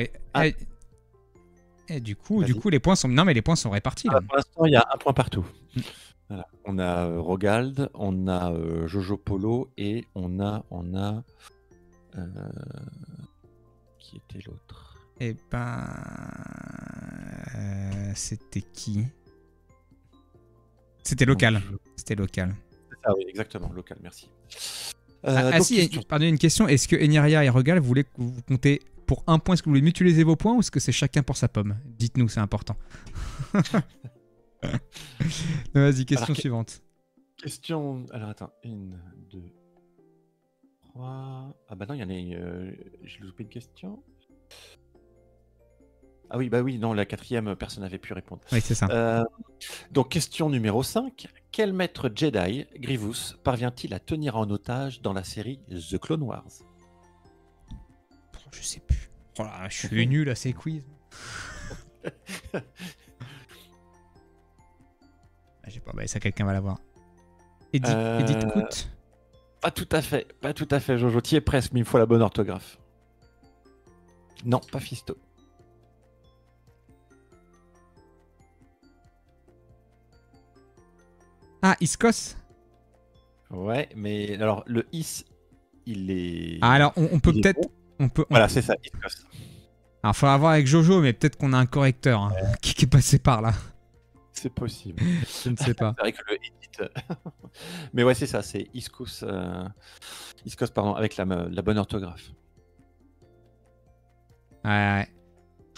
du coup, les points sont. Non, mais les points sont répartis là. Pour l'instant, il y a un point partout. Voilà. On a Rogald, on a Jojo Polo et on a qui était l'autre? Eh ben, c'était qui? C'était Local. C'était Local. Ah oui, exactement, Local, merci. Pardon, une question. Est-ce que Enyria et Rogald, vous voulez que vous comptez pour un point? Est-ce que vous voulez mutualiser vos points ou est-ce que c'est chacun pour sa pomme? Dites-nous, c'est important. Vas-y, question suivante. Alors attends, 1, 2, 3. Ah bah non, il y en a. J'ai loupé une question. Ah oui, non, la 4e, personne n'avait pu répondre. Oui, c'est ça. Donc, question numéro 5. Quel maître Jedi, Grievous, parvient-il à tenir en otage dans la série The Clone Wars? Je sais plus. Oh là, je suis nul à ces quiz. Je sais pas, ça quelqu'un va l'avoir. Edith Coute. Pas tout à fait, Jojo. Tu y es presque, mais il me faut la bonne orthographe. Non, pas Fisto. Ah, Iskos. Ouais, mais alors le Is, il est. Ah, alors on peut peut-être. Voilà, c'est ça, Iskos. Alors, il faudra voir avec Jojo, mais peut-être qu'on a un correcteur qui est passé par là. C'est possible. Je ne sais pas. C'est vrai que le edit. Mais ouais, c'est ça, c'est Iscos, pardon, avec la bonne orthographe. Ouais.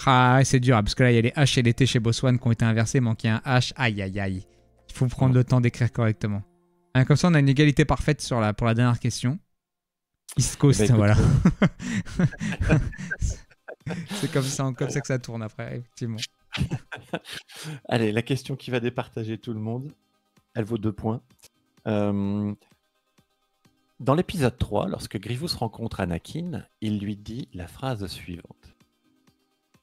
Ah, ouais, c'est dur, parce que là, il y a les H et les T chez Bosswan qui ont été inversés, manquait un H. Aïe, aïe, aïe. Il faut prendre le temps d'écrire correctement. Hein, comme ça, on a une égalité parfaite pour la dernière question. East Coast, Eh ben, voilà. C'est comme ça que ça tourne après, effectivement. Allez, la question qui va départager tout le monde, elle vaut 2 points. Dans l'épisode 3, lorsque Grievous rencontre Anakin, il lui dit la phrase suivante.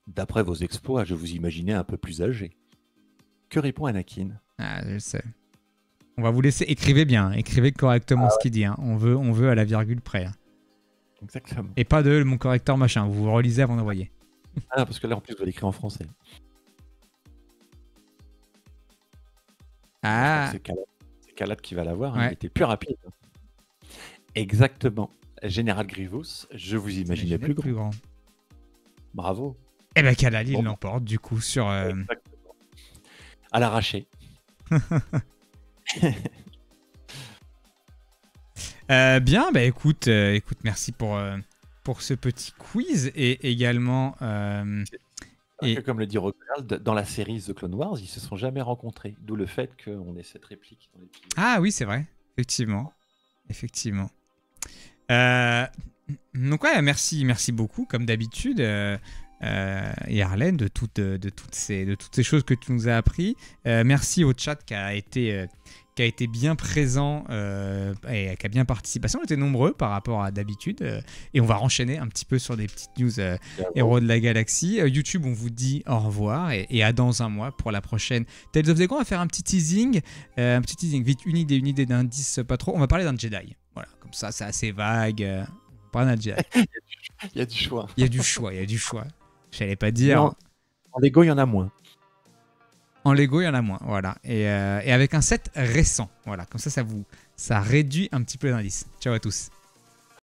D'après vos exploits, je vous imaginais un peu plus âgé. Que répond Anakin? Ah, je sais. On va vous laisser. Écrivez bien, hein. Écrivez correctement ce qu'il dit. Hein. On veut à la virgule près. Hein. Exactement. Et pas de mon correcteur machin. Vous relisez avant d'envoyer. Ah, parce que là, en plus, vous l'écrire en français. Ah. C'est Calade qui va l'avoir. Ouais. Il était plus rapide. Exactement. Général Grievous, je vous imaginais plus grand. Bravo. Eh ben Calad, il l'emporte du coup sur... Exactement. À l'arraché. Bien, bah écoute, merci pour ce petit quiz et également... Comme le dit Rockland, dans la série The Clone Wars, ils se sont jamais rencontrés. D'où le fait qu'on ait cette réplique dans l'épisode. Ah oui, c'est vrai. Effectivement. Donc ouais, merci beaucoup, comme d'habitude, Yarlen, de toutes ces choses que tu nous as appris. Merci au chat qui a été bien présent et qui a bien participé. On était nombreux par rapport à d'habitude. Et on va enchaîner un petit peu sur des petites news héros de la galaxie. YouTube, on vous dit au revoir et à dans un mois pour la prochaine Tales of the Jedi. On va faire un petit teasing. Vite, une idée d'indice, pas trop. On va parler d'un Jedi. Voilà, comme ça, c'est assez vague. Pas d'un Jedi. Il y a du choix. Il y a du choix. J'allais pas dire. Non, en Lego, il y en a moins. En Lego, il y en a moins, voilà. Et avec un set récent, voilà. Comme ça réduit un petit peu l'indice. Ciao à tous.